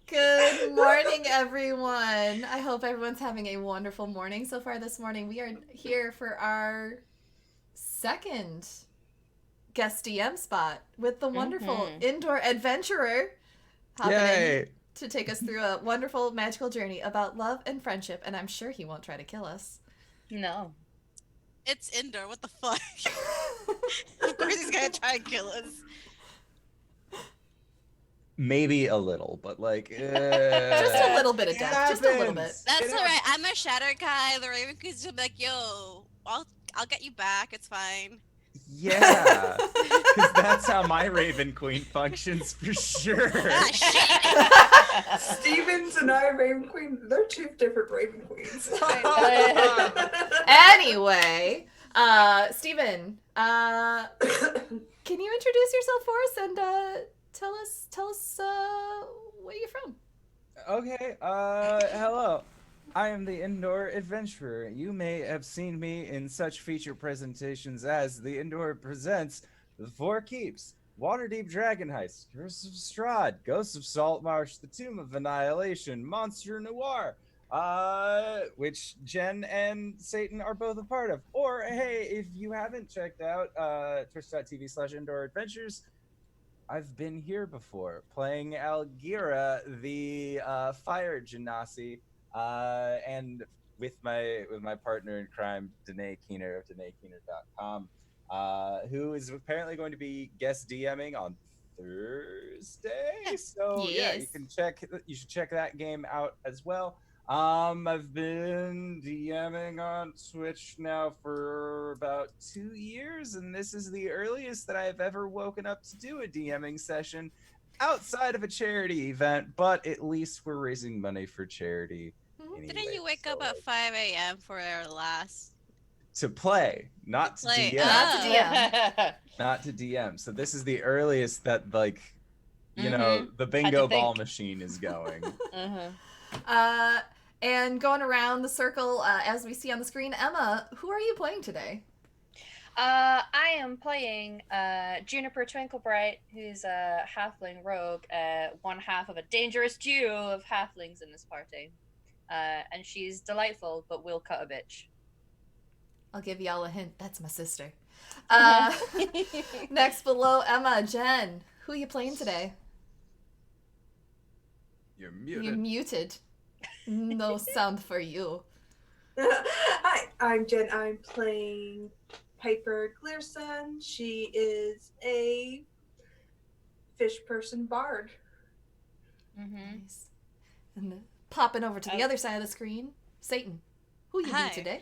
Good morning, everyone. I hope everyone's having a wonderful morning so far this morning. We are here for our second guest DM spot with the wonderful Indoor Adventurer hopping in to take us through a wonderful magical journey about love and friendship, and I'm sure he won't try to kill us. No. It's Indoor. What the fuck? Of course he's gonna try and kill us. Maybe a little, but like just a little bit of death. Just a little bit. That's alright. I'm a Shatter guy. The Raven Queen's gonna be like, yo, I'll get you back. It's fine. Yeah, because that's how my Raven Queen functions for sure. Ah, shit. Stevens and I, Raven Queen, they're two different Raven Queens. Anyway, Steven, can you introduce yourself for us and tell us where you're from? Okay, hello. I am the Indoor Adventurer. You may have seen me in such feature presentations as the Indoor Presents The Four Keeps, Waterdeep Dragon Heist, Curse of Strahd, Ghosts of Saltmarsh, The Tomb of Annihilation, Monster Noir, which Jen and Satan are both a part of. Or, hey, if you haven't checked out twitch.tv/IndoorAdventures, I've been here before, playing Algira, the fire genasi, and with my partner in crime, Danae Keener of DanaeKeener.com, who is apparently going to be guest DMing on Thursday. So yes. Yeah, you should check that game out as well. I've been DMing on Twitch now for about 2 years, and this is the earliest that I've ever woken up to do a DMing session outside of a charity event, but at least we're raising money for charity. Anyway, Didn't you wake up at 5 a.m. for our last? To play, not to DM. Not to DM. Not to DM. So this is the earliest that, like, you know, the bingo ball machine is going. And going around the circle, as we see on the screen, Emma, who are you playing today? I am playing Juniper Twinklebright, who's a halfling rogue, one half of a dangerous duo of halflings in this party. And she's delightful, but will cut a bitch. I'll give y'all a hint. That's my sister. Next below Emma, Jen, who are you playing today? You're muted. You're muted. No sound for you. Hi, I'm Jen. I'm playing Piper Glearson. She is a fish person bard. Nice. And popping over to the other side of the screen, Satan, who you be today?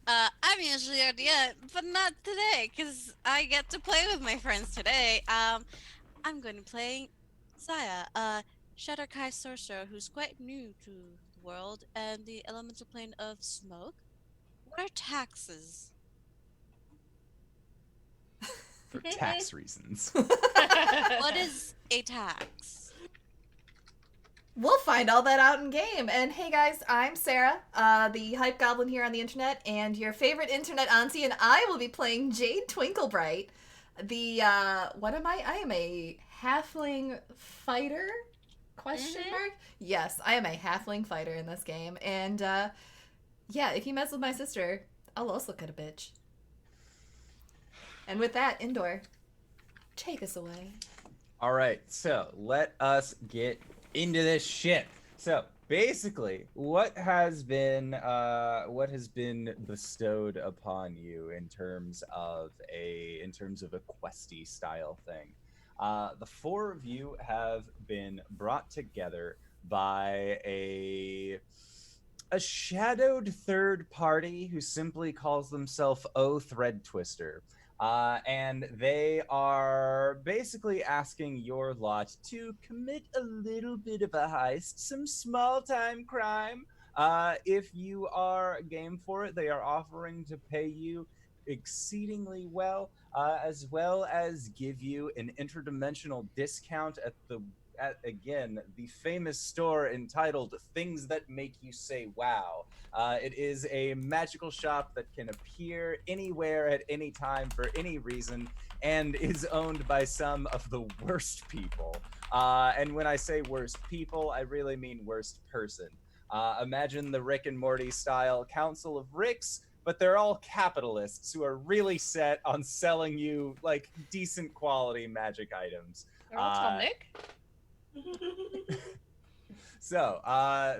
I'm usually on the end, but not today, because I get to play with my friends today. I'm going to play Saya, a Shadowkai sorcerer who's quite new to the world and the elemental plane of smoke. What are taxes? For tax reasons. What is a tax? We'll find all that out in game. And hey guys, I'm Sarah, the hype goblin here on the internet, and your favorite internet auntie, and I will be playing Jade Twinklebright. The, what am I? I am a halfling fighter? Question mark? Yes, I am a halfling fighter in this game. And, yeah, if you mess with my sister, I'll also cut a bitch. And with that, Indoor, take us away. All right, so let us get into this shit. So basically, what has been bestowed upon you in terms of a questy style thing? The four of you have been brought together by a shadowed third party who simply calls themselves O Thread Twister. And they are basically asking your lot to commit a little bit of a heist, some small-time crime. If you are game for it, they are offering to pay you exceedingly well as give you an interdimensional discount at again, the famous store entitled Things That Make You Say Wow. It is a magical shop that can appear anywhere at any time for any reason and is owned by some of the worst people. And when I say worst people, I really mean worst person. Imagine the Rick and Morty style Council of Ricks, but they're all capitalists who are really set on selling you like decent quality magic items. They're all Tom Nick. So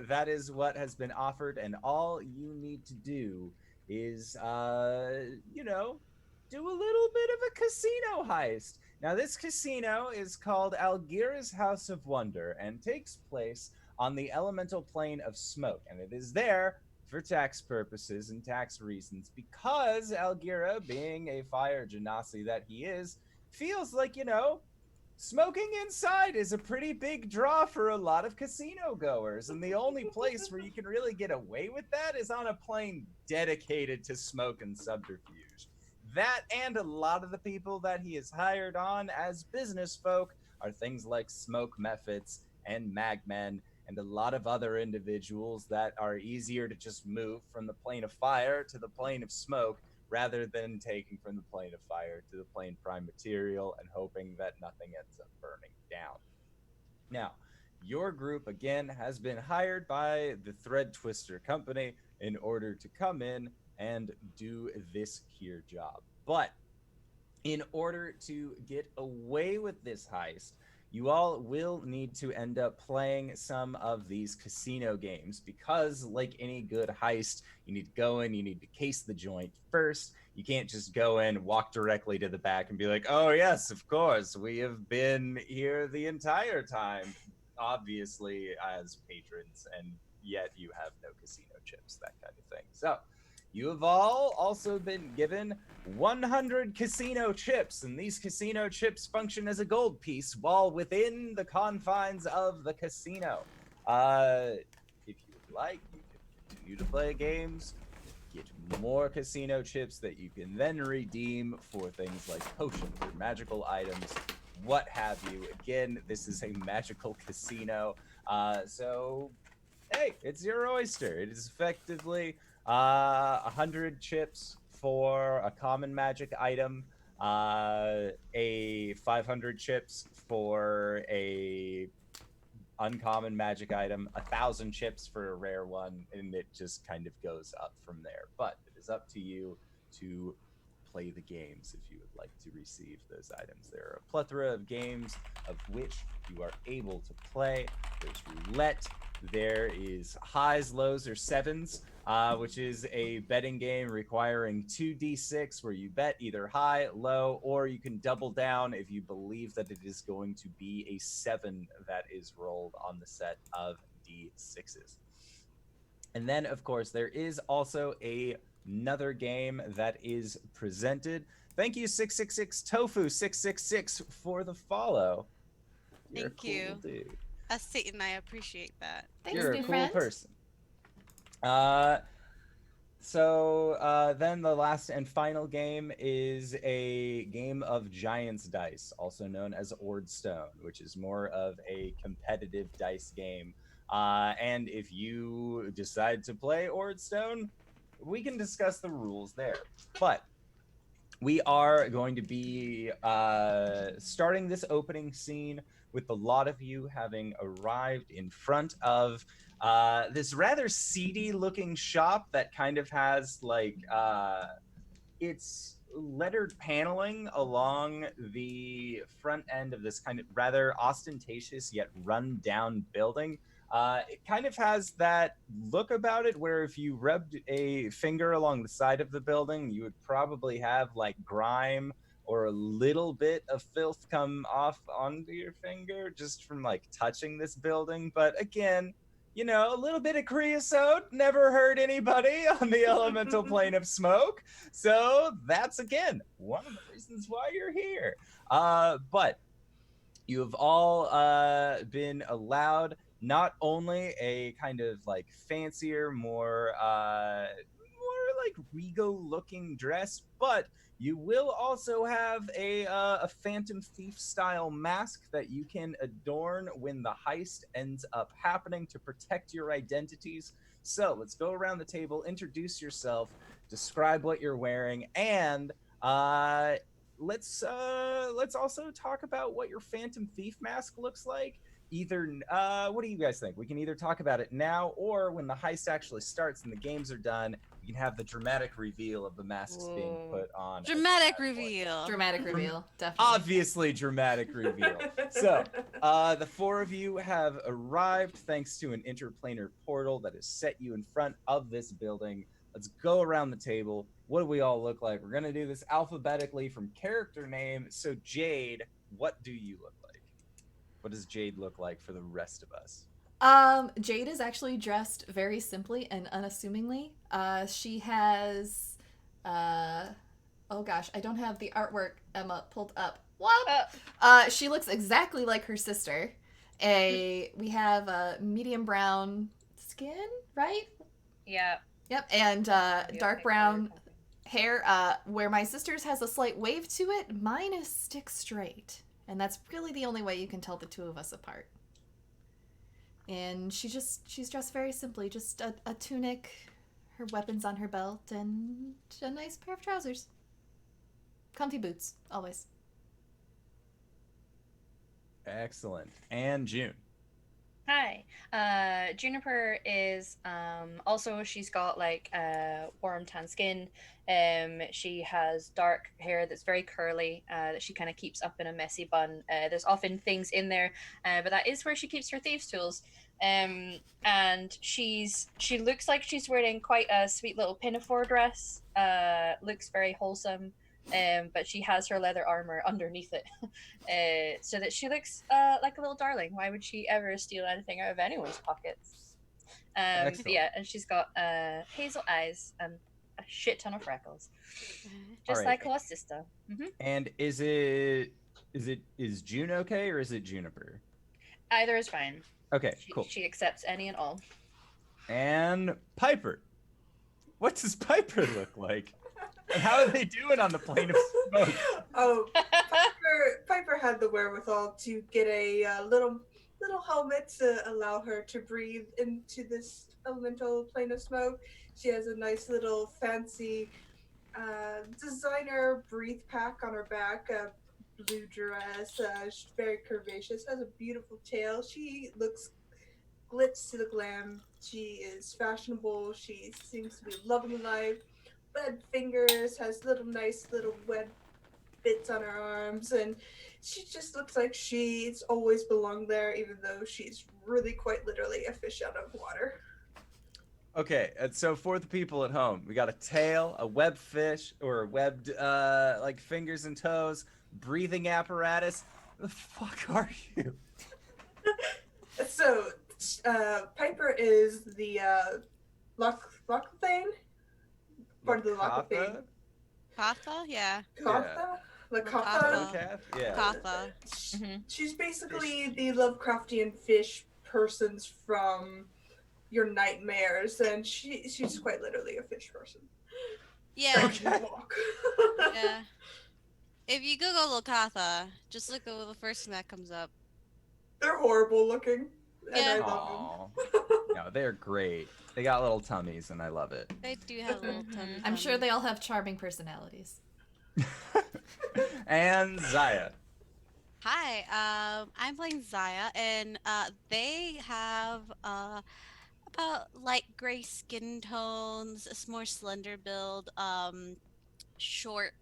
that is what has been offered, and all you need to do is, do a little bit of a casino heist. Now, this casino is called Algira's House of Wonder and takes place on the elemental plane of smoke, and it is there for tax purposes and tax reasons because Algira, being a fire genasi that he is, feels like, smoking inside is a pretty big draw for a lot of casino goers, and the only place where you can really get away with that is on a plane dedicated to smoke and subterfuge. That and a lot of the people that he has hired on as business folk are things like smoke methods and magmen and a lot of other individuals that are easier to just move from the plane of fire to the plane of smoke rather than taking from the plane of fire to the plane prime material and hoping that nothing ends up burning down. Now, your group, again, has been hired by the Thread Twister Company in order to come in and do this here job. But in order to get away with this heist, you all will need to end up playing some of these casino games because, like any good heist, you need to go in, you need to case the joint first. You can't just go in, walk directly to the back and be like, oh, yes, of course, we have been here the entire time, obviously, as patrons, and yet you have no casino chips, that kind of thing. So you have all also been given 100 casino chips, and these casino chips function as a gold piece while within the confines of the casino. If you would like, you can continue to play games, get more casino chips that you can then redeem for things like potions or magical items, what have you. Again, this is a magical casino, so hey, it's your oyster. It is effectively 100 chips for a common magic item, a 500 chips for a uncommon magic item, 1,000 chips for a rare one, and it just kind of goes up from there. But it is up to you to play the games if you would like to receive those items. There are a plethora of games of which you are able to play. There's roulette. There is highs, lows, or sevens, which is a betting game requiring 2d6 where you bet either high, low, or you can double down if you believe that it is going to be a 7 that is rolled on the set of d6s. And then, of course, there is also another game that is presented. Thank you, 666 Tofu 666 for the follow. You're Thank a cool you. Dude. Satan, I appreciate that. Thanks, You're a new cool friend. person. So then the last and final game is a game of Giants Dice, also known as Ordstone, which is more of a competitive dice game. And if you decide to play Ordstone, we can discuss the rules there. But we are going to be starting this opening scene with a lot of you having arrived in front of this rather seedy looking shop that kind of has like it's lettered paneling along the front end of this kind of rather ostentatious yet run down building. It kind of has that look about it where if you rubbed a finger along the side of the building, you would probably have like grime or a little bit of filth come off onto your finger just from like touching this building. But again, a little bit of creosote never hurt anybody on the elemental plane of smoke. So that's, again, one of the reasons why you're here. But you have all been allowed not only a kind of like fancier, more like regal looking dress, but you will also have a Phantom Thief style mask that you can adorn when the heist ends up happening to protect your identities. So let's go around the table, introduce yourself, describe what you're wearing, and let's also talk about what your Phantom Thief mask looks like. Either what do you guys think? We can either talk about it now, or when the heist actually starts and the games are done, we can have the dramatic reveal of the masks being put on. at Dramatic that point. reveal. Dramatic reveal, definitely. Obviously, dramatic reveal. So, the four of you have arrived thanks to an interplanar portal that has set you in front of this building. Let's go around the table. What do we all look like? We're going to do this alphabetically from character name. So, Jade, what do you look like? What does Jade look like for the rest of us? Jade is actually dressed very simply and unassumingly. She has, oh gosh, I don't have the artwork, Emma, pulled up. What? She looks exactly like her sister. We have a medium brown skin, right? Yeah. Yep, and dark brown hair. Where my sister's has a slight wave to it, mine is stick straight. And that's really the only way you can tell the two of us apart. And she's dressed very simply, just a tunic, her weapons on her belt, and a nice pair of trousers. Comfy boots, always. Excellent. And June. Hi. Juniper is also, she's got like warm tan skin. She has dark hair that's very curly that she kind of keeps up in a messy bun. There's often things in there, but that is where she keeps her thieves' tools. And she looks like she's wearing quite a sweet little pinafore dress. Looks very wholesome. But she has her leather armor underneath it, so that she looks like a little darling. Why would she ever steal anything out of anyone's pockets? But yeah, and she's got hazel eyes and a shit ton of freckles, just like her sister. Mm-hmm. And is June okay, or is it Juniper? Either is fine. Okay, cool. She accepts any and all. And Piper. What does Piper look like? And how are they doing on the plane of smoke? Oh, Piper had the wherewithal to get a little helmet to allow her to breathe into this elemental plane of smoke. She has a nice little fancy designer breathe pack on her back, a blue dress. She's very curvaceous, has a beautiful tail. She looks glitz to the glam. She is fashionable. She seems to be loving life. Red fingers, has nice little web bits on her arms, and she just looks like she's always belonged there, even though she's really quite literally a fish out of water. Okay, and so for the people at home, we got a tail, a web fish, or webbed like fingers and toes, breathing apparatus. Who the fuck are you? So, Piper is the Lockthane? Part of the Lockthane. Katha? Yeah. Katha? Katha. Yeah. Katha. She's basically the Lovecraftian fish persons from your nightmares, and she's quite literally a fish person. Yeah. Okay. Yeah. If you Google Lokatha, just look at the first thing that comes up. They're horrible looking, and Yeah. I love them. No, they're great. They got little tummies, and I love it. They do have little tummy. I'm sure they all have charming personalities. And Zaya. Hi, I'm playing Zaya, and they have about light gray skin tones, a more slender build, short,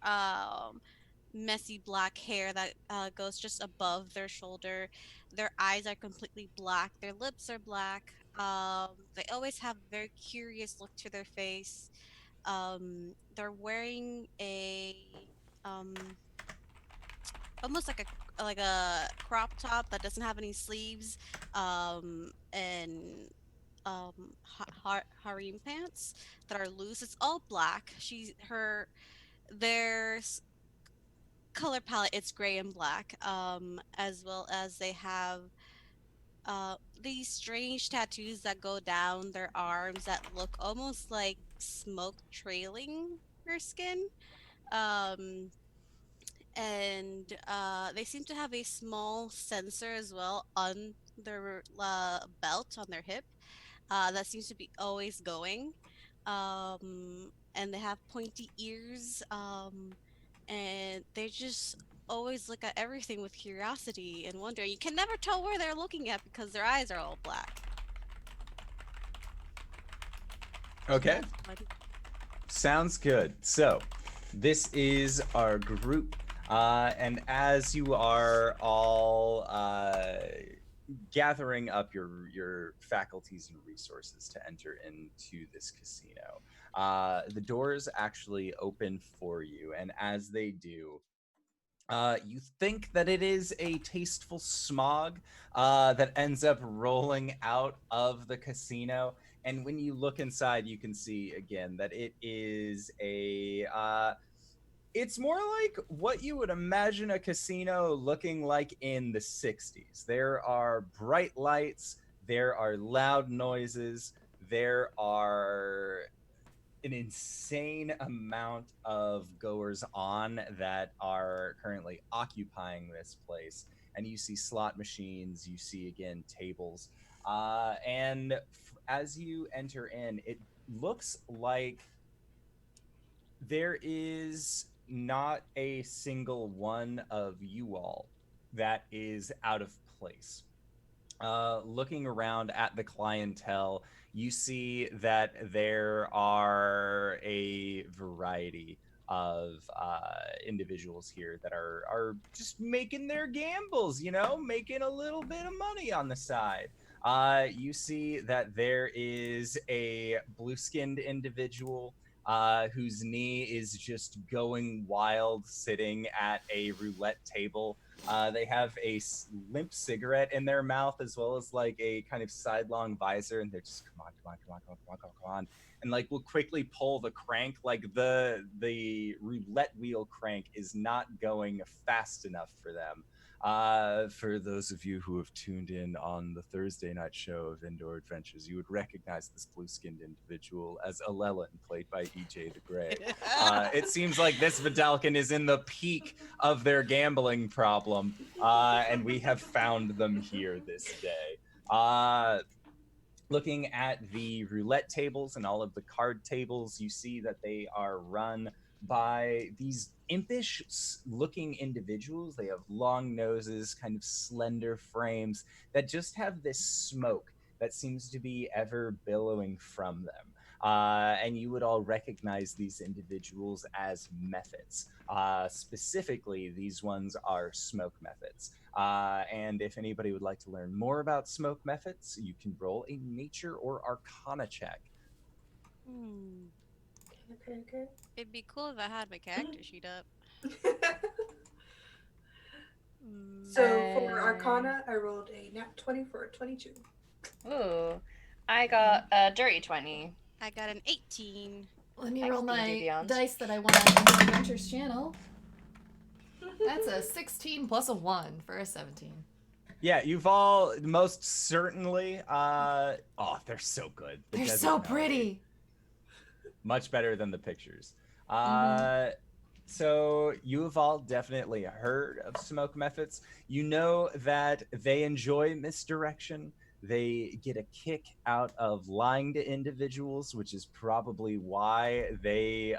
messy black hair that goes just above their shoulder. Their eyes are completely black. Their lips are black. They always have a very curious look to their face. They're wearing a almost like a crop top that doesn't have any sleeves, and harem pants that are loose. It's all black. Their color palette, it's gray and black, as well as they have these strange tattoos that go down their arms that look almost like smoke trailing her skin. And they seem to have a small sensor as well on their belt on their hip that seems to be always going. And they have pointy ears, and they just always look at everything with curiosity and wonder. You can never tell where they're looking at because their eyes are all black. Okay. That's funny. Sounds good. So, this is our group, and as you are all gathering up your faculties and resources to enter into this casino, the doors actually open for you, and as they do, you think that it is a tasteful smog that ends up rolling out of the casino. And when you look inside, you can see again that it is it's more like what you would imagine a casino looking like in the 60s. There are bright lights, there are loud noises, there are an insane amount of goers on that are currently occupying this place. And you see slot machines, you see again tables. As you enter in, it looks like there is not a single one of you all that is out of place. Looking around at the clientele, you see that there are a variety of individuals here that are just making their gambles, making a little bit of money on the side. You see that there is a blue-skinned individual whose knee is just going wild, sitting at a roulette table. They have a limp cigarette in their mouth, as well as like a kind of sidelong visor, and they're just come on, come on, come on, come on, come on, come on, come on, and like will quickly pull the crank. Like the roulette wheel crank is not going fast enough for them. For those of you who have tuned in on the Thursday night show of IndoorAdventures, you would recognize this blue-skinned individual as Alelin, played by EJ the Grey. It seems like this Vidalcan is in the peak of their gambling problem, and we have found them here this day. Looking at the roulette tables and all of the card tables, you see that they are run by these impish looking individuals. They have long noses, kind of slender frames that just have this smoke that seems to be ever billowing from them. And you would all recognize these individuals as methods. Specifically, these ones are smoke methods. And if anybody would like to learn more about smoke methods, you can roll a nature or arcana check. Hmm. Okay. It'd be cool if I had my character sheet up. Hmm. So for Arcana, I rolled a nat 20 for a 22. Ooh, I got a dirty 20. I got an 18. Let me Thanks, roll D&D my Beyond. dice that I won on IndoorAdventures channel. That's a 16 plus a 1 for a 17. Yeah, you've all most certainly. They're so good. The They're Desert so Melody. pretty. Much better than the pictures. Mhm. So you have all definitely heard of smoke methods. You know that they enjoy misdirection. They get a kick out of lying to individuals, which is probably why they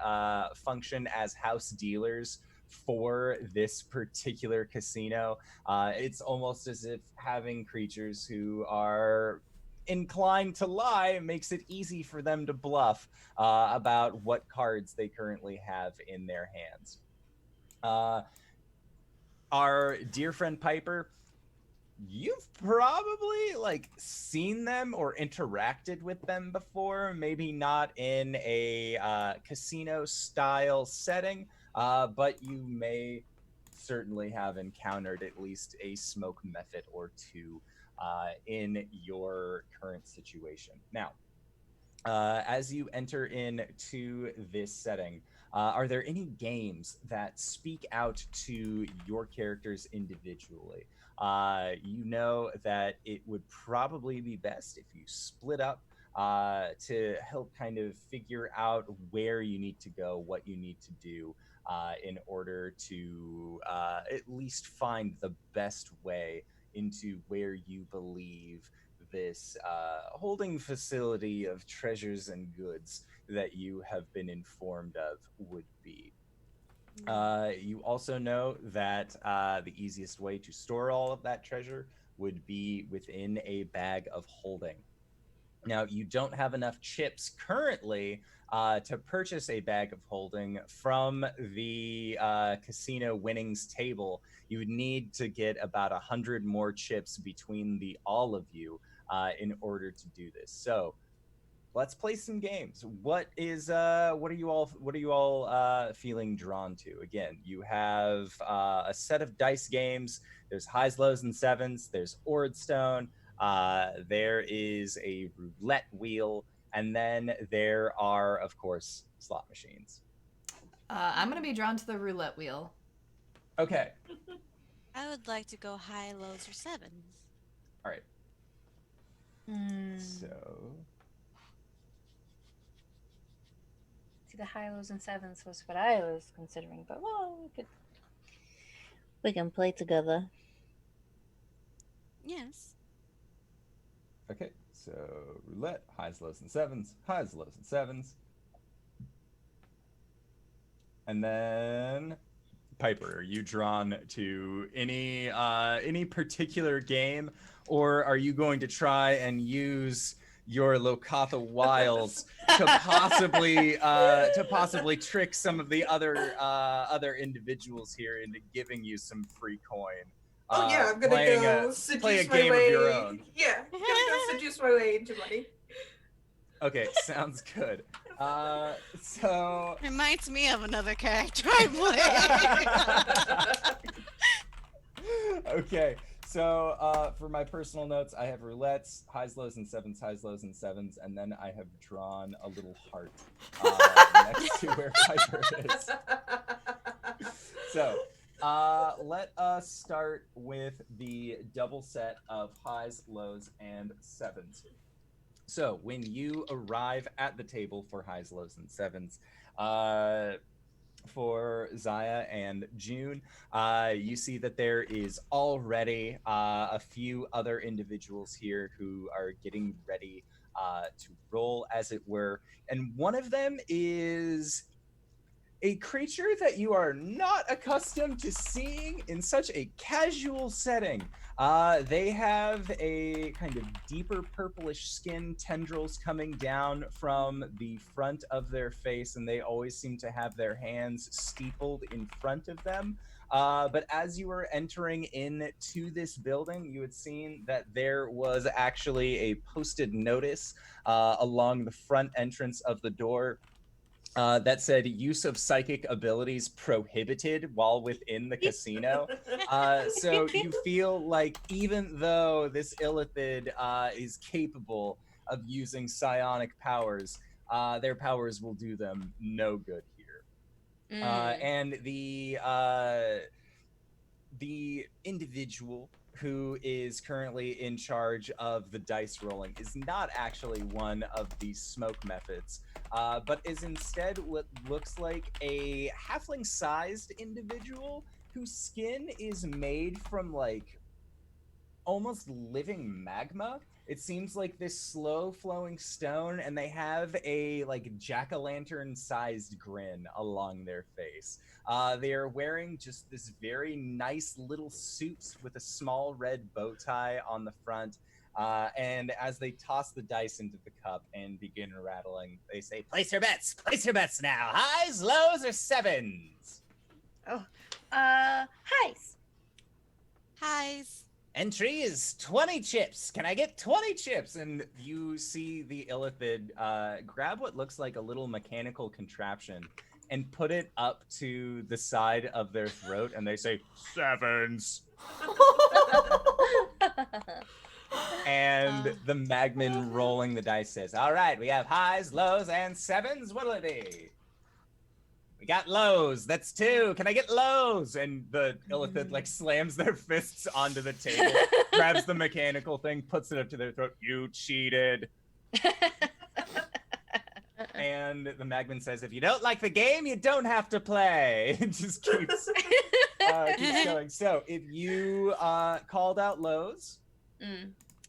function as house dealers for this particular casino. It's almost as if having creatures who are inclined to lie makes it easy for them to bluff about what cards they currently have in their hands. Our dear friend Piper, you've probably like seen them or interacted with them before, maybe not in a casino style setting, but you may certainly have encountered at least a smoke method or two in your current situation. Now, as you enter into this setting, are there any games that speak out to your characters individually? You know that it would probably be best if you split up to help kind of figure out where you need to go, what you need to do in order to at least find the best way into where you believe this holding facility of treasures and goods that you have been informed of would be. You also know that the easiest way to store all of that treasure would be within a bag of holding. Now, you don't have enough chips currently to purchase a bag of holding from the casino winnings table. You would need to get about 100 more chips between the all of you in order to do this. So let's play some games. What are you all feeling drawn to? Again, you have a set of dice games. There's highs, lows, and sevens. There's Ordstone. There is a roulette wheel, and then there are, of course, slot machines. I'm gonna be drawn to the roulette wheel. Okay. I would like to go high, lows, or sevens. All right. So See, the high, lows, and sevens was what I was considering, but well, we can play together. Yes. okay. So roulette, highs, lows, and sevens. Highs, lows, and sevens. And then Piper, are you drawn to any particular game, or are you going to try and use your Lokatha wiles to possibly trick some of the other individuals here into giving you some free coin? Oh yeah, I'm gonna go seduce play a my game way. of your own. Yeah, I'm gonna go seduce my way into money. Okay, sounds good. So Reminds me of another character I play. okay, so for my personal notes, I have roulettes, highs, lows, and sevens, highs, lows, and sevens, and then I have drawn a little heart next to where Piper is. So let us start with the double set of highs, lows, and sevens. So when you arrive at the table for highs, lows, and sevens, for Zaya and June, you see that there is already a few other individuals here who are getting ready to roll, as it were. And one of them is a creature that you are not accustomed to seeing in such a casual setting. They have a kind of deeper purplish skin, tendrils coming down from the front of their face, and they always seem to have their hands steepled in front of them. But as you were entering into this building, you had seen that there was actually a posted notice along the front entrance of the door that said use of psychic abilities prohibited while within the casino. So you feel like even though this Illithid is capable of using psionic powers, their powers will do them no good here. And the individual who is currently in charge of the dice rolling is not actually one of the smoke methods, but is instead what looks like a halfling-sized individual whose skin is made from like almost living magma. It seems like this slow-flowing stone, and they have a like jack-o'-lantern sized grin along their face. They are wearing just this very nice little suit with a small red bow tie on the front. And as they toss the dice into the cup and begin rattling, they say, place your bets now. Highs, lows, or sevens? Highs. Highs. Entry is 20 chips. Can I get 20 chips? And you see the Illithid grab what looks like a little mechanical contraption and put it up to the side of their throat, and they say, sevens. And the Magman rolling the dice says, all right, we have highs, lows, and sevens. What'll it be? We got lows. That's 2. Can I get lows? And the Illithid like slams their fists onto the table, grabs the mechanical thing, puts it up to their throat. You cheated. And the Magman says, if you don't like the game, you don't have to play. It just keeps going. So if you called out lows,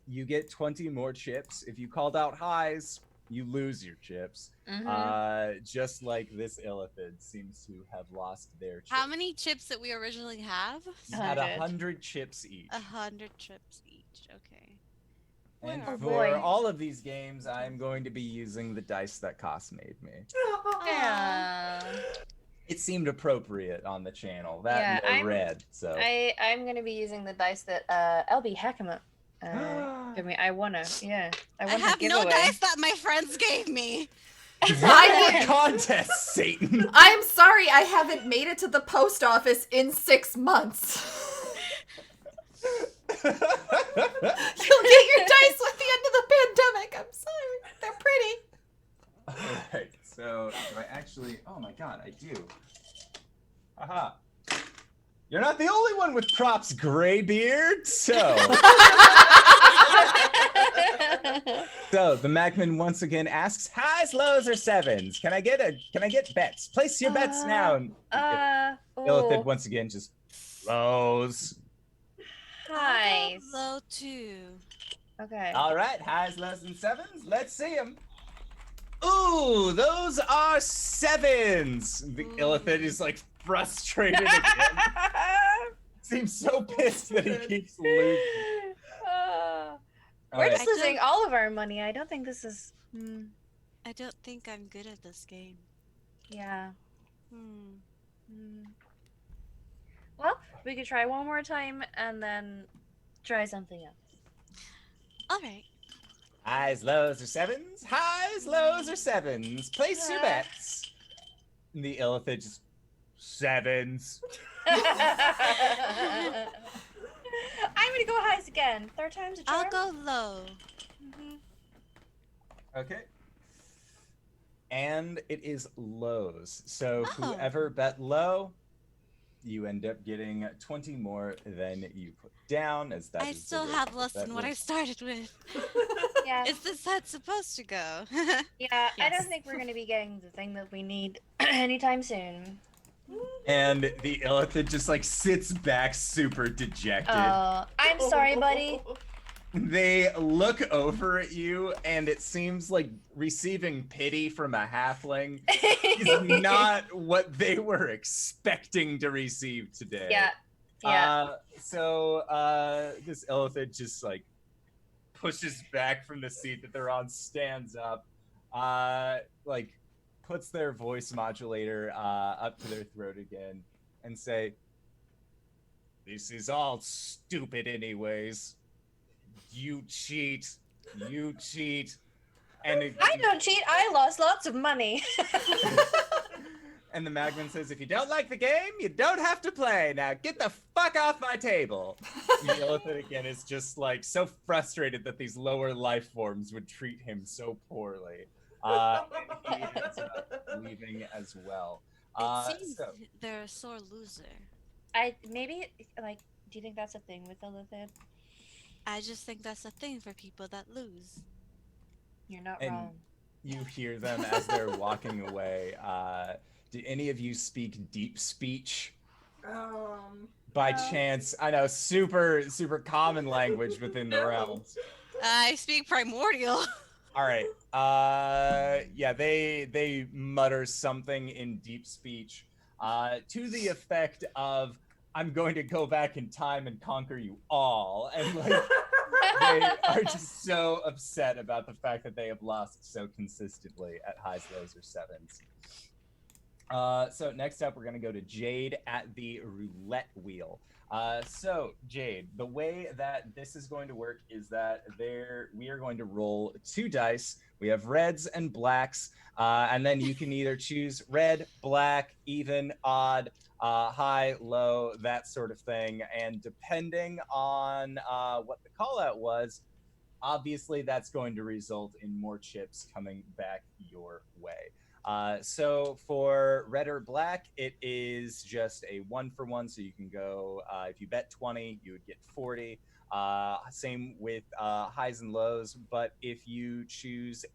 you get 20 more chips. If you called out highs, You lose your chips. Just like this illithid seems to have lost their chips. How many chips did we originally have? At 100 chips each. 100 chips each. Okay. And Where are for we? all of these games, I'm going to be using the dice that Cos made me. Yeah. It seemed appropriate on the channel. That Yeah, and they're red, so. I'm gonna be using the dice that LB Hackema give me. I want to have give no away. dice that my friends gave me. What contest, Satan? I'm sorry, I haven't made it to the post office in 6 months. You'll get your dice at the end of the pandemic. I'm sorry. They're pretty. Alright, so do I actually... Oh my god, I do. Aha. You're not the only one with props, Graybeard, so... So the Magman once again asks, highs, lows, or sevens? Can I get bets? Place your bets now. Illithid once again just lows. Highs. Low 2. Okay. All right, highs, lows, and sevens. Let's see them. Ooh, those are sevens. The Illithid is like frustrated again. Seems so pissed that he keeps losing. We're Alright. just losing all of our money. I don't think this is. I don't think I'm good at this game. Yeah. Well, we could try one more time and then try something else. All right. Highs, lows, or sevens? Highs, lows, or sevens? Place your bets. And the Illithid just sevens. I'm gonna go highs again. Third time's a charm. I'll go low. Okay. And it is lows. So Oh. whoever bet low, you end up getting 20 more than you put down, as that I is the still rate have that less that than what I was. started with. Yeah. Is this how it's supposed to go? Yeah, I Yes. don't think we're gonna be getting the thing that we need anytime soon. And the Illithid just like sits back super dejected. I'm sorry, buddy. They look over at you, and it seems like receiving pity from a halfling is not what they were expecting to receive today. Yeah. So this Illithid just like pushes back from the seat that they're on, stands up, like puts their voice modulator up to their throat again, and say, "This is all stupid anyways. You cheat. You cheat." And I don't cheat. I lost lots of money. And the Magman says, "If you don't like the game, you don't have to play. Now get the fuck off my table." The Illithid again is just like so frustrated that these lower life forms would treat him so poorly. And he ends up leaving as well. It seems So they're a sore loser. Do you think that's a thing with Illithid? I just think that's a thing for people that lose. You're not And- wrong. you hear them as they're walking away. Do any of you speak deep speech? By chance, I know, super common language within the realms. I speak primordial. All right. Yeah, they mutter something in deep speech, to the effect of, "I'm going to go back in time and conquer you all," and like they are just so upset about the fact that they have lost so consistently at highs, lows, or sevens. So next up, we're going to go to Jade at the roulette wheel. So Jade, the way that this is going to work is that we are going to roll 2 dice. We have reds and blacks, and then you can either choose red, black, even, odd, high, low, that sort of thing. And depending on what the call out was, obviously that's going to result in more chips coming back your way. So for red or black, it is just a 1-for-1. So you can go, if you bet 20, you would get 40. Same with highs and lows. But if you choose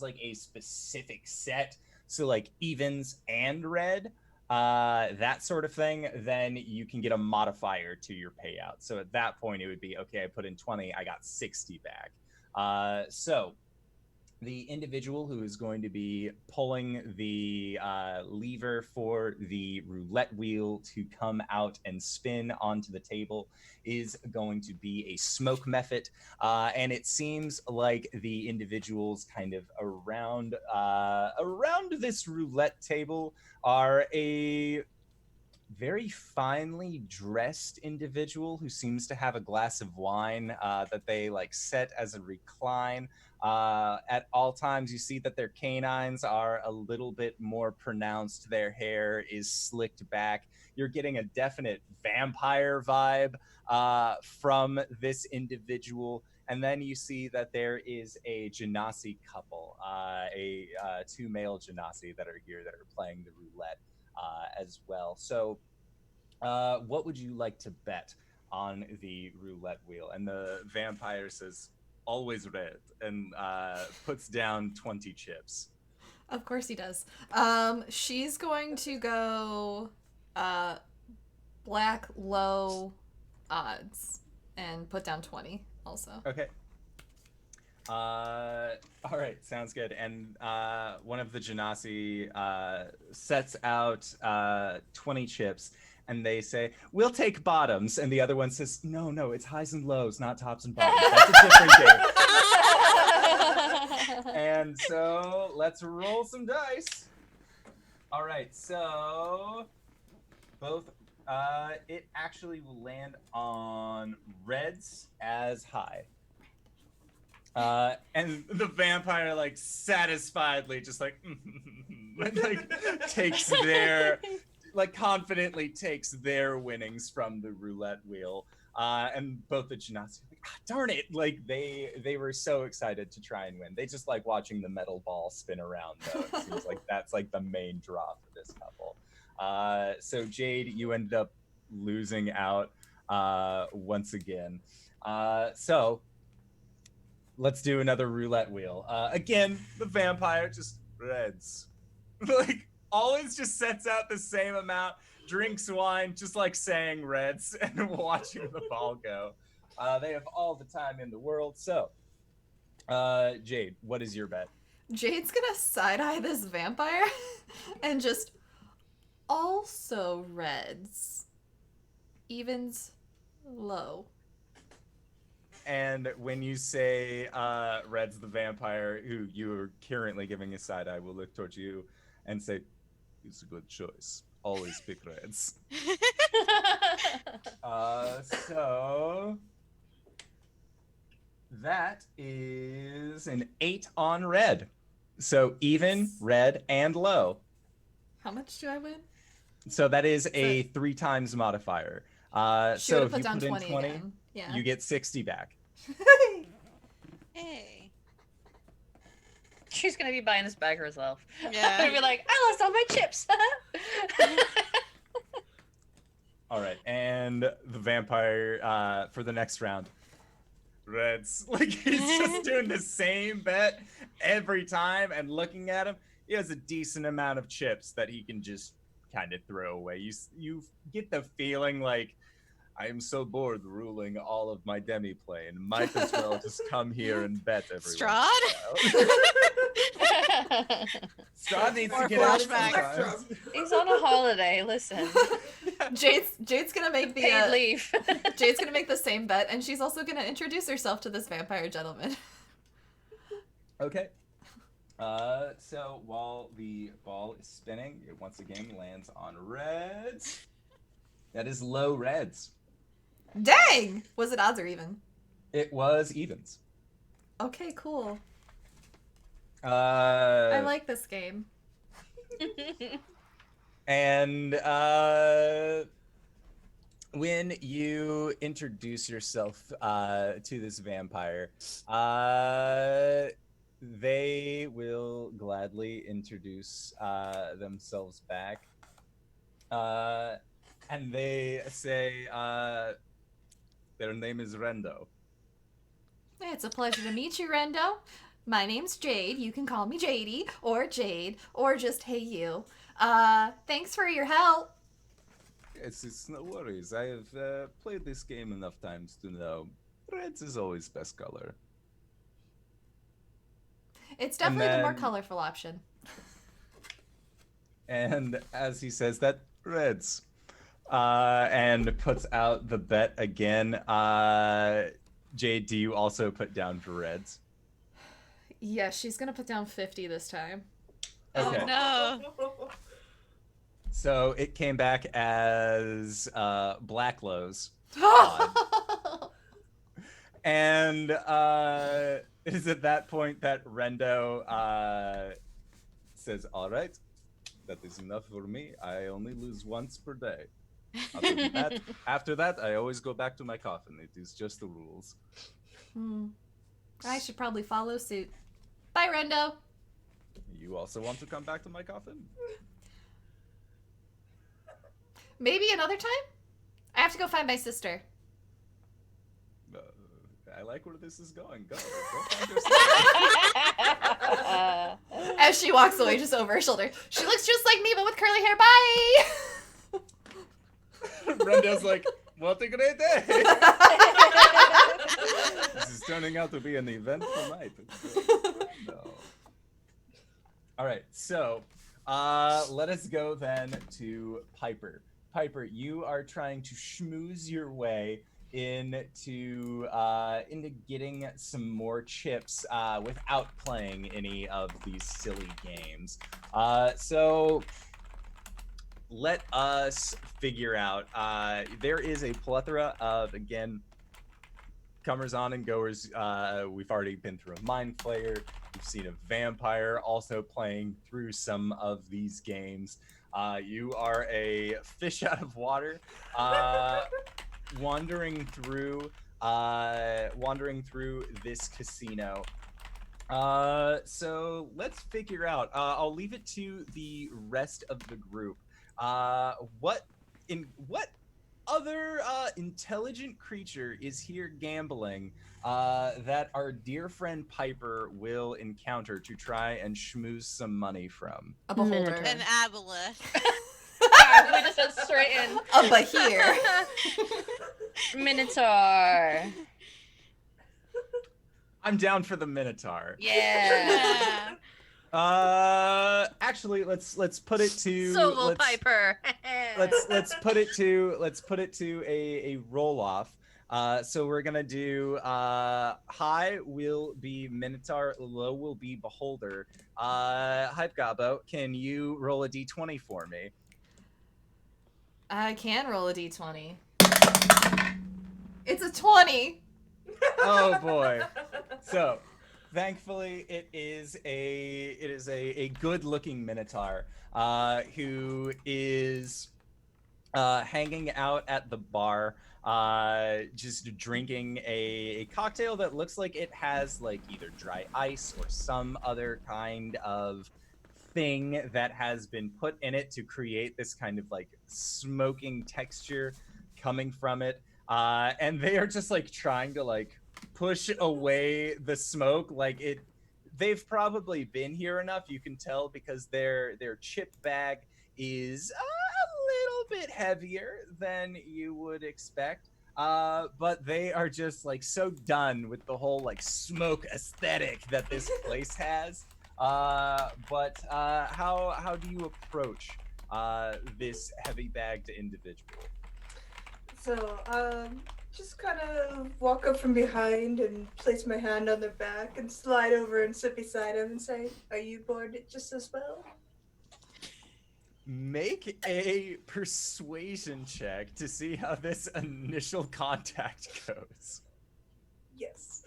like a specific set, so like evens and red, that sort of thing, then you can get a modifier to your payout. So at that point, it would be, okay, I put in 20, I got 60 back. So the individual who is going to be pulling the lever for the roulette wheel to come out and spin onto the table is going to be a smoke method. And it seems like the individuals kind of around this roulette table are a very finely dressed individual who seems to have a glass of wine that they like set as a recline. At all times, you see that their canines are a little bit more pronounced. Their hair is slicked back. You're getting a definite vampire vibe from this individual. And then you see that there is a genasi couple, two male genasi that are here that are playing the roulette as well. So, what would you like to bet on the roulette wheel? And the vampire says, always red, and puts down 20 chips. Of course he does. She's going to go black low odds and put down 20 also. Okay. All right, sounds good. And one of the genasi sets out 20 chips, and they say, "We'll take bottoms." And the other one says, "No, it's highs and lows, not tops and bottoms. That's a different game." And so let's roll some dice. All right, so both it actually will land on reds as high. And the vampire, like, satisfiedly just like takes their, like, confidently takes their winnings from the roulette wheel. And both the genasi, like, darn it, like they were so excited to try and win. They just like watching the metal ball spin around, though. It seems like that's like the main draw for this couple. So Jade, you ended up losing out once again. So let's do another roulette wheel. Again, the vampire just reds. Like, always just sets out the same amount, drinks wine, just like saying reds and watching the ball go. They have all the time in the world. So, Jade, what is your bet? Jade's gonna side-eye this vampire and just also reds. Evens low. And when you say Red's the vampire, who you are currently giving a side eye, will look towards you and say, "It's a good choice. Always pick Reds." So that is an 8 on Red. So even, red, and low. How much do I win? So that is a 3 times modifier. She So would've if put you down put in 20 20, again. Yeah. you get 60 back. Hey. She's gonna be buying this bag herself. Yeah. Gonna be like, I lost all my chips. All right, and the vampire for the next round. Reds. Like, he's just doing the same bet every time, and looking at him, he has a decent amount of chips that he can just kind of throw away. You get the feeling like, I am so bored ruling all of my demi-plane. Might as well just come here and bet everyone. Strahd? Strahd needs to Or get out flashback. sometimes. He's on a holiday. Listen, Jade's gonna make the paid leave. Jade's gonna make the same bet, and she's also gonna introduce herself to this vampire gentleman. Okay. So while the ball is spinning, it once again lands on reds. That is low reds. Dang! Was it odds or even? It was evens. Okay, cool. I I like this game. And when you introduce yourself to this vampire, they will gladly introduce themselves back. And they say their name is Rendo. Hey, it's a pleasure to meet you, Rendo. My name's Jade. You can call me Jadey, or Jade, or just Hey You. Thanks for your help. It's no worries. I have played this game enough times to know Reds is always best color. It's And definitely the more then- colorful option. And as he says that, reds. And puts out the bet again. Jade, do you also put down for reds? Yeah, she's gonna put down 50 this time. Okay. No. So it came back as black lows. And it is at that point that Rendo says, all right, that is enough for me. I only lose once per day. Other than that, after that, I always go back to my coffin. It is just the rules. I should probably follow suit. Bye, Rendo. You also want to come back to my coffin? Maybe another time? I have to go find my sister. I like where this is going. Go find your sister. As she walks away just over her shoulder. She looks just like me, but with curly hair. Bye! Rendo's like, what a great day! This is turning out to be an eventful night. No. All right, so let us go then to Piper. Piper, you are trying to schmooze your way into getting some more chips without playing any of these silly games. So let us figure out. There is a plethora of, again, comers on and goers. We've already been through a mind flayer. We've seen a vampire also playing through some of these games. You are a fish out of water, wandering through this casino. So let's figure out. I'll leave it to the rest of the group. What other intelligent creature is here gambling that our dear friend Piper will encounter to try and schmooze some money from? A beholder. An aboleth. We just went straight in. A bahir. Minotaur. I'm down for the Minotaur. Yeah. Actually, let's put it to Solo Piper. let's put it to a roll off. So we're gonna do high will be Minotaur, low will be Beholder. Hype Gabo, can you roll a d20 for me? I can roll a d20. It's a 20. Oh boy. So thankfully it is a good-looking Minotaur who is hanging out at the bar, just drinking a cocktail that looks like it has like either dry ice or some other kind of thing that has been put in it to create this kind of like smoking texture coming from it. And they are just like trying to like push away the smoke. Like they've probably been here enough, you can tell, because their chip bag is a little bit heavier than you would expect. But they are just like so done with the whole like smoke aesthetic that this place has. But how do you approach this heavy bagged individual? So, just kind of walk up from behind and place my hand on their back and slide over and sit beside him and say, "Are you bored just as well?" Make a persuasion check to see how this initial contact goes. Yes.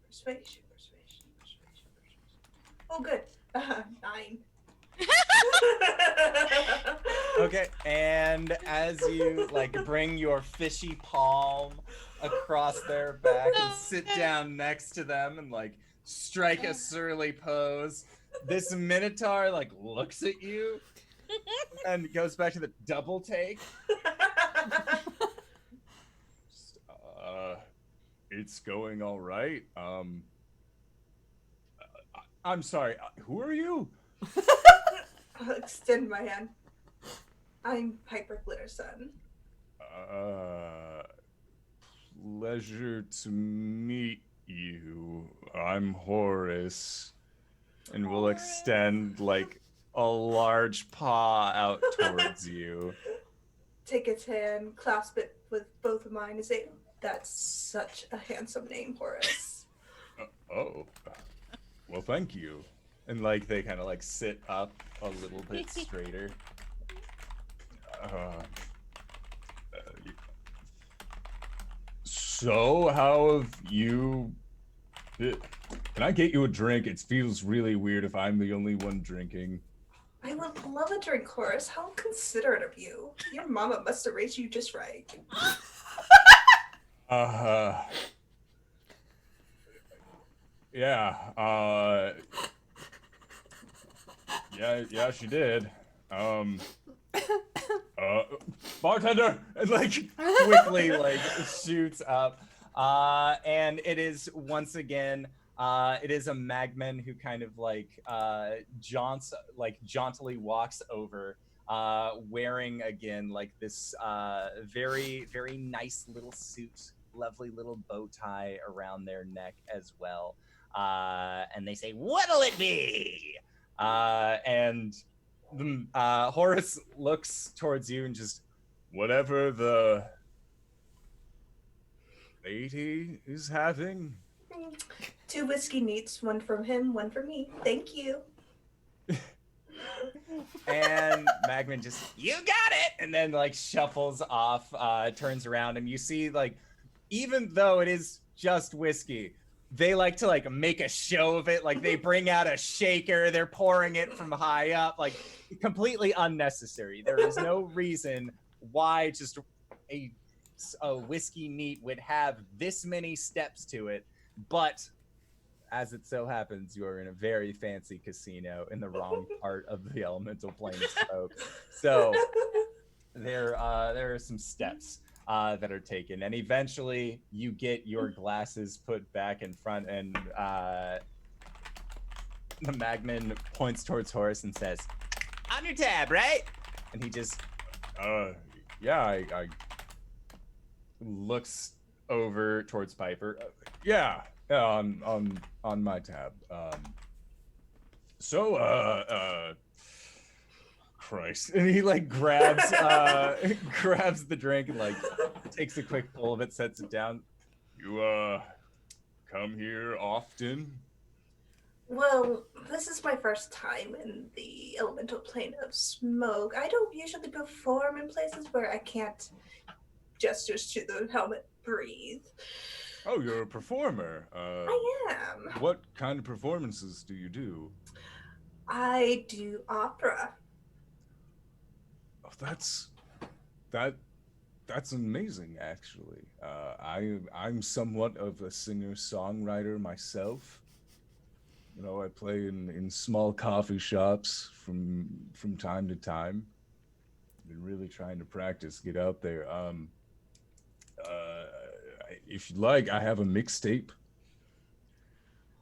Persuasion. Oh, good. 9. Okay, and as you like bring your fishy palm across their back and sit down next to them and like strike a surly pose, this Minotaur like looks at you and goes back to the double take. It's going all right. I'm sorry. Who are you? I'll extend my hand. I'm Piper Glittersun. pleasure to meet you. I'm Horace. And we'll extend like a large paw out towards you. Take its hand, clasp it with both of mine, and say, "That's such a handsome name, Horace." Oh, well, thank you. And like they kind of like sit up a little bit straighter. So, how have you? Can I get you a drink? It feels really weird if I'm the only one drinking. I would love a drink, Horace. How considerate of you. Your mama must have raised you just right. Yeah, yeah, she did. Bartender! And like quickly like shoots up. And it is once again, it is a Magman who kind of like jauntily walks over, wearing again like this very, very nice little suit, lovely little bow tie around their neck as well. And they say, "What'll it be?" And Horace looks towards you and just, "Whatever the lady is having." 2 whiskey neats, 1 from him, 1 for me. Thank you. And Magman just, "You got it!" And then like shuffles off, turns around, and you see like, even though it is just whiskey, they like to like make a show of it. Like they bring out a shaker, they're pouring it from high up, like completely unnecessary. There is no reason why just a whiskey neat would have this many steps to it. But as it so happens, you are in a very fancy casino in the wrong part of the elemental plane of smoke. So there are some steps that are taken, and eventually you get your glasses put back in front, and the Magman points towards Horace and says, "On your tab, right?" And he just, yeah, I looks over towards Piper. Yeah, on my tab. Christ. And he like grabs grabs the drink and like takes a quick pull of it, sets it down. You come here often? Well, this is my first time in the elemental plane of smoke. I don't usually perform in places where I can't gestures to the helmet breathe. Oh, you're a performer. I am. What kind of performances do you do? I do opera. Oh, that's amazing, actually. I'm somewhat of a singer-songwriter myself. You know, I play in small coffee shops from time to time. Been really trying to practice, get out there. If you'd like, I have a mixtape.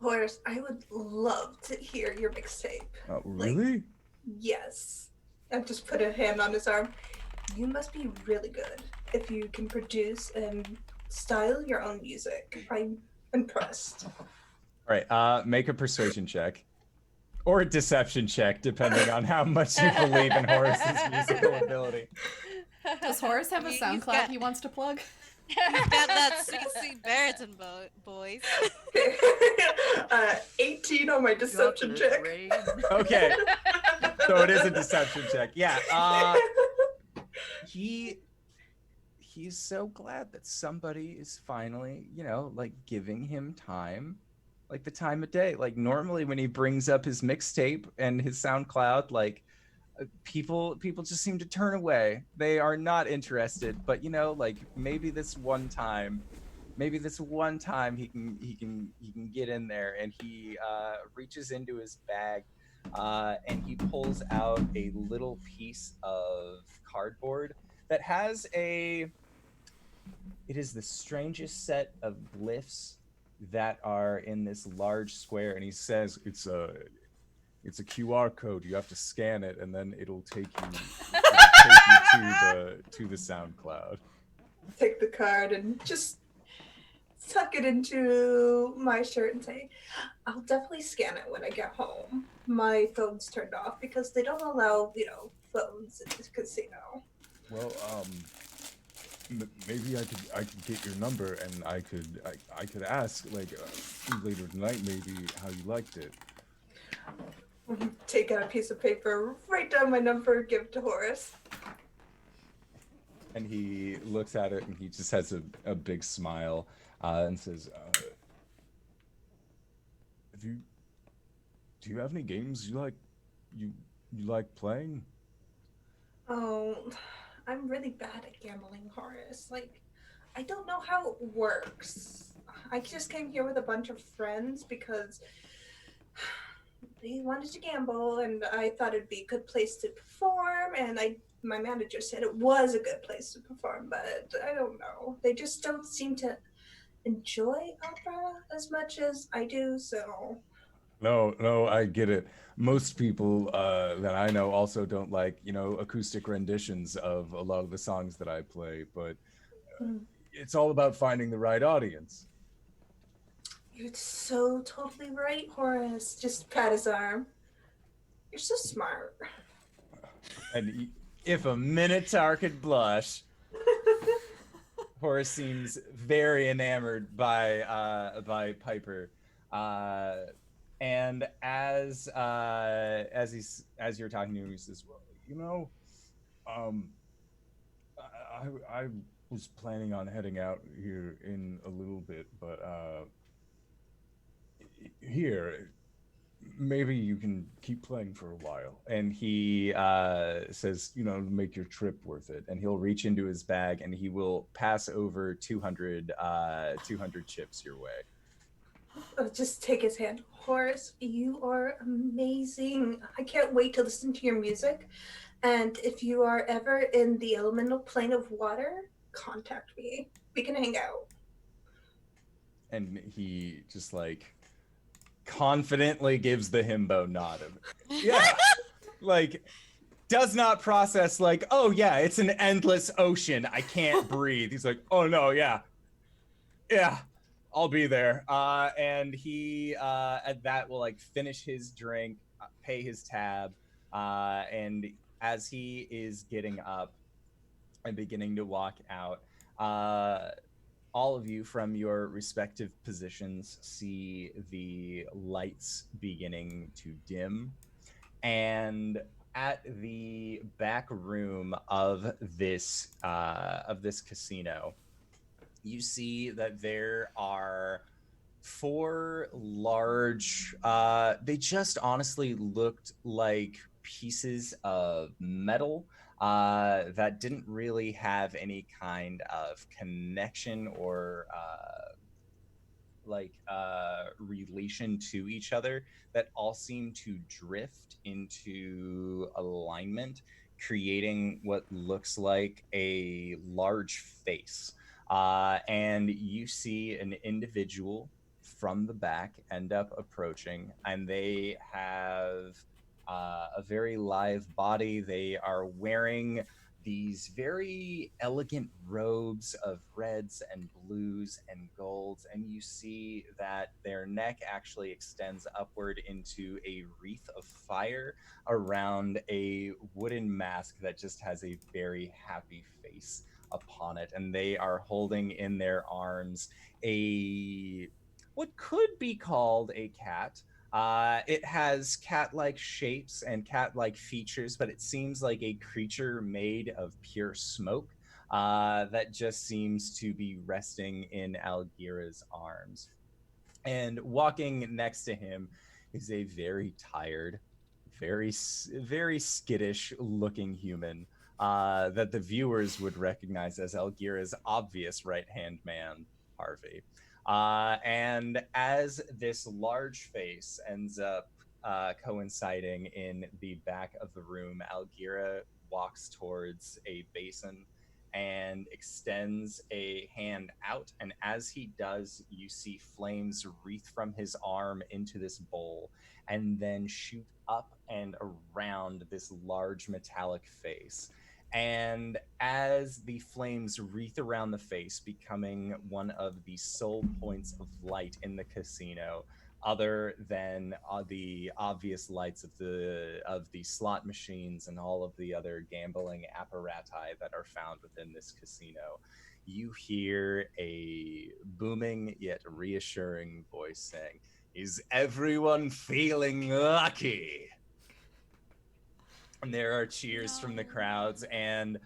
Horace, I would love to hear your mixtape. Oh, really? Like, yes. I've just put a hand on his arm. You must be really good if you can produce and style your own music. I'm impressed. All right, make a persuasion check. Or a deception check, depending on how much you believe in Horace's musical ability. Does Horace have a He's SoundCloud got- he wants to plug? You've got that sweet baritone boys. 18 on my deception check. Okay, so it is a deception check. Yeah, he's so glad that somebody is finally, you know, like giving him time, like the time of day. Like normally when he brings up his mixtape and his SoundCloud, like people just seem to turn away. They are not interested. But you know, like maybe this one time he can get in there. And he reaches into his bag and he pulls out a little piece of cardboard that has it is the strangest set of glyphs that are in this large square. And he says it's a QR code. You have to scan it, and then it'll take you to the SoundCloud. Take the card and just tuck it into my shirt and say, I'll definitely scan it when I get home. My phone's turned off because they don't allow, phones in this casino. Well, maybe I could get your number and I could ask later tonight maybe how you liked it. Take out a piece of paper, write down my number, give it to Horace. And he looks at it and he just has a big smile and says, Do you have any games you like playing? Oh, I'm really bad at gambling, Horace. I don't know how it works. I just came here with a bunch of friends because they wanted to gamble, and I thought it'd be a good place to perform, and my manager said it was a good place to perform, but I don't know. They just don't seem to enjoy opera as much as I do, so... No, I get it. Most people that I know also don't like, acoustic renditions of a lot of the songs that I play, but it's all about finding the right audience. You're so totally right, Horace. Just pat his arm. You're so smart. and if a Minotaur could blush, Horace seems very enamored by Piper. And as you're talking to him, he says, Well, I was planning on heading out here in a little bit, but here, maybe you can keep playing for a while. and he says, make your trip worth it. And he'll reach into his bag and he will pass over 200 chips your way. I'll just take his hand. Horace, you are amazing. I can't wait to listen to your music. And if you are ever in the elemental plane of water, contact me. We can hang out. And he just confidently gives the himbo nod of, yeah, does not process oh yeah, it's an endless ocean, I can't breathe. He's like, oh no, yeah, I'll be there. And he at that will finish his drink, pay his tab, and as he is getting up and beginning to walk out, all of you from your respective positions see the lights beginning to dim, and at the back room of this casino, you see that there are four large they just honestly looked like pieces of metal that didn't really have any kind of connection or relation to each other, that all seem to drift into alignment, creating what looks like a large face. And you see an individual from the back end up approaching, and they have a very live body. They are wearing these very elegant robes of reds and blues and golds, and you see that their neck actually extends upward into a wreath of fire around a wooden mask that just has a very happy face upon it. And they are holding in their arms a what could be called a cat. It has cat-like shapes and cat-like features, but it seems like a creature made of pure smoke that just seems to be resting in Algira's arms. And walking next to him is a very tired, very skittish-looking human that the viewers would recognize as Algira's obvious right-hand man, Harvey. And as this large face ends up coinciding in the back of the room, Algira walks towards a basin and extends a hand out. And as he does, you see flames wreath from his arm into this bowl and then shoot up and around this large metallic face. And as the flames wreath around the face, becoming one of the sole points of light in the casino, other than the obvious lights of the slot machines and all of the other gambling apparati that are found within this casino, you hear a booming yet reassuring voice saying, "Is everyone feeling lucky?" And there are cheers from the crowds, and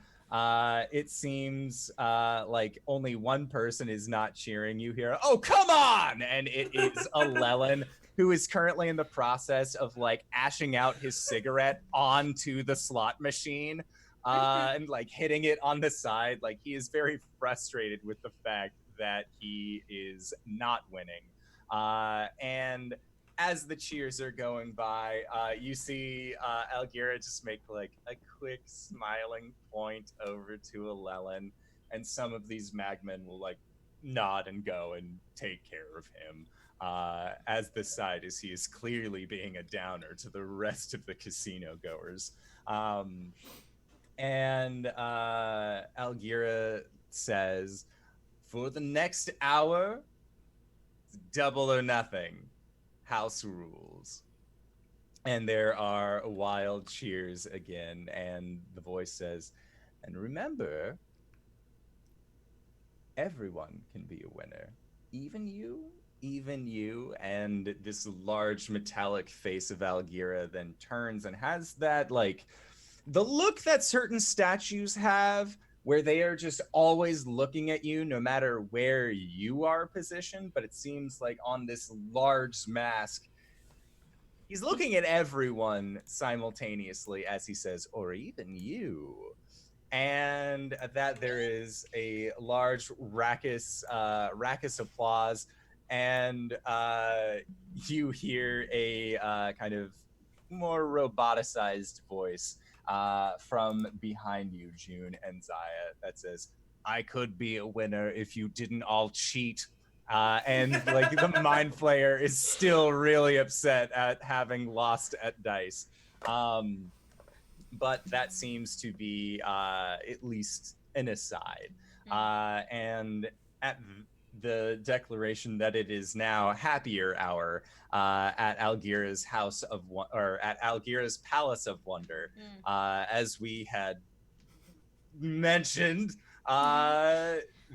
it seems like only one person is not cheering. You hear, "Oh, come on!" And it is Llewellyn, who is currently in the process of like ashing out his cigarette onto the slot machine and like hitting it on the side. Like he is very frustrated with the fact that he is not winning. And as the cheers are going by, you see Algira just make like a quick smiling point over to Llewellyn, and some of these magmen will like nod and go and take care of him. As the side as he is clearly being a downer to the rest of the casino goers. And Algira says, "For the next hour, double or nothing. House rules." And there are wild cheers again, and the voice says, "And remember, everyone can be a winner. Even you, even you." And this large metallic face of Algira then turns and has that, like, the look that certain statues have, where they are just always looking at you no matter where you are positioned. But it seems like on this large mask, he's looking at everyone simultaneously as he says, "Or even you." And at that, there is a large raucous applause, and you hear a kind of more roboticized voice from behind you, June and Zaya, that says, "I could be a winner if you didn't all cheat." And like the mind flayer is still really upset at having lost at dice. But that seems to be at least an aside. And at the declaration that it is now happier hour at Algira's at Algira's Palace of Wonder, as we had mentioned,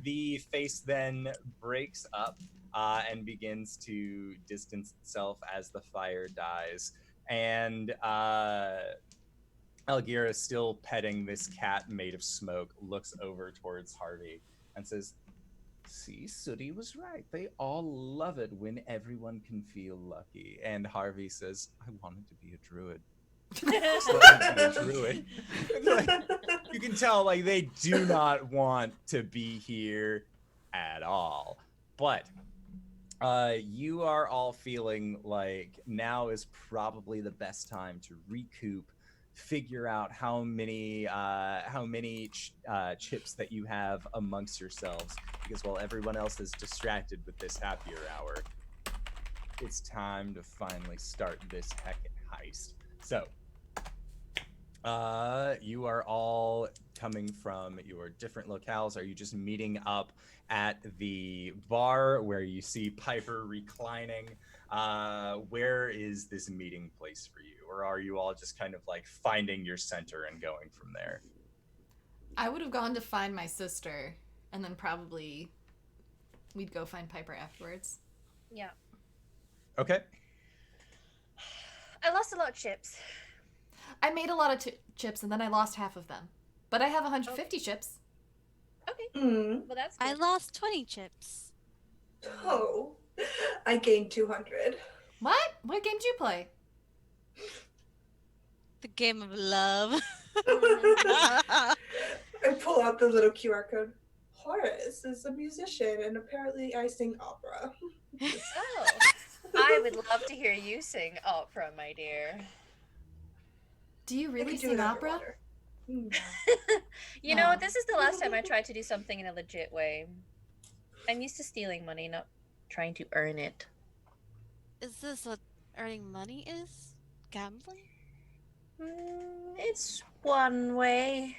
the face then breaks up and begins to distance itself as the fire dies. And Algira, still petting this cat made of smoke, looks over towards Harvey and says, "See, Sooty was right. They all love it when everyone can feel lucky." And Harvey says, "I wanted to be a druid." Druid. Like, you can tell like they do not want to be here at all. But you are all feeling like now is probably the best time to recoup, figure out how many chips that you have amongst yourselves, because while everyone else is distracted with this happier hour, it's time to finally start this heckin' heist. So you are all coming from your different locales. Are you just meeting up at the bar where you see Piper reclining? Where is this meeting place for you? Or are you all just kind of like finding your center and going from there? I would have gone to find my sister, and then probably we'd go find Piper afterwards. Yeah. Okay. I lost a lot of chips. I made a lot of chips, and then I lost half of them. But I have 150 chips. Okay. Mm. Well, that's good. I lost 20 chips. Oh, I gained 200. What? What game did you play? The game of love. I pull out the little QR code. Horace is a musician, and apparently I sing opera. Oh, I would love to hear you sing opera, my dear. Do you I really could do sing it opera? underwater. Mm. You know, this is the last time I tried to do something in a legit way. I'm used to stealing money, not trying to earn it. Is this what earning money is? Gambling? It's one way.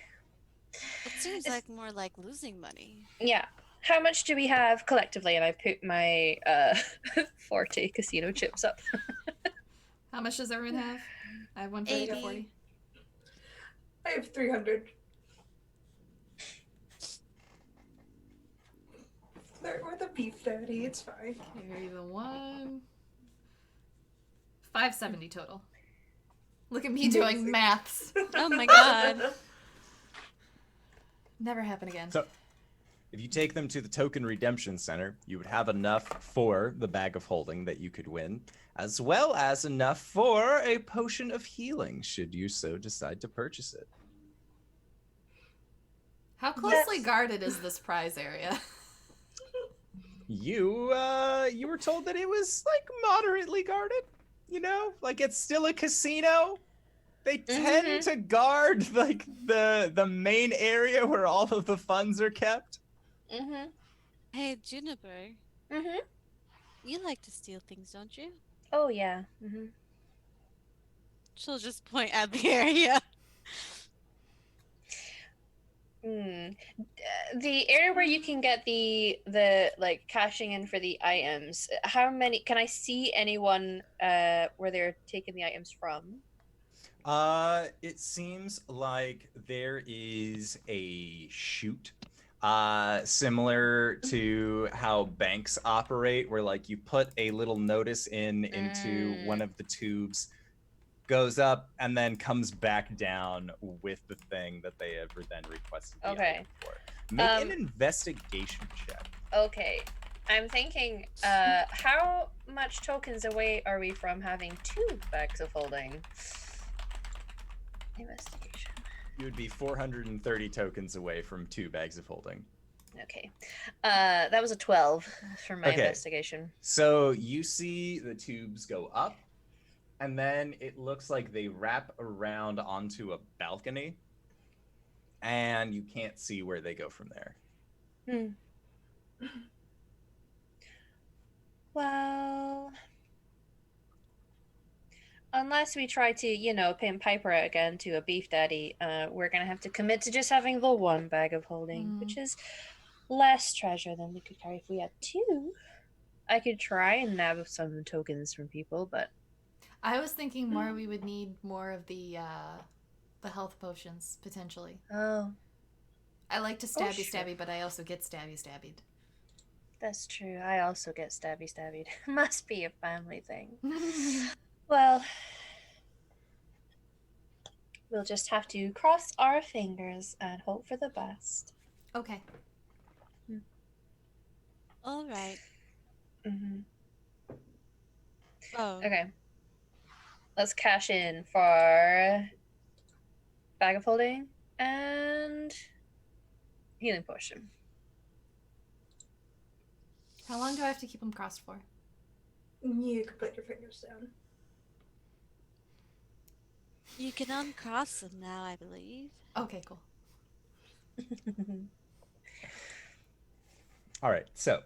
It seems like more like losing money. Yeah. How much do we have collectively? And I put my 40 casino chips up. How much does everyone have? I have 140 80. 40. I have 300. We're the beef daddy. It's fine. Carry the one. 570 total. Look at me doing Amazing. maths. Oh my god. Never happen again. So, if you take them to the Token Redemption Center, you would have enough for the bag of holding that you could win, as well as enough for a potion of healing, should you so decide to purchase it. How closely Yes. guarded is this prize area? You were told that it was like moderately guarded, you know, like it's still a casino. They tend to guard like the main area where all of the funds are kept. Mm-hmm. Hey, Juniper, Mm-hmm. you like to steal things, don't you? Oh, yeah. Mm-hmm. She'll just point at the area. The area where you can get the like cashing in for the items. How many? Can I see anyone where they're taking the items from? It seems like there is a chute, similar to how banks operate, where like you put a little notice into one of the tubes, goes up, and then comes back down with the thing that they ever then requested the Okay. item for. Make an investigation check. Okay. I'm thinking, how much tokens away are we from having 2 bags of holding? Investigation. You would be 430 tokens away from 2 bags of holding. Okay. That was a 12 for my Okay. investigation. So you see the tubes go up, and then it looks like they wrap around onto a balcony, and you can't see where they go from there. Well, unless we try to, pimp Piper out again to a beef daddy, we're gonna have to commit to just having the 1 bag of holding, which is less treasure than we could carry if we had 2. I could try and nab some tokens from people, but I was thinking more we would need more of the health potions, potentially. oh, I like to stabby sure. stabby, but I also get stabby stabbied. that's true. I also get stabbied. Must be a family thing. Well, we'll just have to cross our fingers and hope for the best. Okay. All right. Mm-hmm. Oh. Okay. Let's cash in for bag of holding and healing potion. How long do I have to keep them crossed for? You can put your fingers down. You can uncross them now, I believe. Okay, cool. All right, so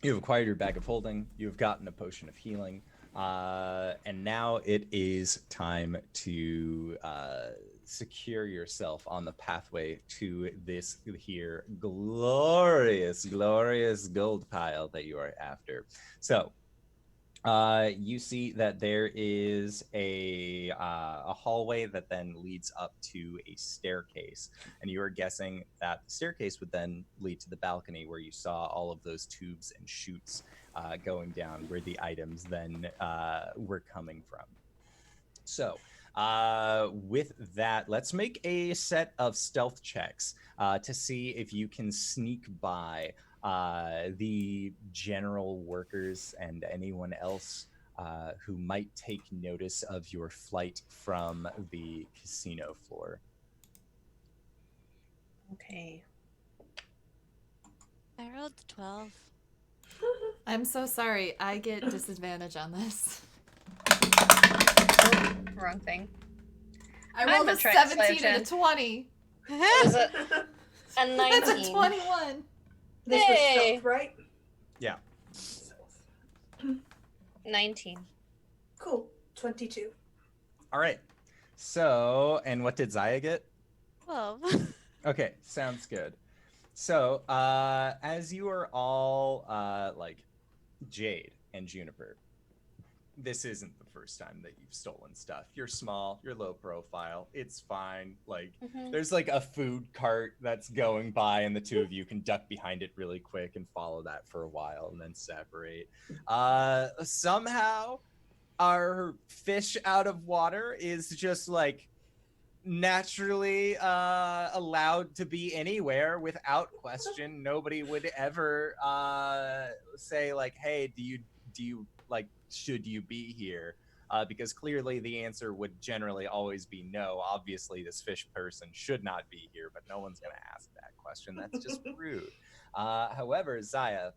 you've acquired your bag of holding, you've gotten a potion of healing, and now it is time to secure yourself on the pathway to this here glorious gold pile that you are after. So you see that there is a hallway that then leads up to a staircase, and you are guessing that the staircase would then lead to the balcony where you saw all of those tubes and chutes going down, where the items then were coming from. So with that, let's make a set of stealth checks to see if you can sneak by the general workers and anyone else who might take notice of your flight from the casino floor. Okay. I rolled the 12. I'm so sorry. I get disadvantage on this. Oh, wrong thing. I I'm rolled a a 17 and a translation. 20. Was it a 19? That's a 21. This was Yay. stealth, right? Yeah. Stealth. 19. Cool. 22. All right. So, and what did Zaya get? 12. Okay, sounds good. So, as you are all like Jade and Juniper, this isn't the first time that you've stolen stuff. You're small, you're low profile. It's fine. Like Mhm. there's like a food cart that's going by and the two of you can duck behind it really quick and follow that for a while and then separate. Somehow our fish out of water is just like naturally allowed to be anywhere without question. Nobody would ever say like, hey, do you like, should you be here? Because clearly the answer would generally always be no. Obviously this fish person should not be here, but no one's going to ask that question. That's just rude. However, Zaya,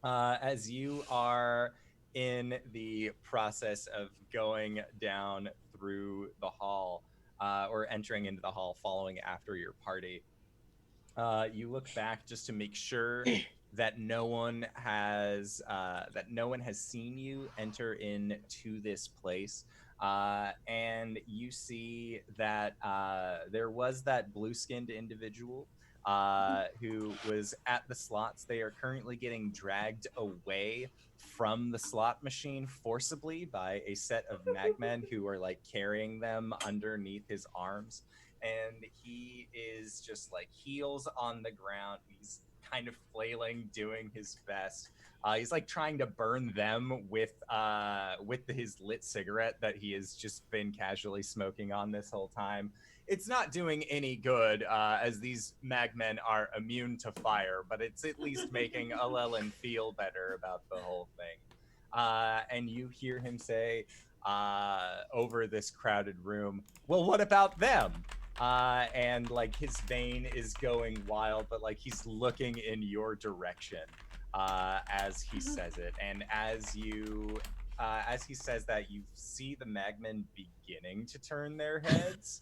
as you are in the process of going down through the hall, or entering into the hall following after your party, you look back just to make sure that no one has seen you enter into this place. And you see that there was that blue-skinned individual who was at the slots. They are currently getting dragged away from the slot machine forcibly by a set of magmen who are like carrying them underneath his arms, and he is just like heels on the ground. He's kind of flailing, doing his best. He's like trying to burn them with his lit cigarette that he has just been casually smoking on this whole time. It's not doing any good, as these magmen are immune to fire, but it's at least making Allelin feel better about the whole thing. And you hear him say over this crowded room, well, what about them? And like his vein is going wild, but like he's looking in your direction as he says it. And as he says that, you see the magmen beginning to turn their heads,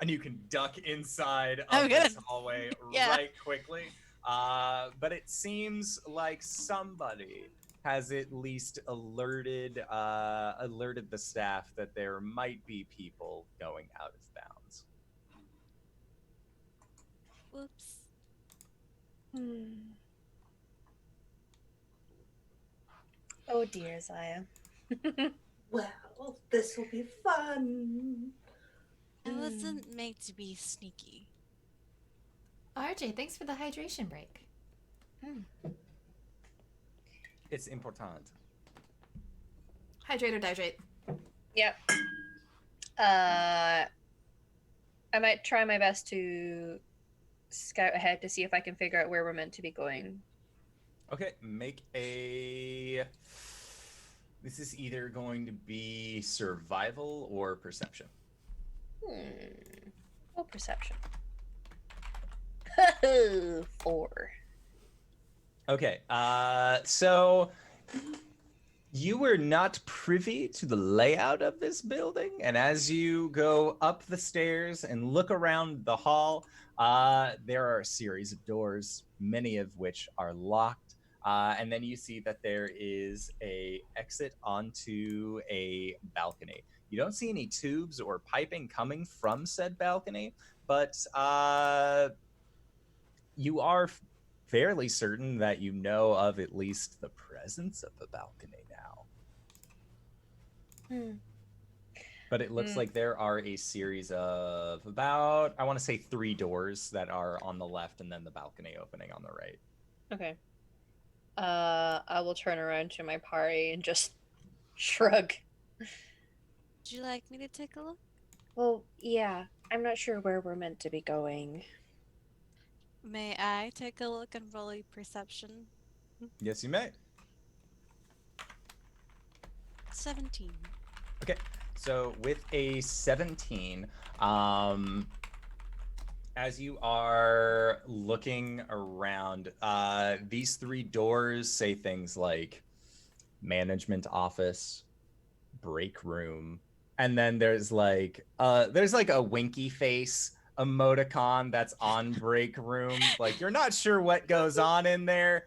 and you can duck inside I'm of gonna- this hallway Yeah. right quickly. But it seems like somebody has at least alerted the staff that there might be people going out of bounds. Whoops. Oh dear, Zaya. Well, this will be fun. I wasn't made to be sneaky. RJ, thanks for the hydration break. It's important. Hydrate or dihydrate. Yep. I might try my best to scout ahead to see if I can figure out where we're meant to be going. Okay, make a. This is either going to be survival or perception. Oh, perception. 4. Okay, so you were not privy to the layout of this building, and as you go up the stairs and look around the hall, there are a series of doors, many of which are locked. And then you see that there is a exit onto a balcony. You don't see any tubes or piping coming from said balcony, but you are fairly certain that you know of at least the presence of a balcony now. But it looks like there are a series of about, I want to say 3 doors that are on the left and then the balcony opening on the right. Okay. I will turn around to my party and just shrug. Would you like me to take a look? Well, yeah. I'm not sure where we're meant to be going. May I take a look and roll a perception? Yes, you may. 17. Okay, so with a 17, as you are looking around, these 3 doors say things like management office, break room, and then there's like a winky face emoticon that's on break room. Like you're not sure what goes on in there.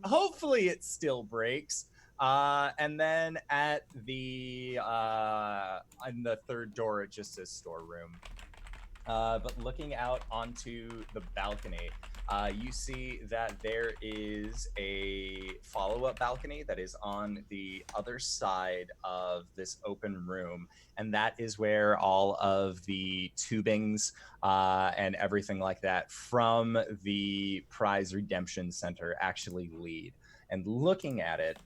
Hopefully it still breaks. And then at the on the 3rd door, it just says storeroom. But looking out onto the balcony, you see that there is a follow-up balcony that is on the other side of this open room, and that is where all of the tubings and everything like that from the prize redemption center actually lead. And looking at it,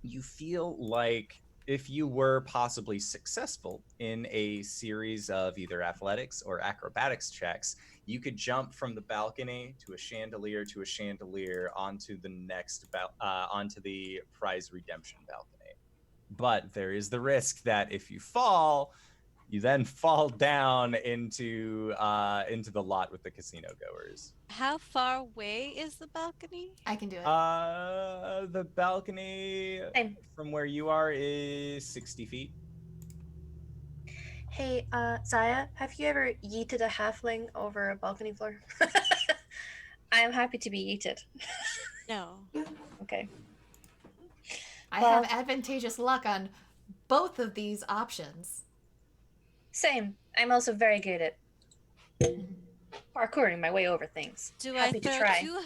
you feel like if you were possibly successful in a series of either athletics or acrobatics checks, you could jump from the balcony to a chandelier onto the next onto the prize redemption balcony. But there is the risk that if you fall, you then fall down into the lot with the casino goers. How far away is the balcony? I can do it. The balcony Same. from where you are is 60 feet. Hey, Zaya, have you ever yeeted a halfling over a balcony floor? I am happy to be yeeted. No. Okay. I well- have advantageous luck on both of these options. Same. I'm also very good at parkouring my way over things. Do Happy I to throw try. two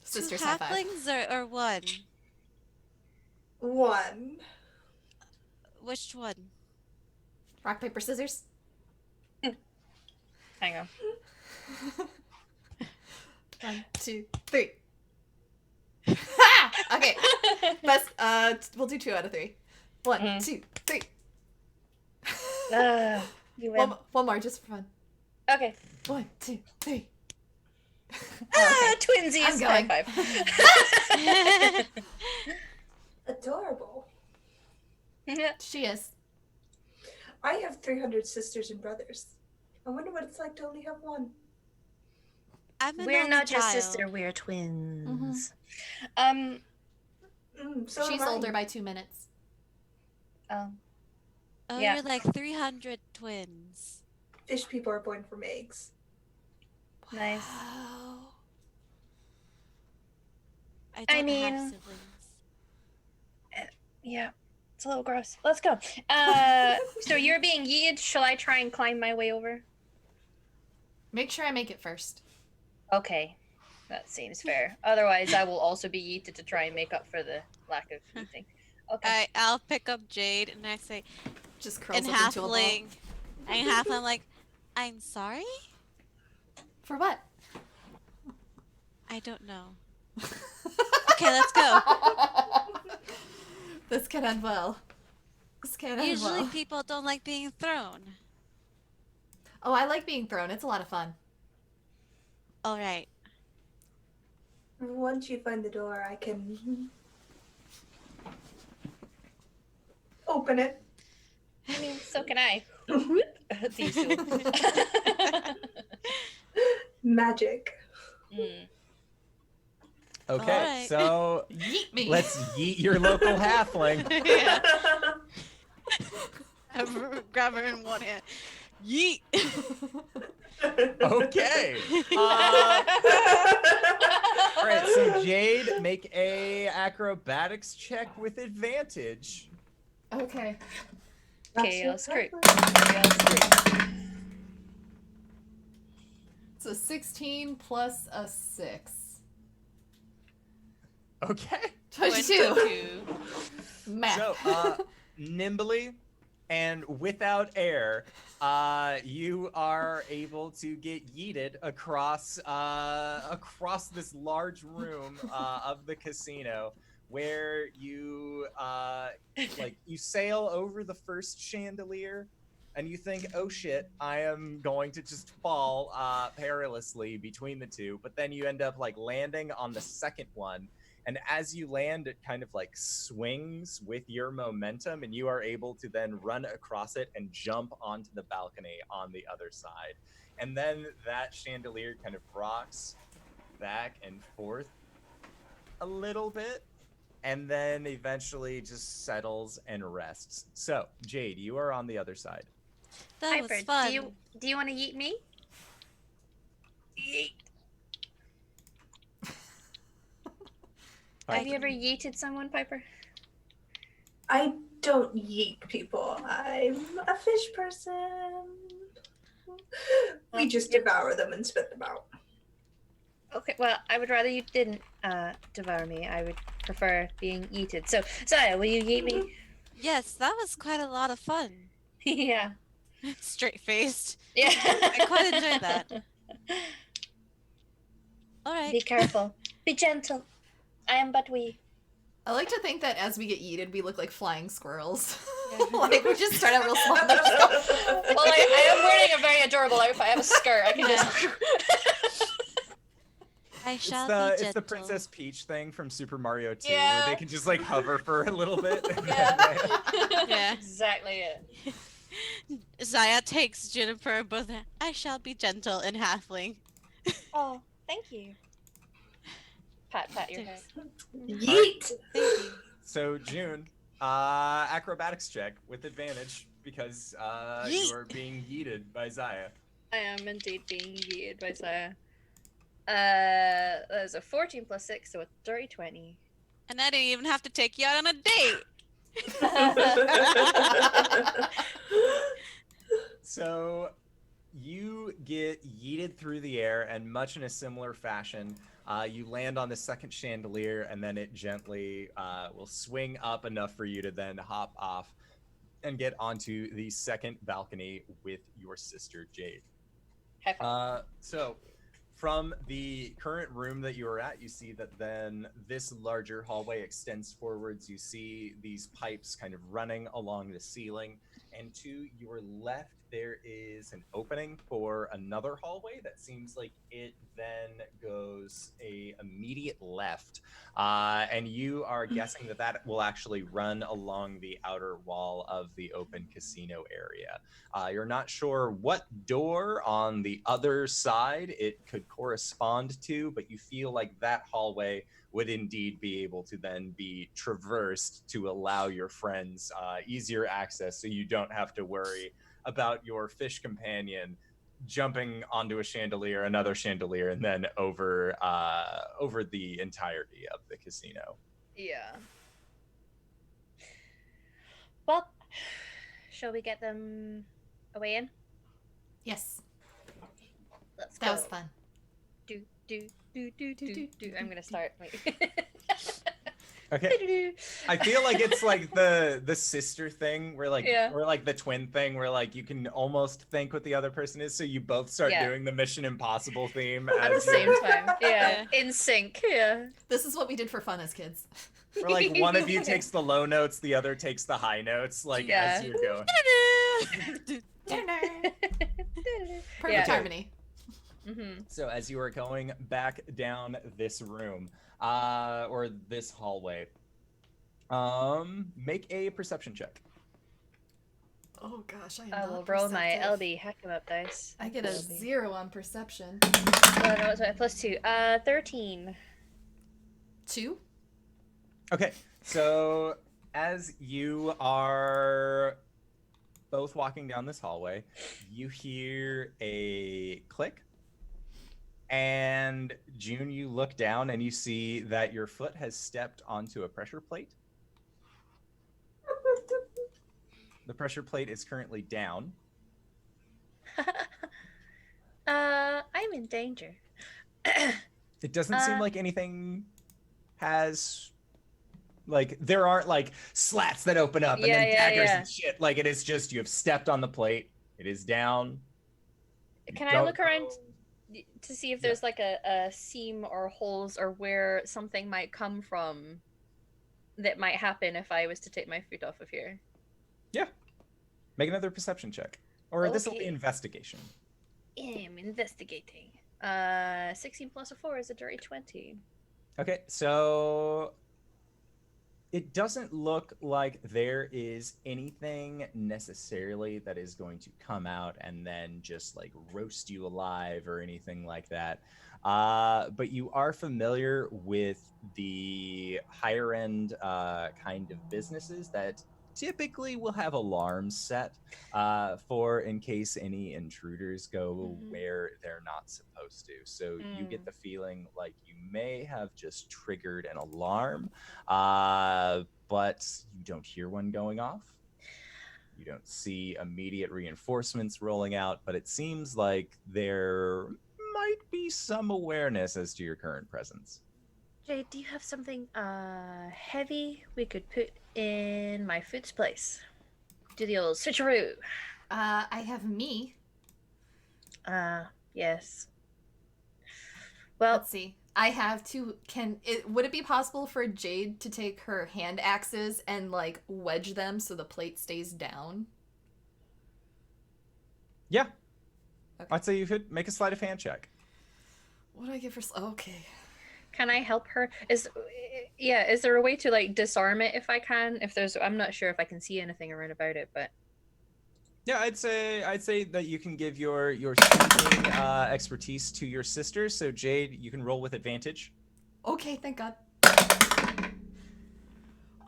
Sisters high five. halflings or one? One. Which one? Rock, paper, scissors. Hang on. 1, 2, 3. Ha! Okay. Best, we'll do 2 out of 3. 1, Mhm. 2, 3. You win. One more, just for fun. Okay. 1, 2, 3. Twinsies. I'm going. High five. Adorable. She is. I have 300 sisters and brothers. I wonder what it's like to only have one. I'm an We're only not just child. sister, we're twins. So She's am I. older by 2 minutes. Oh, Yeah. you're like 300 twins. Fish people are born from eggs. Nice. Wow. I I don't have mean- siblings. Yeah. It's a little gross. Let's go. So you're being yeeted. Shall I try and climb my way over? Make sure I make it first. Okay. That seems fair. Otherwise, I will also be yeeted to try and make up for the lack of eating. Okay. I'll pick up Jade and I say, Just curls in up into a ball. halfling, and halfling, I'm like, I'm sorry? For what? I don't know. Okay, let's go. This can end well. This can end Usually well. people don't like being thrown. Oh, I like being thrown. It's a lot of fun. All right. Once you find the door, I can open it. I mean, so can I. These two. Magic. Mm. Okay, Alright. so Yeet me. let's yeet your local halfling. Yeah. Grab her in one hand. Yeet. Okay. All right, so Jade, make a acrobatics check with advantage. Okay. Chaos creep. Chaos creep. It's a 16 plus a 6. Okay. 22. 22. Math. So, nimbly and without air, you are able to get yeeted across this large room of the casino, where you you sail over the first chandelier, and you think, oh shit, I am going to just fall perilously between the two, but then you end up landing on the second one. And as you land, it kind of swings with your momentum, and you are able to then run across it and jump onto the balcony on the other side. And then that chandelier kind of rocks back and forth a little bit, and then eventually just settles and rests. So, Jade, you are on the other side. That was Piper, fun. do you want to yeet me? Yeet. All Have right. you ever yeeted someone, Piper? I don't yeet people. I'm a fish person. We just devour them and spit them out. Okay, well, I would rather you didn't devour me. I would prefer being eaten. So, Saya, will you eat me? Yes, that was quite a lot of fun. Yeah. Straight faced. Yeah. I quite enjoyed that. All right. Be careful. Be gentle. I am but we. I like to think that as we get yeeted, we look like flying squirrels. Yeah. Like we just start out real small. And then just go. Well, I am wearing a very adorable outfit. I have a skirt. I can just. I shall be It's gentle. the Princess Peach thing from Super Mario 2, Yeah. where they can just like hover for a little bit. Yeah. Yeah. Exactly it. Zaya takes Juniper both. I shall be gentle in halfling. Oh, thank you. Pat your head. Yeet! Thank you. So June, acrobatics check with advantage because Yeet. you are being yeeted by Zaya. I am indeed being yeeted by Saya. That is a 14 plus 6, so a dirty 20. And I didn't even have to take you out on a date. So you get yeeted through the air, and much in a similar fashion, you land on the second chandelier, and then it gently will swing up enough for you to then hop off and get onto the second balcony with your sister Jade. So from the current room that you are at, you see that then this larger hallway extends forwards. You see these pipes kind of running along the ceiling, and to your left there is an opening for another hallway that seems like it then goes a immediate left, and you are guessing that that will actually run along the outer wall of the open casino area. You're not sure what door on the other side it could correspond to, but you feel like that hallway would indeed be able to then be traversed to allow your friends easier access, so you don't have to worry about your fish companion jumping onto a chandelier, another chandelier, and then over the entirety of the casino. Yeah. Well, shall we get them away in? Yes, Let's go. that was fun. Do. I'm gonna start. Wait. Okay. I feel like it's like the sister thing where like Yeah. or like the twin thing where like you can almost think what the other person is, so you both start Yeah. doing the Mission Impossible theme At the as same you, time. Yeah. In sync. Yeah. This is what we did for fun as kids. where like one of you takes the low notes, the other takes the high notes, like as Yeah. you're going. Perfect Yeah. harmony. Mm-hmm. So as you are going back down this room, or this hallway, make a perception check. Oh gosh, I am I not will roll my perceptive. LB hack 'em up dice. I get a LB. 0 on perception. Oh, no, it's my +2. 13. 2? Okay, so as you are both walking down this hallway, you hear a click. And June, you look down and you see that your foot has stepped onto a pressure plate. The pressure plate is currently down. I'm in danger. It doesn't seem like anything has, like, there aren't like slats that open up and Yeah, then yeah, daggers yeah. and shit. Like, it is just you have stepped on the plate. It is down. Can I Don't look around know- to see if there's like a seam or holes or where something might come from that might happen if I was to take my foot off of here? Make another perception check, or this will be Okay. investigation. I'm investigating. 16 plus a 4 is a dirty 20. Okay, so it doesn't look like there is anything necessarily that is going to come out and then just like roast you alive or anything like that. But you are familiar with the higher end kind of businesses that typically will have alarms set for in case any intruders go Mhm. where they're not supposed to. So you get the feeling like you may have just triggered an alarm, but you don't hear one going off. You don't see immediate reinforcements rolling out, but it seems like there might be some awareness as to your current presence. Jade, do you have something heavy we could put in my foot's place? Do the old switcheroo. I have me. Yes. Well, Let's see. I have two. Would it be possible for Jade to take her hand axes and like wedge them so the plate stays down? Yeah. Okay. I'd say you could make a sleight of hand check. What do I get for? Okay. can I help her? Is there a way to like disarm it if I can? If there's, I'm not sure if I can see anything around about it, but Yeah, I'd say that you can give your speaking expertise to your sister. So Jade, you can roll with advantage. Okay, thank God.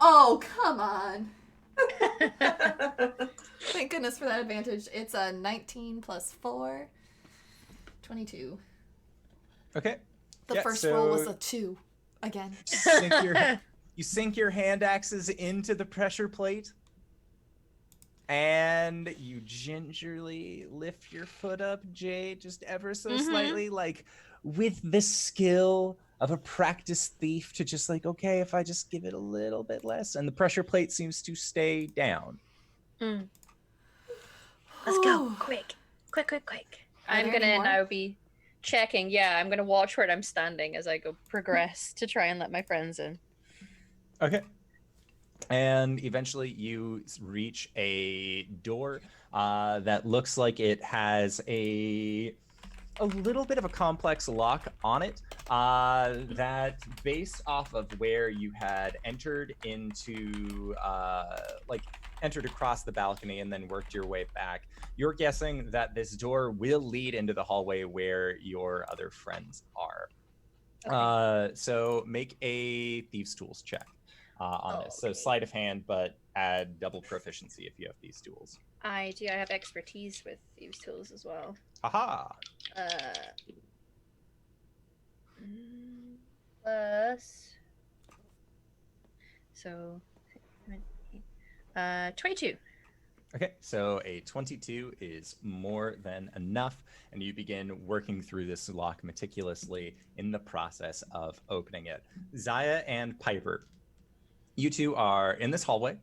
Oh, come on. Thank goodness for that advantage. It's a 19 plus 4, 22. Okay. The Yeah, first roll was so- a 2 again. You sink your hand axes into the pressure plate, and you gingerly lift your foot up, Jade, just ever so slightly, like with the skill of a practiced thief, to just like, okay, if I just give it a little bit less, and the pressure plate seems to stay down. let's go. Quick. Are I'm there gonna any more? now be checking. Yeah, I'm gonna watch where I'm standing as I go progress to try and let my friends in. Okay. And eventually you reach a door that looks like it has a little bit of a complex lock on it that, based off of where you had entered into entered across the balcony and then worked your way back, you're guessing that this door will lead into the hallway where your other friends are. Okay. So make a thieves tools check on this. So Okay. sleight of hand, but add double proficiency if you have these tools. I have expertise with these tools as well. Haha. Plus, so 22. Okay, so a 22 is more than enough, and you begin working through this lock meticulously in the process of opening it. Zaya and Piper, you two are in this hallway.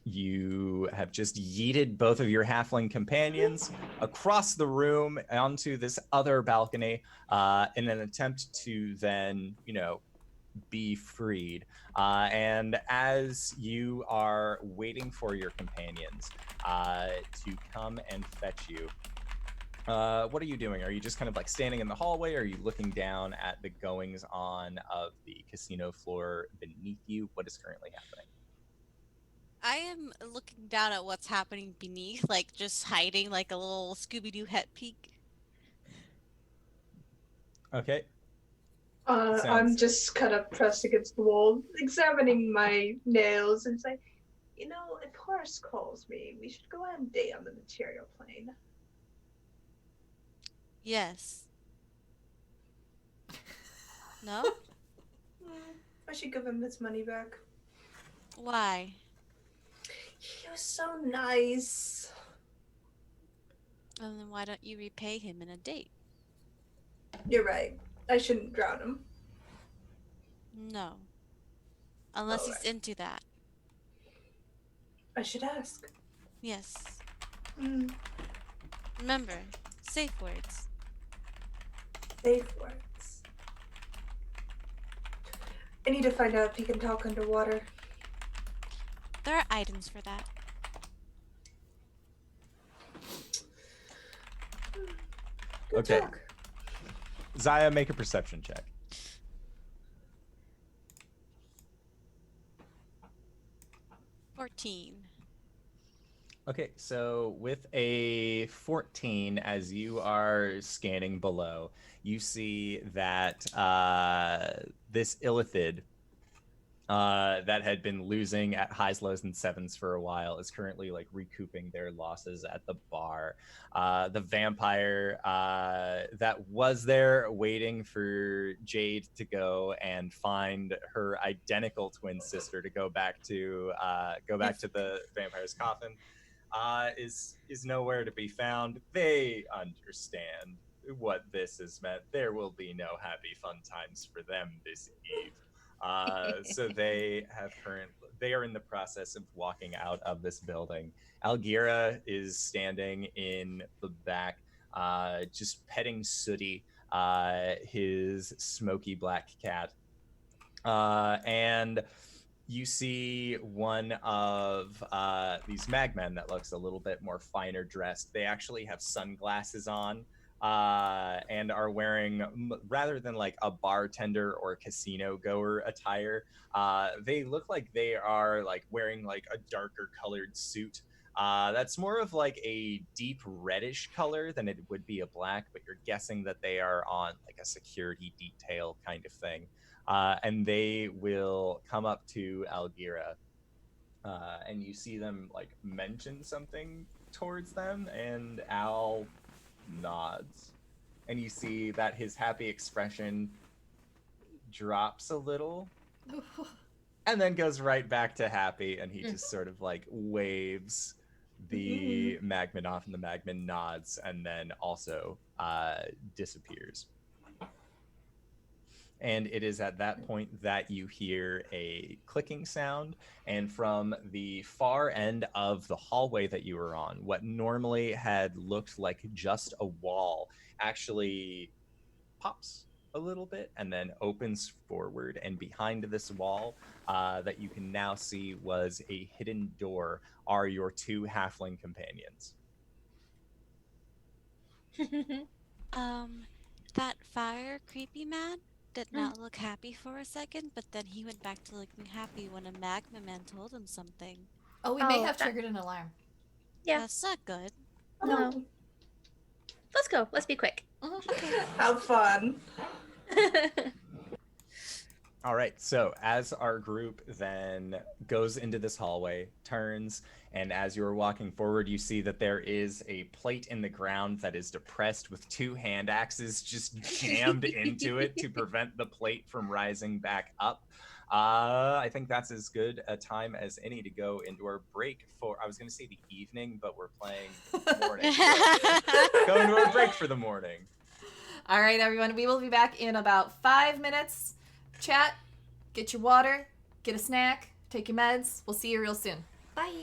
You have just yeeted both of your halfling companions across the room onto this other balcony in an attempt to then, be freed. And as you are waiting for your companions to come and fetch you, what are you doing? Are you just kind of like standing in the hallway? Or are you looking down at the goings on of the casino floor beneath you? What is currently happening? I am looking down at what's happening beneath, like just hiding like a little Scooby-Doo head peek. Okay. I'm Sounds- just kind of pressed against the wall, examining my nails and say, if Horace calls me, we should go on a date on the material plane. Yes. No? I should give him his money back. Why? He was so nice. And then why don't you repay him in a date? You're right. I shouldn't drown him. No. Unless he's Alright. into that. I should ask. Yes. Remember, Safe words. Safe words. I need to find out if he can talk underwater. There are items for that. Good Okay. talk. Zaya, make a perception check. 14. Okay, so with a 14, as you are scanning below, you see that this illithid that had been losing at highs, lows, and sevens for a while is currently like recouping their losses at the bar. The vampire that was there waiting for Jade to go and find her identical twin sister to go back to the vampire's coffin. is nowhere to be found. They understand what this has meant. There will be no happy fun times for them this eve. So they are in the process of walking out of this building. Algira is standing in the back, just petting Sooty, his smoky black cat. And you see one of these magmen that looks a little bit more finer dressed. They actually have sunglasses on, and are wearing, rather than like a bartender or casino goer attire, they look like they are like wearing like a darker colored suit. That's more of like a deep reddish color than it would be a black, but you're guessing that they are on like a security detail kind of thing. And they will come up to Algira, and you see them like mention something towards them, and Al nods, and you see that his happy expression drops a little, and then goes right back to happy, and he just sort of like waves the magman off, and the magman nods, and then also disappears. And it is at that point that you hear a clicking sound, and from the far end of the hallway that you were on, what normally had looked like just a wall actually pops a little bit and then opens forward, and behind this wall that you can now see was a hidden door are your two halfling companions. That fire creepy man did not look happy for a second, but then he went back to looking happy when a magma man told him something. Oh, we may have triggered an alarm. Yeah. That's not good. No. Let's go. Let's be quick. Have fun. All right, so as our group then goes into this hallway, turns, and as you're walking forward, you see that there is a plate in the ground that is depressed with two hand axes just jammed into it to prevent the plate from rising back up. I think that's as good a time as any to go into our break for, I was going to say the evening, but we're playing morning. So go into our break for the morning. All right, everyone, we will be back in about 5 minutes. Chat, get your water, get a snack, take your meds. We'll see you real soon. Bye.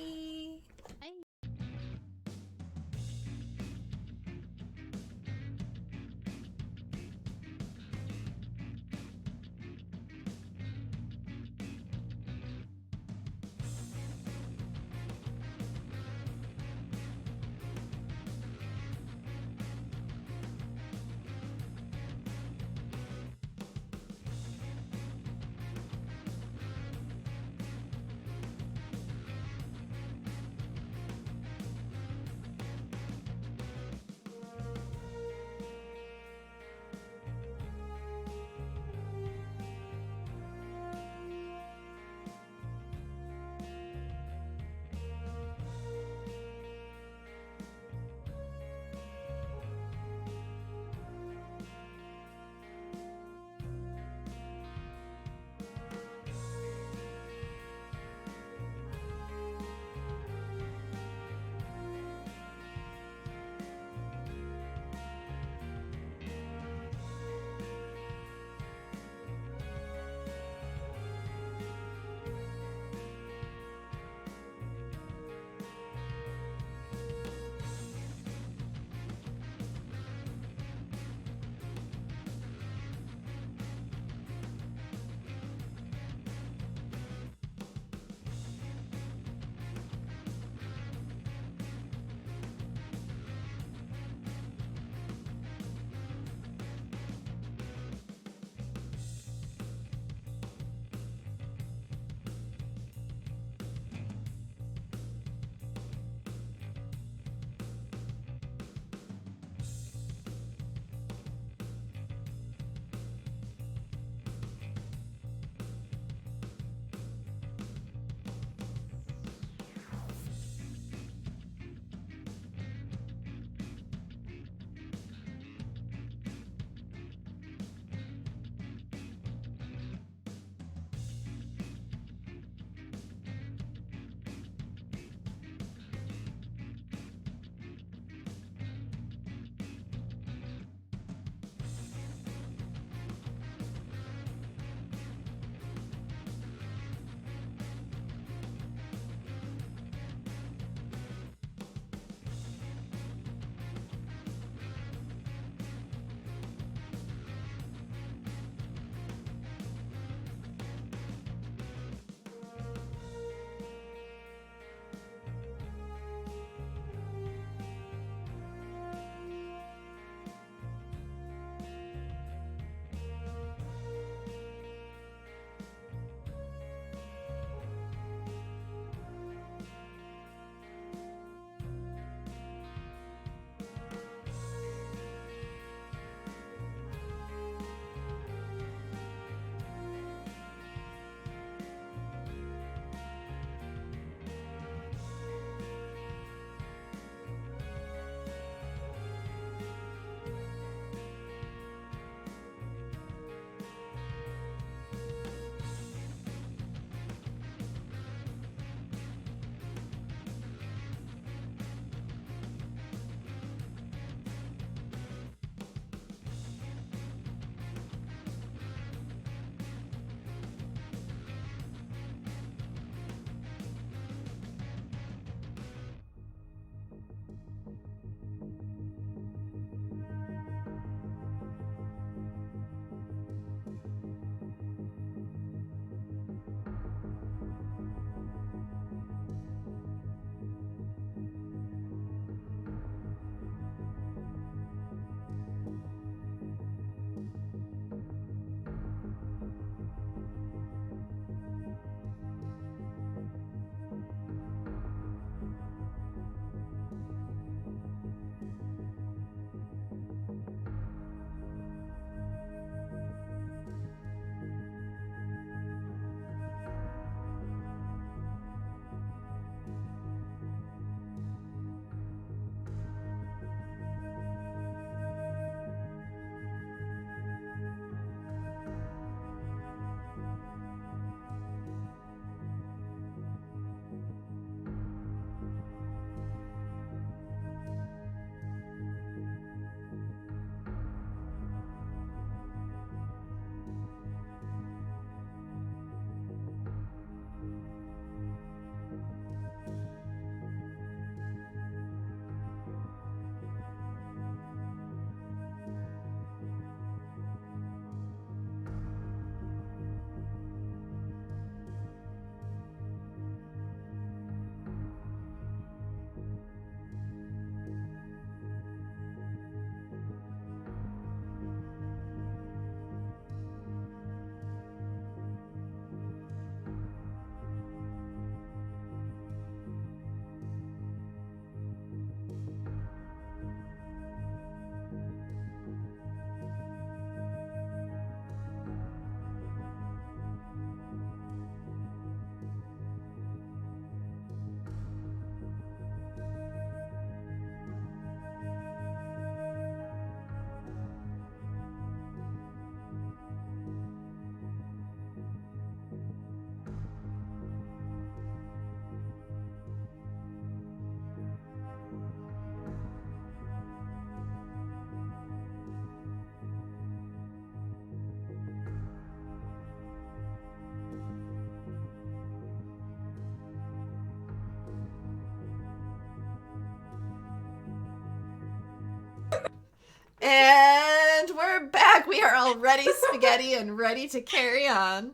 And we're back. We are all ready, spaghetti, and ready to carry on.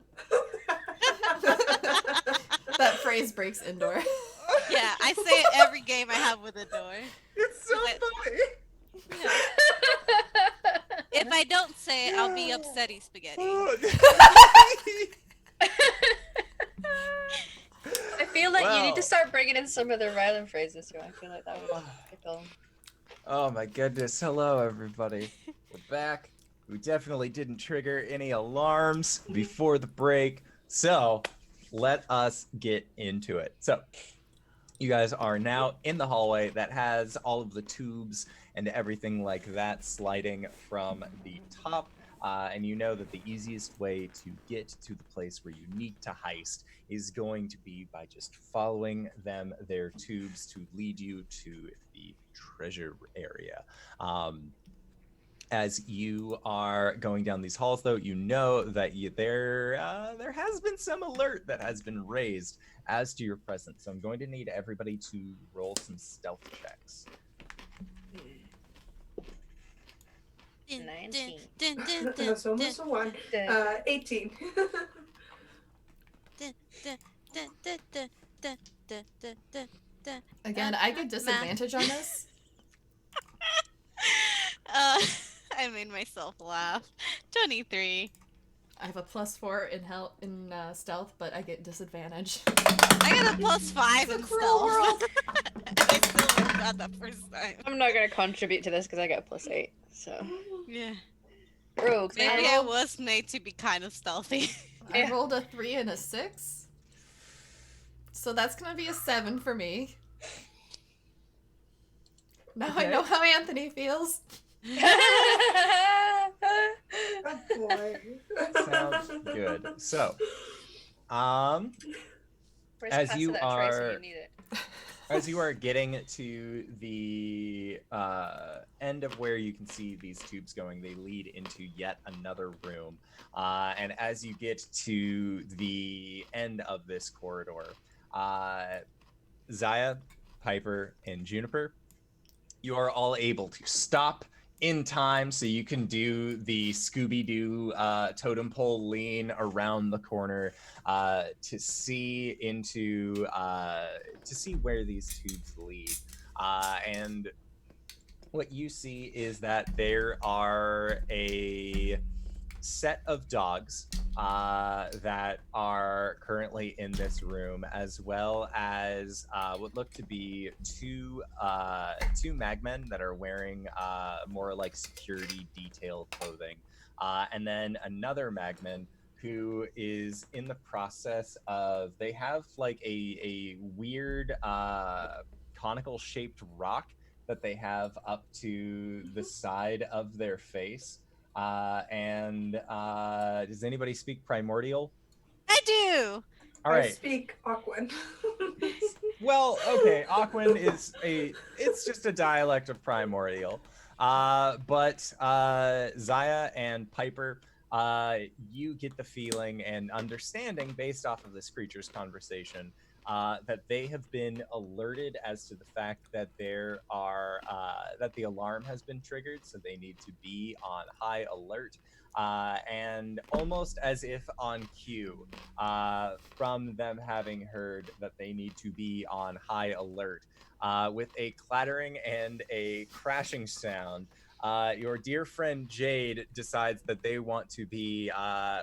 That phrase breaks Indoor. Yeah, I say it every game I have with a door. It's so But- funny. Yeah. If I don't say it, I'll be upsetty spaghetti. I feel like you need to Well. start bringing in some of the Rylan phrases too. I feel like that would tickle. Oh my goodness. Hello, everybody. We're back. We definitely didn't trigger any alarms before the break. So let us get into it. So you guys are now in the hallway that has all of the tubes and everything like that sliding from the top. And you know that the easiest way to get to the place where you need to heist is going to be by just following their tubes to lead you to the treasure area. As you are going down these halls, though, you know that there has been some alert that has been raised as to your presence. So I'm going to need everybody to roll some stealth checks. 19. That's almost a 1. 18. Again, I get disadvantage on this. I made myself laugh. 23. I have a +4 in stealth, but I get disadvantage. I got a +5 in cruel stealth. I still got that first time. I'm not gonna contribute to this because I got a +8. So Yeah. rogues. Maybe man. I was made to be kind of stealthy. I rolled a 3 and a 6. So that's going to be a 7 for me. Now I know how Anthony feels. Oh boy. Sounds good. So, Where's As past you that trace when are- you need it? as you are getting to the end of where you can see these tubes going, they lead into yet another room. And as you get to the end of this corridor, Zaya, Piper, and Juniper, you are all able to stop in time so you can do the Scooby-Doo totem pole lean around the corner to see into to see where these tubes lead. And what you see is that there are a set of dogs that are currently in this room, as well as what look to be two magmen that are wearing more like security detail clothing, and then another magman who is in the process of, they have like a weird conical shaped rock that they have up to the side of their face. And does anybody speak Primordial? I do. All I right. speak Aquan. Well, okay. Aquan is it's just a dialect of Primordial. But Zaya and Piper, you get the feeling and understanding based off of this creature's conversation that they have been alerted as to the fact that there are that the alarm has been triggered, so they need to be on high alert. And almost as if on cue, from them having heard that they need to be on high alert, with a clattering and a crashing sound, your dear friend Jade decides that they want to be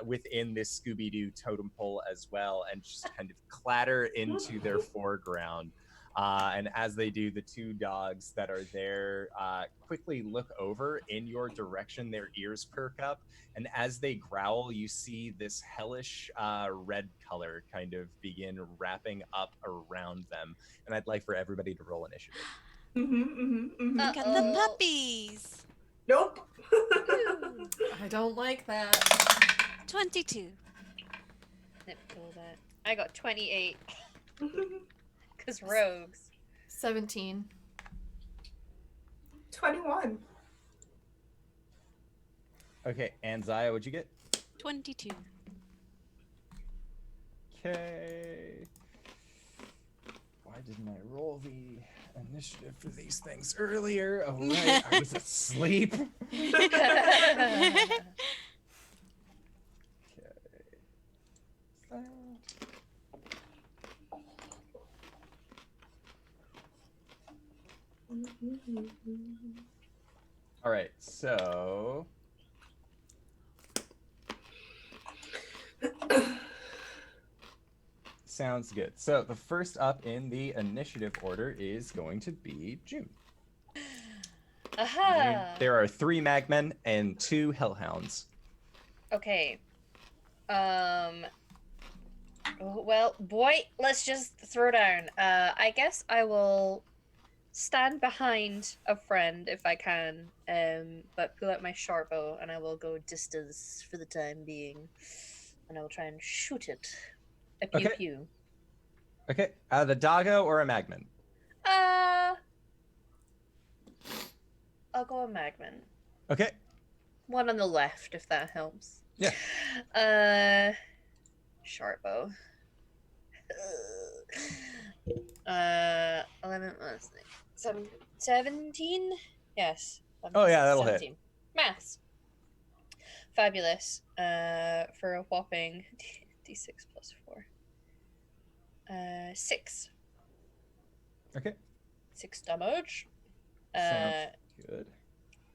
within this Scooby-Doo totem pole as well, and just kind of clatter into their foreground. And as they do, the two dogs that are there quickly look over in your direction, their ears perk up, and as they growl, you see this hellish red color kind of begin wrapping up around them. And I'd like for everybody to roll initiative. Look at the puppies. Nope. I don't like that. 22. Nip pull that. I got 28. Cause rogues. 17. 21. Okay, and Zaya, what'd you get? 22. Okay. Why didn't I roll the initiative for these things earlier? Oh, right. I was asleep. All right, so sounds good. So the first up in the initiative order is going to be June. Aha! There are 3 magmen and 2 hellhounds. Okay. Well, boy, let's just throw down. I guess I will stand behind a friend if I can, but pull out my short bow and I will go distance for the time being, and I will try and shoot it. A pew Okay. pew. Okay, the doggo or a magman? I'll go a magman. Okay. One on the left, if that helps. Yeah. Short bow. 11 plus 17? Yes. Oh, yeah, that'll hit. 17. Maths. Fabulous. For a whopping d6 plus 4. 6. Okay. 6 damage. Sounds good.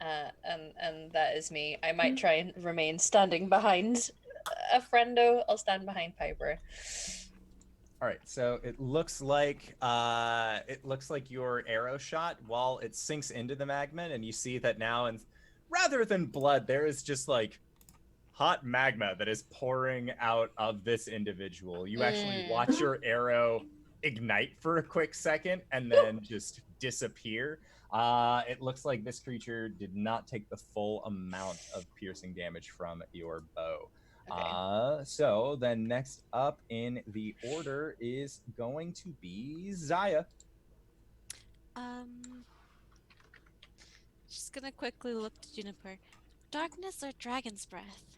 And that is me. I might try and remain standing behind a friendo. I'll stand behind Piper. All right, so it looks like your arrow shot, while it sinks into the magma, and you see that now, and rather than blood, there is just like hot magma that is pouring out of this individual. You actually watch your arrow ignite for a quick second and then just disappear. It looks like this creature did not take the full amount of piercing damage from your bow. Okay. So then next up in the order is going to be Zaya. Just gonna quickly look to Juniper. Darkness or Dragon's Breath?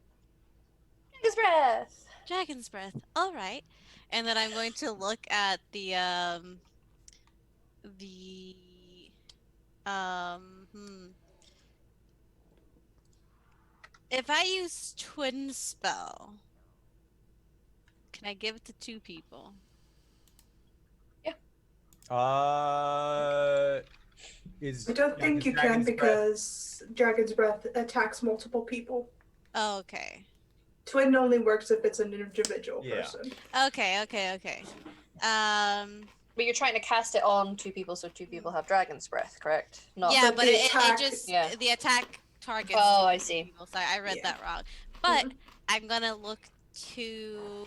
Dragon's breath. Dragon's Breath. All right. And then I'm going to look at the If I use Twin Spell, can I give it to 2 people? I don't think you can because Dragon's Breath attacks multiple people. Oh, okay. Twin only works if it's an individual person. Okay. But you're trying to cast it on 2 people, so 2 people have Dragon's Breath, correct? Not Yeah, But but the it attack- just Yeah. the attack targets. Oh, 2 I see. people. Sorry, I read Yeah. that wrong. But I'm gonna look to.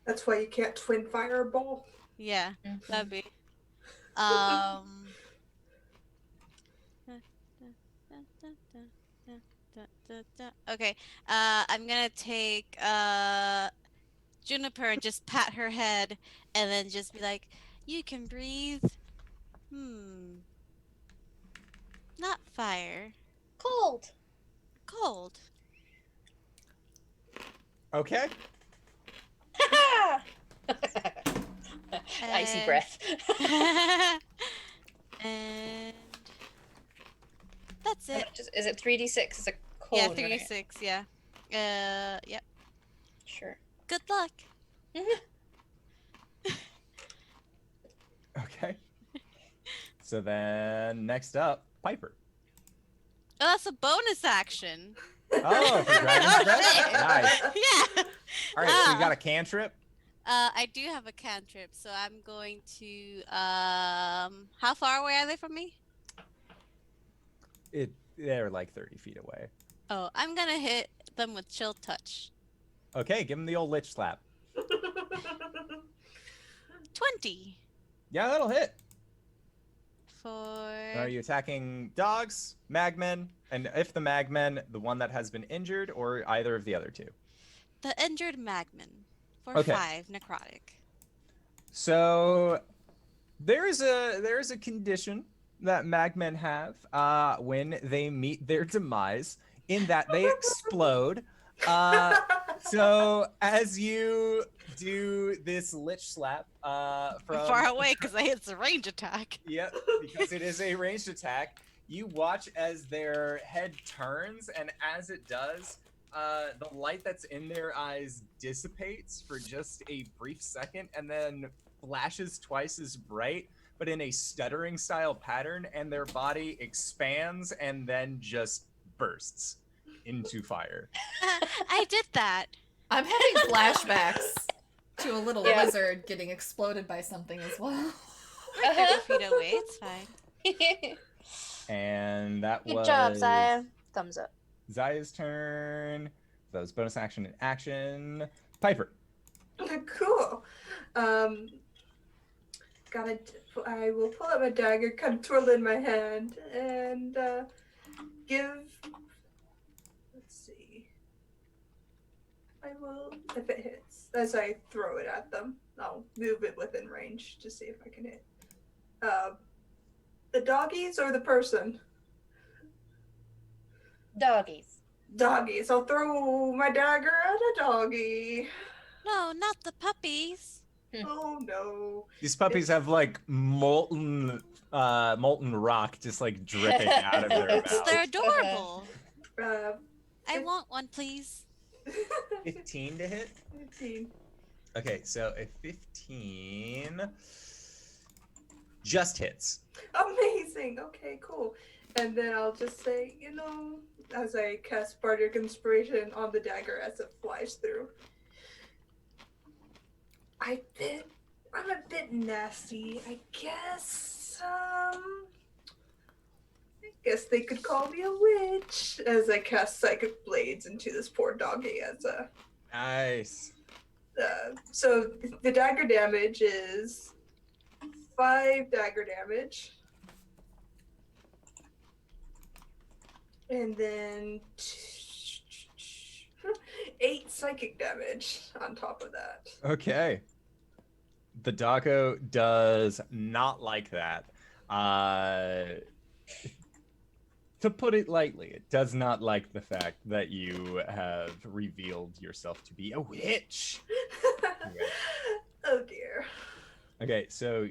That's why you can't twin fireball. Yeah, Mhm. that'd be. Okay. I'm gonna take Juniper and just pat her head, and then just be like, "You can breathe." Not fire. Cold. Cold. Okay. Icy And- breath. And that's it. Is it 3d6? Is it cold? Yeah, right? 3d6. Yeah. Yep. Sure. Good luck. Okay. So then next up, Piper. Oh, that's a bonus action. Oh, for Dragon's Breath? Nice. Yeah. All right, so you got a cantrip? I do have a cantrip, so I'm going to how far away are they from me? They're like 30 feet away. Oh, I'm gonna hit them with chill touch. Okay, give him the old lich slap. 20 Yeah, that'll hit. for Are you attacking dogs, magmen, and if the magmen, the one that has been injured, or either of the other 2? the injured magman for Okay. 5 necrotic. So there is a condition that magmen have when they meet their demise, in that they explode. So as you do this lich slap from Far away because it's a range attack. Yep, because it is a ranged attack. You watch as their head turns, and as it does, the light that's in their eyes dissipates for just a brief second, and then flashes twice as bright, but in a stuttering style pattern, and their body expands and then just bursts into fire. I did that. I'm having flashbacks to a little Yeah. lizard getting exploded by something as well. We're 30 feet away. It's fine. And that Good was job, Zaya. Thumbs up. Zaya's turn. That was bonus action and action. Piper. Cool. I will pull out my dagger, kind of twirl it in my hand, and give. Let's see. I will, if it hits, as I throw it at them, I'll move it within range to see if I can hit. The doggies or the person? Doggies. Doggies. I'll throw my dagger at a doggy. No, not the puppies. Oh no. These puppies have like molten rock just like dripping out of their mouths. They're adorable. I It- want one, please. 15 to hit? 15. Okay, so a 15 just hits. Amazing. Okay, cool. And then I'll just say, as I cast Bardic Inspiration on the dagger as it flies through. I'm a bit nasty. I guess they could call me a witch as I cast Psychic Blades into this poor doggy as a. Nice. So the dagger damage is 5 dagger damage. And then 8 psychic damage on top of that. Okay. The doggo does not like that. To put it lightly, it does not like the fact that you have revealed yourself to be a witch. Oh dear. Okay, so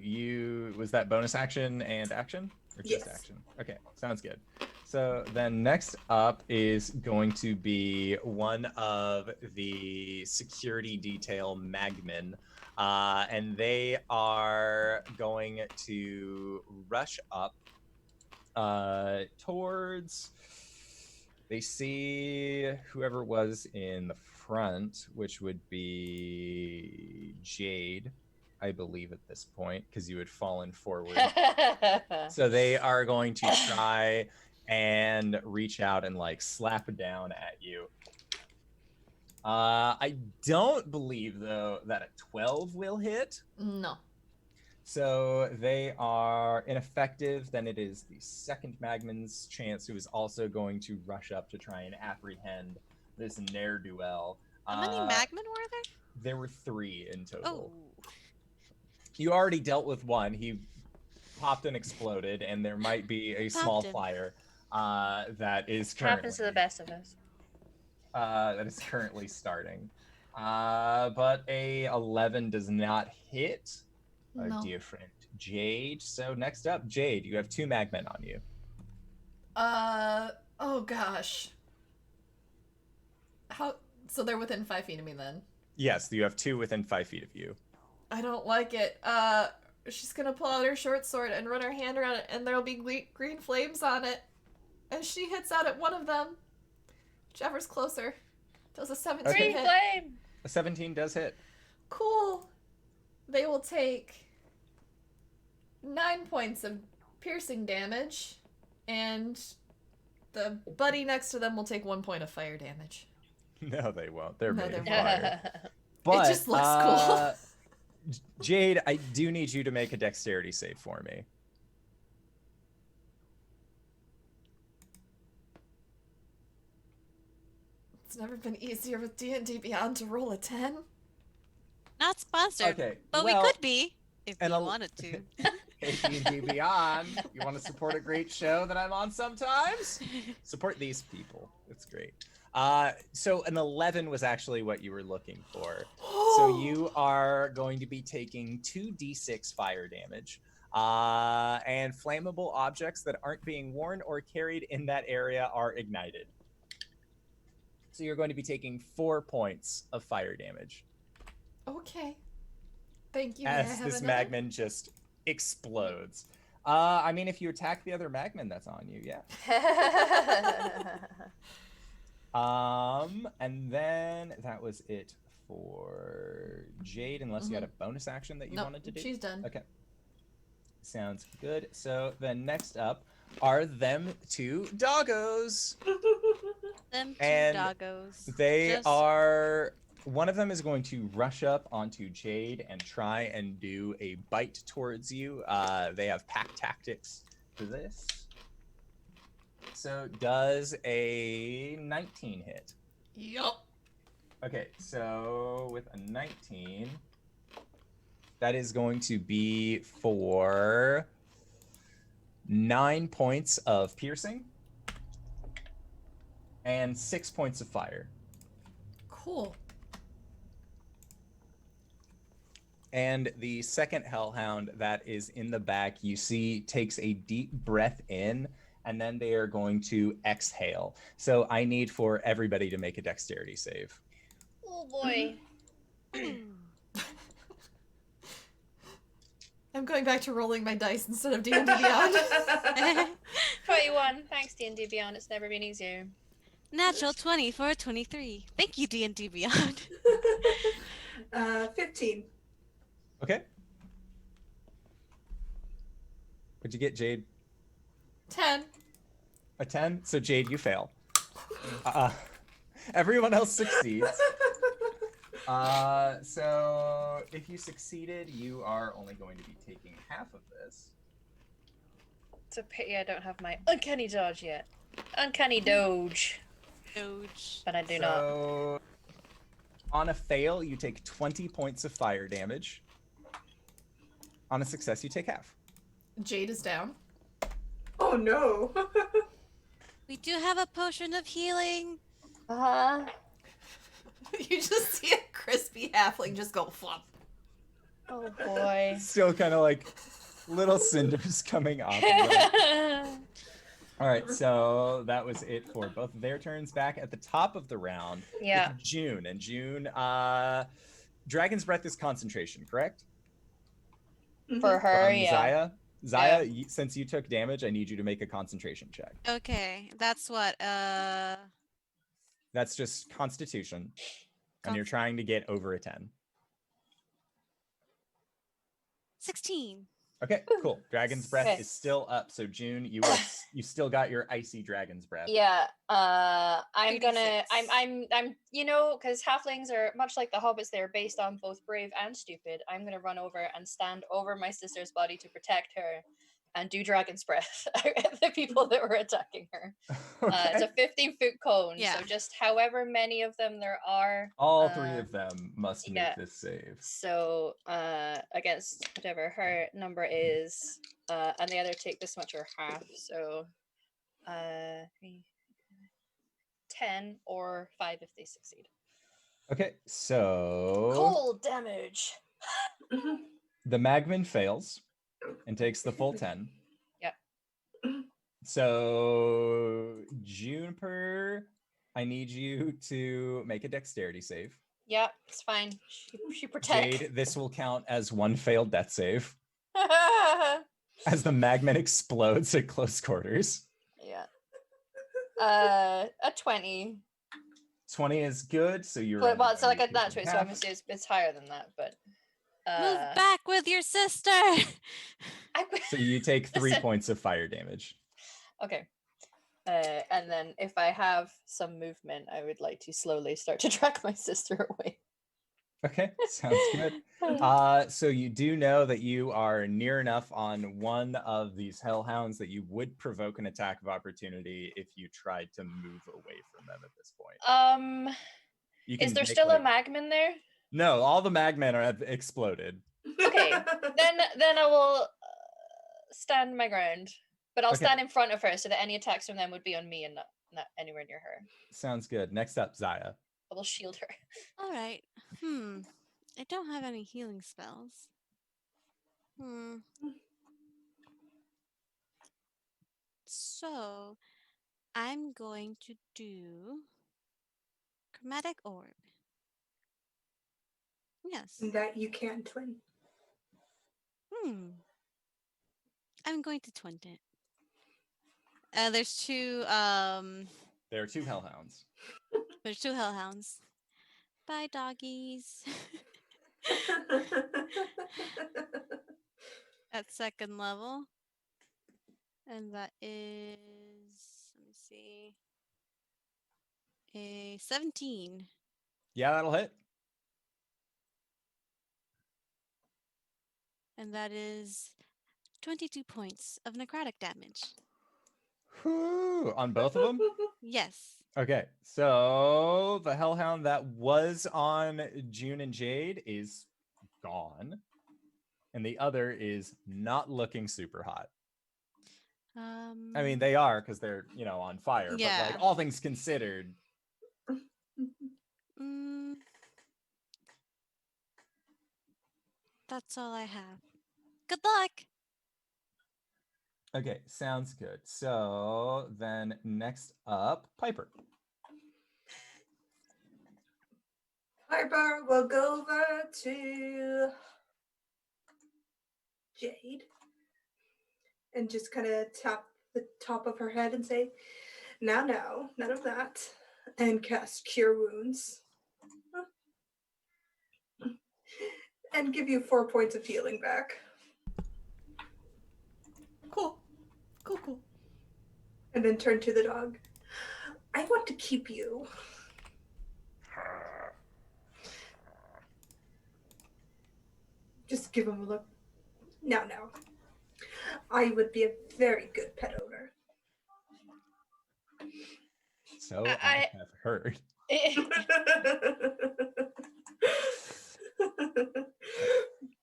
was that bonus action and action? Or just Yes. action? Okay, sounds good. So then next up is going to be one of the security detail magmen. And they are going to rush up towards. They see whoever was in the front, which would be Jade, I believe, at this point, because you had fallen forward. So they are going to try and reach out and like slap down at you. I don't believe though that a 12 will hit. No. So they are ineffective. Then it is the second Magman's chance, who is also going to rush up to try and apprehend this ne'er-do-well. How many magmen were there? There were 3 in total. Oh. You already dealt with one. He popped and exploded, and there might be a small Popped him. flyer that is currently Happens to the best of us. that is currently starting. But a 11 does not hit our No. dear friend Jade. So next up, Jade, you have 2 magmen on you. Oh gosh. So they're within 5 feet of me then? Yes, you have 2 within 5 feet of you. I don't like it. She's gonna pull out her short sword and run her hand around it, and there'll be green flames on it. And she hits out at one of them. Whichever's closer. Does a 17 Green hit. flame! A 17 does hit. Cool. They will take 9 points of piercing damage, and the buddy next to them will take 1 point of fire damage. No, they won't. They're No, made of they fire. But, just looks cool. Jade, I do need you to make a dexterity save for me. It's never been easier with D&D Beyond to roll a 10. Not sponsored, Okay, but well, we could be if we and I'll- wanted to. AD&D Beyond. You want to support a great show that I'm on sometimes? Support these people. That's great. So an 11 was actually what you were looking for. So you are going to be taking 2d6 fire damage. And flammable objects that aren't being worn or carried in that area are ignited. So you're going to be taking 4 points of fire damage. Okay. Thank you. May I As have this another? magman just explodes. I mean, if you attack the other magman that's on you, yeah. And then that was it for Jade, unless you had a bonus action that you No, wanted to do. she's done. Okay. Sounds good. So then next up are them two doggos. Them two And doggos. They Just- are. One of them is going to rush up onto Jade and try and do a bite towards you. They have pack tactics for this. So does a 19 hit? Yup. Okay, so with a 19, that is going to be for 9 points of piercing and 6 points of fire. Cool. And the second hellhound that is in the back, you see, takes a deep breath in, and then they are going to exhale. So I need for everybody to make a dexterity save. Oh boy. I'm going back to rolling my dice instead of D&D Beyond. 21. Thanks, D&D Beyond. It's never been easier. Natural 20 for a 23. Thank you, D&D Beyond. 15. Okay. What'd you get, Jade? 10. A 10? So Jade, you fail. Everyone else succeeds. So if you succeeded, you are only going to be taking half of this. It's a pity I don't have my uncanny dodge yet. Uncanny doge. Doge. But I do not. So on a fail, you take 20 points of fire damage. On a success, you take half. Jade is down. Oh no. We do have a potion of healing. Uh-huh. You just see a crispy halfling just go flop. Oh boy. Still kind of like little cinders coming off of them. All right, so that was it for both of their turns. Back at the top of the round, Yeah. it's June. And June, Dragon's Breath is concentration, correct? For her, From yeah. Zaya, since you took damage, I need you to make a concentration check. Okay, that's what, That's just Constitution, and you're trying to get over a 10. 16. Okay, cool. Dragon's Breath Okay. is still up, so June, you still got your icy Dragon's Breath. Yeah, I'm gonna, 2d6. I'm, you know, because halflings are much like the hobbits. They're based on both brave and stupid. I'm gonna run over and stand over my sister's body to protect her, and do Dragon's Breath at the people that were attacking her. It's a 15-foot cone, Yeah. so just however many of them there are. All three of them must make yeah. this save. So against whatever her number is, and the other take this much or half. So 10 or 5 if they succeed. Okay, so Cold damage. the Magman fails and takes the full 10. Yep. So Juniper, I need you to make a dexterity save. Yeah, it's fine. She protects. Jade, this will count as one failed death save as the Magman explodes at close quarters. Yeah. A 20. 20 is good, so you're. But, well, only it's like gonna a be nat taking 20, so half. obviously it's higher than that. But Move back with your sister. So you take 3 Listen. points of fire damage. Okay. And then if I have some movement, I would like to slowly start to drag my sister away. Okay, sounds good. So you do know that you are near enough on one of these hellhounds that you would provoke an attack of opportunity if you tried to move away from them at this point. You Is can there make, still a like- magman there? No, all the magmen have exploded. Okay, then I will stand my ground, but I'll Okay. stand in front of her so that any attacks from them would be on me and not not anywhere near her. Sounds good. Next up, Zaya. I will shield her. All right. I don't have any healing spells. So I'm going to do chromatic orb. Yes. That you can twin. I'm going to twin it. There's two There are two hellhounds. there's two hellhounds. Bye doggies. At second level. And that is, let me see, a 17. Yeah, that'll hit. And that is 22 points of necrotic damage. Whew, on both of them? Yes. Okay, so the hellhound that was on June and Jade is gone. And the other is not looking super hot. I mean, they are because they're, on fire. Yeah. But like all things considered. That's all I have. Good luck. Okay, sounds good. So then next up, Piper. Piper will go over to Jade and just kind of tap the top of her head and say, now, none of that, and cast Cure Wounds. And give you 4 points of healing back. Cool. And then turn to the dog. I want to keep you. Just give him a look. No. I would be a very good pet owner. So I have heard.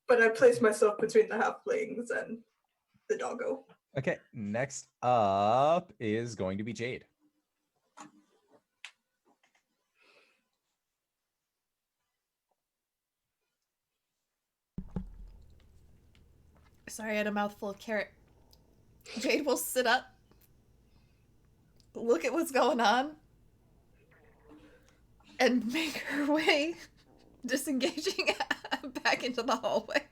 But I place myself between the halflings and the doggo. Okay, next up is going to be Jade. Sorry, I had a mouthful of carrot. Jade will sit up, look at what's going on, and make her way, disengaging back into the hallway.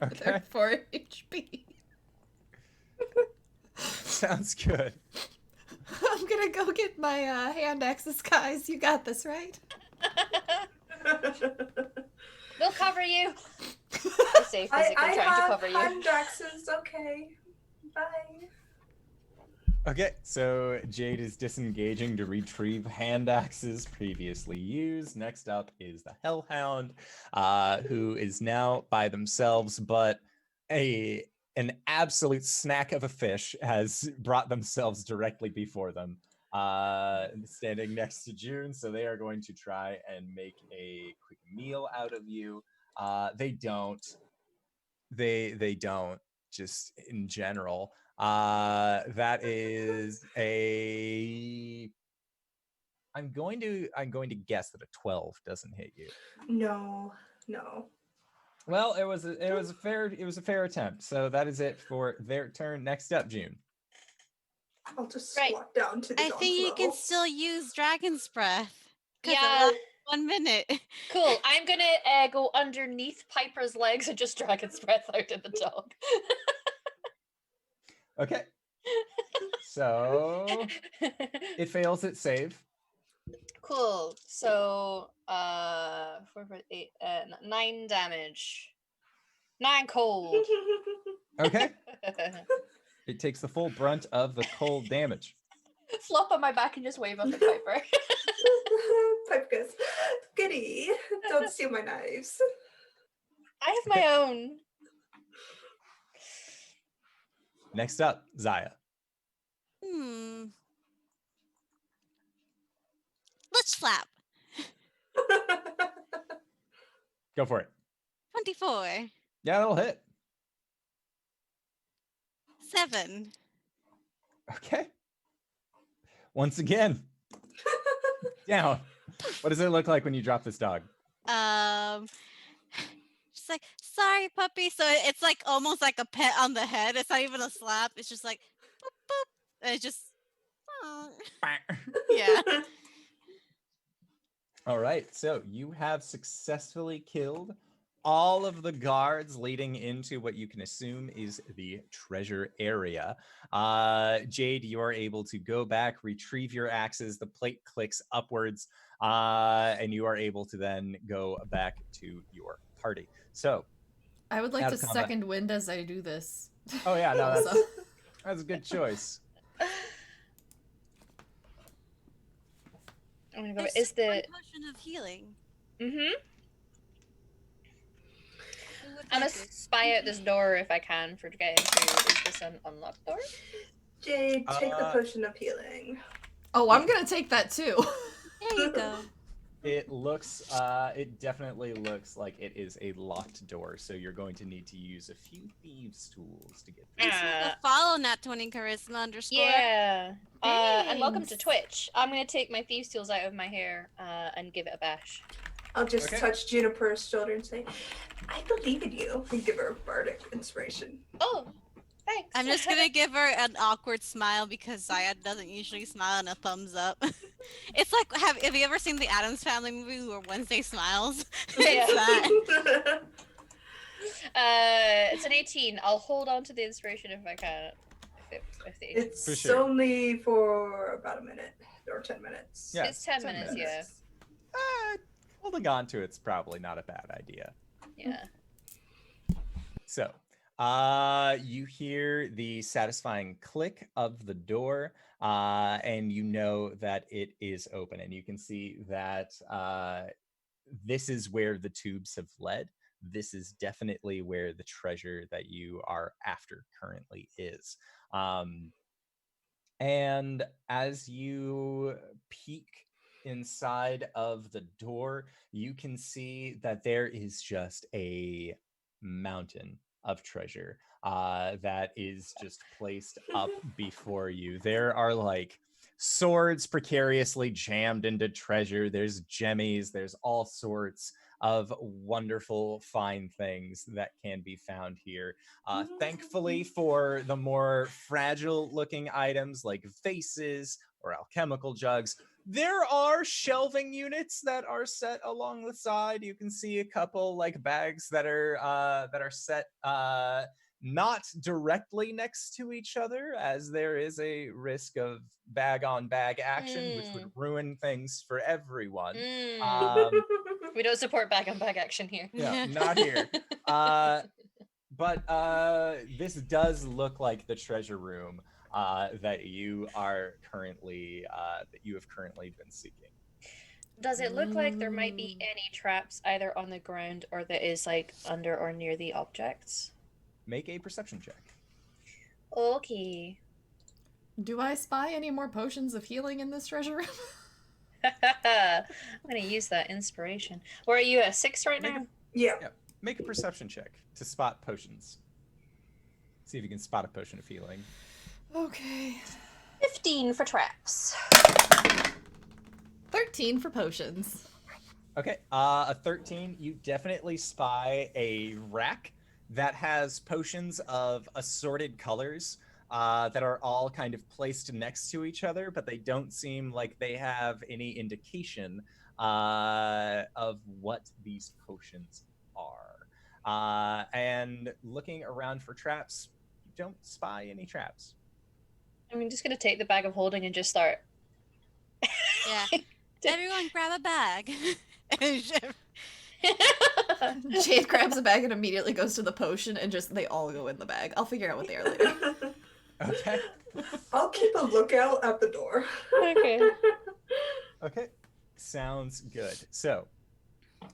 Okay. With her 4 HP. Sounds good. I'm gonna go get my hand axes, guys. You got this, right? We'll cover you. I say physically trying to cover you. I have hand axes, okay. Bye. Okay, so Jade is disengaging to retrieve hand axes previously used. Next up is the Hellhound, who is now by themselves, but an absolute snack of a fish has brought themselves directly before them, standing next to June. So they are going to try and make a quick meal out of you. They don't. They don't. Just in general. That is a. I'm going to guess that a 12 doesn't hit you. No. Well, it was a fair attempt. So that is it for their turn. Next up, June. I'll just squat down to the I dog's think you can level. still use Dragon's Breath. Yeah. 1 minute. Cool. I'm gonna go underneath Piper's legs and just Dragon's Breath out at the dog. Okay. So it fails its save. Cool. So 4, 5, 8, 9 damage. 9 cold. Okay. It takes the full brunt of the cold damage. Flop on my back and just wave up at Piper. Piper goes, goody, don't steal my knives. I have my own. Next up, Zaya. Let's flap. Go for it. 24. Yeah, that'll hit. 7. Okay. once again, down. What does it look like when you drop this dog? Just like, sorry, puppy. So it's like almost like a pet on the head. It's not even a slap. It's just like, boop, boop. And it's just, oh. Yeah. All right, so you have successfully killed all of the guards leading into what you can assume is the treasure area. Jade, you are able to go back, retrieve your axes. The plate clicks upwards, and you are able to then go back to your party. So, I would like out to of combat. second wind as I do this. Oh yeah, no, Also. that's a good choice. I'm gonna go. There's Is one the potion of healing. mm-hmm? Who would I'm gonna like it? spy out this door if I can for getting through. Is this an unlocked door? Jade, take the potion of healing. Oh, I'm gonna take that too. There you go. It looks, it definitely looks like it is a locked door, so you're going to need to use a few thieves' tools to get through. Thanks for the follow, Nat 20 charisma _ Yeah. And welcome to Thanks. Twitch. I'm gonna take my thieves' tools out of my hair and give it a bash. I'll just Okay. touch Juniper's shoulder and say, I believe in you. And give her a bardic inspiration. Oh, thanks. I'm just gonna give her an awkward smile because Zaya doesn't usually smile and a thumbs up. It's like, have you ever seen the Addams Family movie where Wednesday smiles? Yeah. It's that. It's an 18. I'll hold on to the inspiration if I can. If the It's For sure. only for about a minute or 10 minutes. Yeah, It's 10 minutes, yeah. Holding on to it's probably not a bad idea. Yeah. So, you hear the satisfying click of the door, and you know that it is open, and you can see that this is where the tubes have led. This is definitely where the treasure that you are after currently is. And as you peek inside of the door, you can see that there is just a mountain of treasure that is just placed up before you. There are like swords precariously jammed into treasure. There's gemmies. There's all sorts of wonderful, fine things that can be found here. Thankfully, for the more fragile looking items like vases or alchemical jugs, there are shelving units that are set along the side. You can see a couple like bags that are set not directly next to each other, as there is a risk of bag on bag action, which would ruin things for everyone. We don't support bag on bag action here. Yeah, not here. But this does look like the treasure room that you are currently that you have currently been seeking. Does it look like there might be any traps either on the ground or that is like under or near the objects? Make a perception check. Okay. Do I spy any more potions of healing in this treasure room? I'm gonna use that inspiration. Where are you at 6 right now? Yeah. Make a perception check to spot potions. See if you can spot a potion of healing. Okay. 15 for traps. 13 for potions. Okay, a 13. You definitely spy a rack that has potions of assorted colors that are all kind of placed next to each other, but they don't seem like they have any indication of what these potions are. And looking around for traps, you don't spy any traps. I'm just gonna take the bag of holding and just start. Yeah. Everyone grab a bag. Jade grabs a bag and immediately goes to the potion, and just they all go in the bag. I'll figure out what they are later. Okay. I'll keep a lookout at the door. Okay. Okay. Sounds good. So,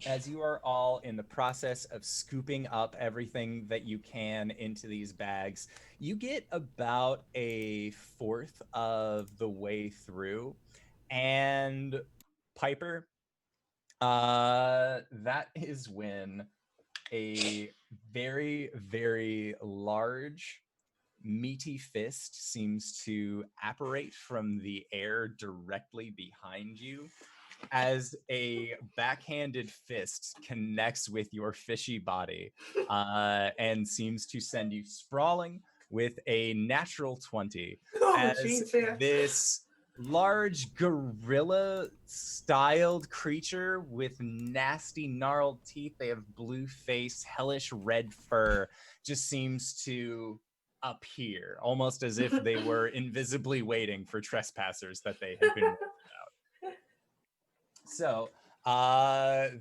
as you are all in the process of scooping up everything that you can into these bags, you get about a fourth of the way through. And Piper, that is when a very, very large meaty fist seems to apparate from the air directly behind you as a backhanded fist connects with your fishy body and seems to send you sprawling with a natural 20 Oh, as jeez, yeah. this large gorilla styled creature with nasty gnarled teeth. They have blue face, hellish red fur, just seems to appear almost as if they were invisibly waiting for trespassers that they had been. So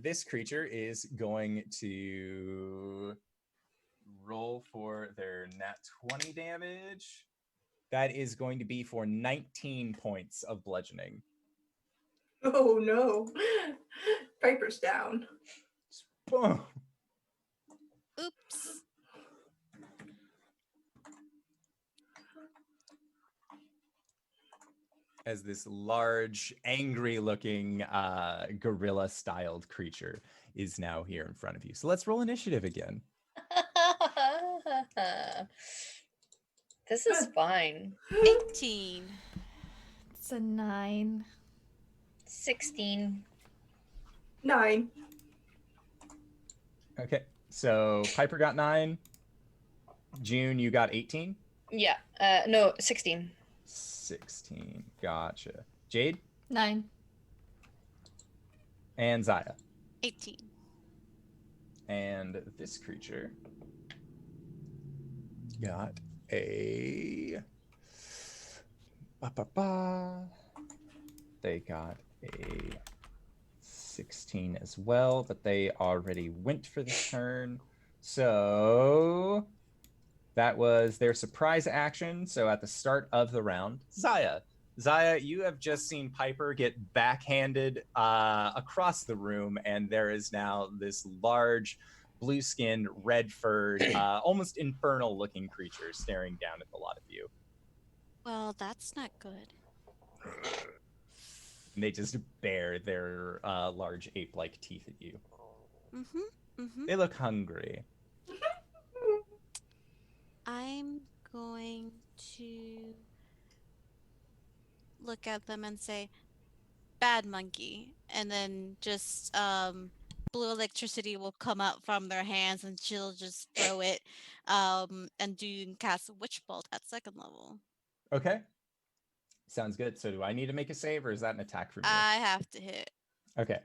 this creature is going to roll for their nat 20 damage. That is going to be for 19 points of bludgeoning. Oh no. Piper's down. Boom. Oops. As this large, angry-looking gorilla-styled creature is now here in front of you. So let's roll initiative again. This is fine. 18. It's a 9. 16. 9. Okay, so Piper got 9. June, you got 18? Yeah. No, 16. 16. Gotcha. Jade? 9. And Zaya. 18. And this creature got a... They got a 16 as well, but they already went for the turn. So that was their surprise action. So at the start of the round, Zaya, you have just seen Piper get backhanded across the room, and there is now this large, blue-skinned, red-furred, almost infernal-looking creature staring down at the lot of you. Well, that's not good. And they just bare their large ape-like teeth at you. Mm-hmm. Mm-hmm. They look hungry. I'm going to look at them and say, "Bad monkey," and then just blue electricity will come out from their hands, and she'll just throw it, and cast Witch Bolt at 2nd level. Okay. Sounds good. So do I need to make a save, or is that an attack from you? I have to hit. Okay.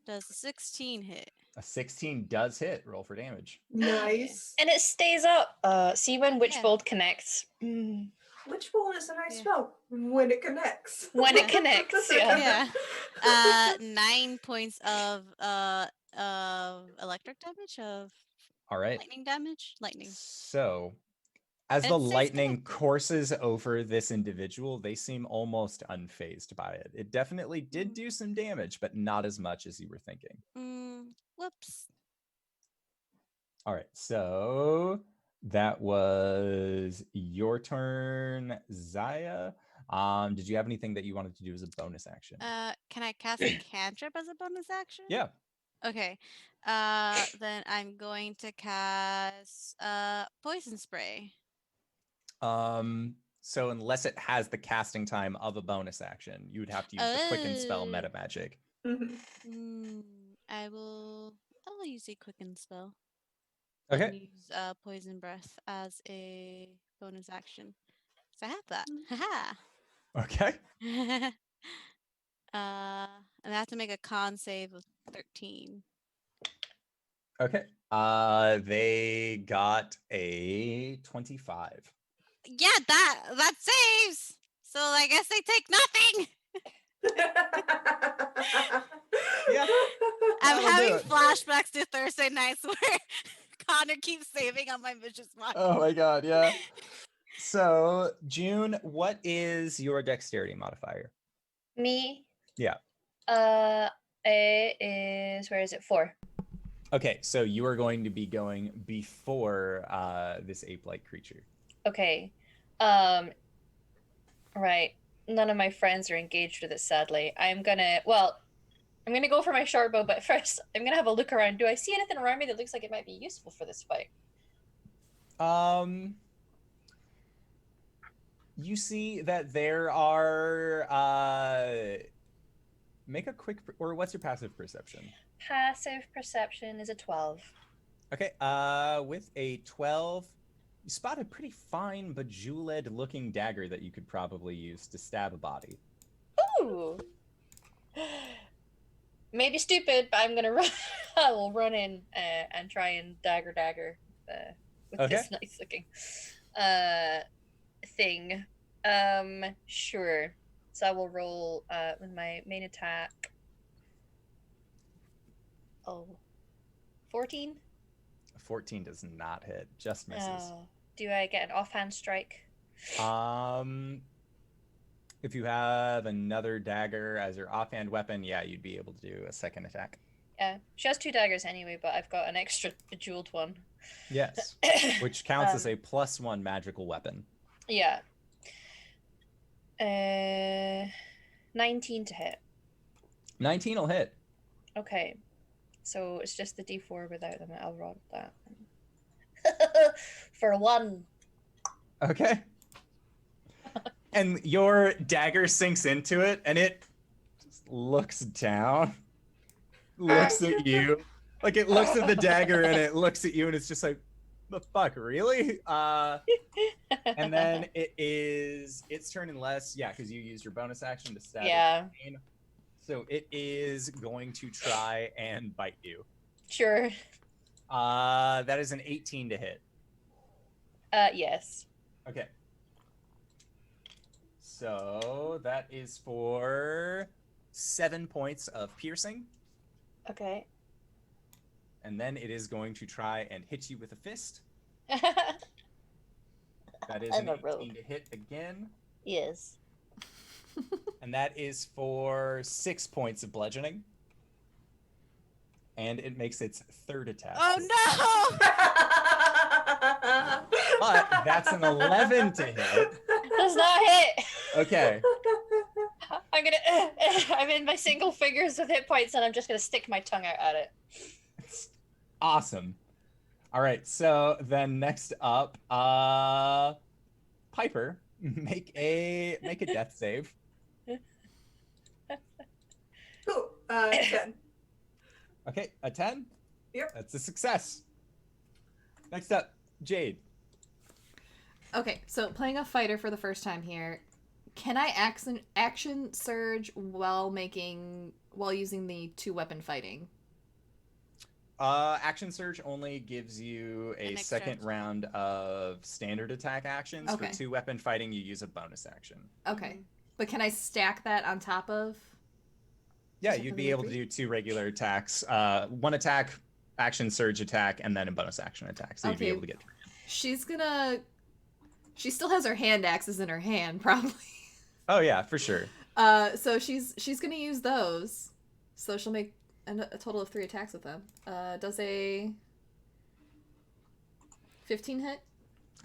Does a 16 hit? A 16 does hit. Roll for damage. Nice. And it stays up. See when Witch Yeah. Bolt connects. Which bolt is a nice Yeah. spell when it connects. When it connects, yeah. Yeah. 9 points of electric damage, of All right. lightning damage. Lightning. So as And the it stays lightning connected. courses over this individual, they seem almost unfazed by it. It definitely did do some damage, but not as much as you were thinking. Whoops. All right. So that was your turn, Zaya. Did you have anything that you wanted to do as a bonus action? Can I cast a cantrip as a bonus action? Yeah. Okay. Then I'm going to cast poison spray. So unless it has the casting time of a bonus action, you would have to use the quicken spell meta magic. I'll use a quicken spell. Okay. And use poison breath as a bonus action. So I have that. Haha. Okay. And I have to make a con save of 13. Okay. They got a 25. Yeah, that saves. So I guess they take nothing. Yeah. I'm That'll do having it. flashbacks to Thursday nights where Connor keeps saving on my vicious mind. Oh my god, yeah. So, June, what is your dexterity modifier? Me? Yeah. It is, where is it? 4. Okay, so you are going to be going before this ape-like creature. Okay. Right. None of my friends are engaged with it, sadly. I'm gonna go for my short bow, but first I'm gonna have a look around. Do I see anything around me that looks like it might be useful for this fight? You see that there are. Make a quick. Or what's your passive perception? Passive perception is a 12. Okay. With a 12, you spot a pretty fine, bejeweled-looking dagger that you could probably use to stab a body. Ooh. Maybe stupid, but I'm gonna run. I will run in and try and dagger with this nice looking thing. Sure. So I will roll with my main attack. Oh, 14? 14 does not hit, just misses. Do I get an offhand strike? If you have another dagger as your offhand weapon, yeah, you'd be able to do a second attack. Yeah, she has 2 daggers anyway, but I've got an extra bejeweled one. Yes, which counts as a +1 magical weapon. Yeah. 19 to hit. 19 will hit. Okay. So it's just the D4 without them. I'll roll that. For 1. Okay. And your dagger sinks into it, and it just looks down, looks at you. Like, it looks at the dagger, and it looks at you, and it's just like, the fuck, really? And then it's turn unless, yeah, because you used your bonus action to stab it. So it is going to try and bite you. Sure. That is an 18 to hit. Yes. Okay. So that is for 7 points of piercing. Okay. And then it is going to try and hit you with a fist. That is an 18 to hit again. Yes. And that is for 6 points of bludgeoning. And it makes its 3rd attack. Oh no! But that's an 11 to hit. Does not hit. Okay. I'm in my single fingers with hit points, and I'm just gonna stick my tongue out at it. Awesome. All right, so then next up, Piper, make a death save. Cool. 10. Okay, a 10? Yep. That's a success. Next up, Jade. Okay, so playing a fighter for the first time here, can I action surge while using the 2-weapon fighting? Action surge only gives you a second round of standard attack actions. Okay. For 2-weapon fighting, you use a bonus action. Okay, but can I stack that on top of? Yeah, you'd be able to do 2 regular attacks. 1 attack, action surge attack, and then a bonus action attack. So you'd be able to get 3. She still has her hand axes in her hand, probably. Oh yeah, for sure. So she's gonna use those. So she'll make a total of 3 attacks with them. Does a 15 hit?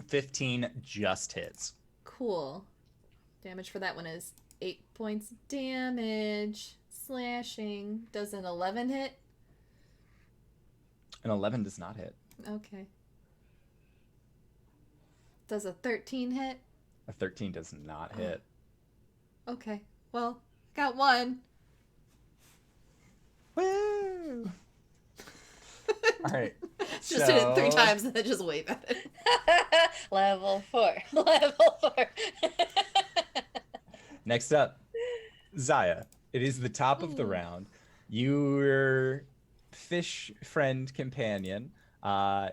15 just hits. Cool. Damage for that one is 8 points damage. Slashing. Does an 11 hit? An 11 does not hit. Okay. Does a 13 hit? A 13 does not hit. Okay. Well, got 1. Woo! All right. Just hit it 3 times and then just wave at it. Level 4. Level 4. Next up, Zaya. It is the top of the round. Your fish friend companion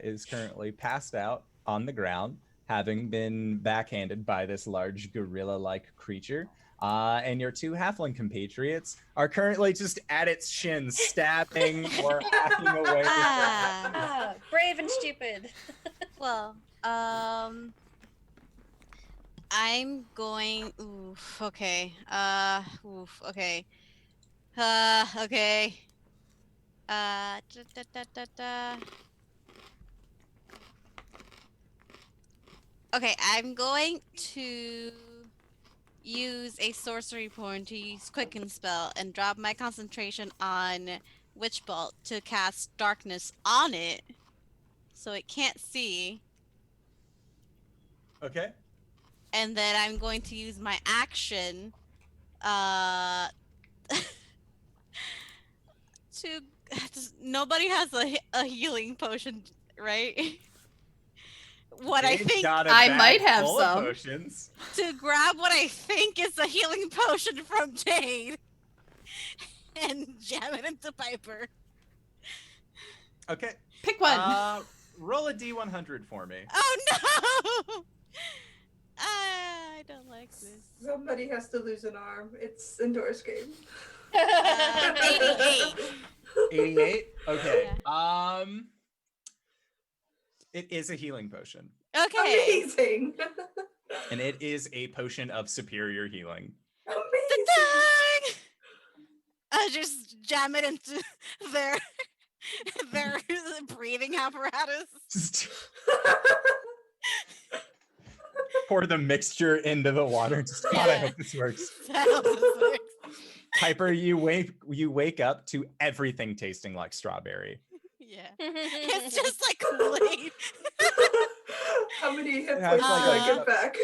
is currently passed out on the ground, having been backhanded by this large gorilla-like creature. And your 2 halfling compatriots are currently just at its shins, stabbing or hacking away. Brave and stupid. Well, I'm going. Oof. Okay. Okay. Okay. Okay, I'm going to use a sorcery point to use Quicken Spell and drop my concentration on Witch Bolt to cast darkness on it so it can't see. Okay. and then I'm going to use my action uh to nobody has a healing potion, right? What I Jade's think got a I bag might have full some. of potions. to grab what I think is a healing potion from Jade and jam it into Piper. Okay. Pick one. Roll a d100 for me. Oh no! I don't like this. Somebody has to lose an arm. It's Endor's game. 88. 88. Okay. Yeah. It is a healing potion, Okay. Amazing. and it is a potion of superior healing. Amazing. Ta-dang! I just jam it into their breathing apparatus. Just pour the mixture into the water. Just God, I Yeah. hope this works. That helps us work. Piper, you wake up to everything tasting like strawberry. Yeah. It's just like Kool-Aid. How many hit It has points like do I a- get back?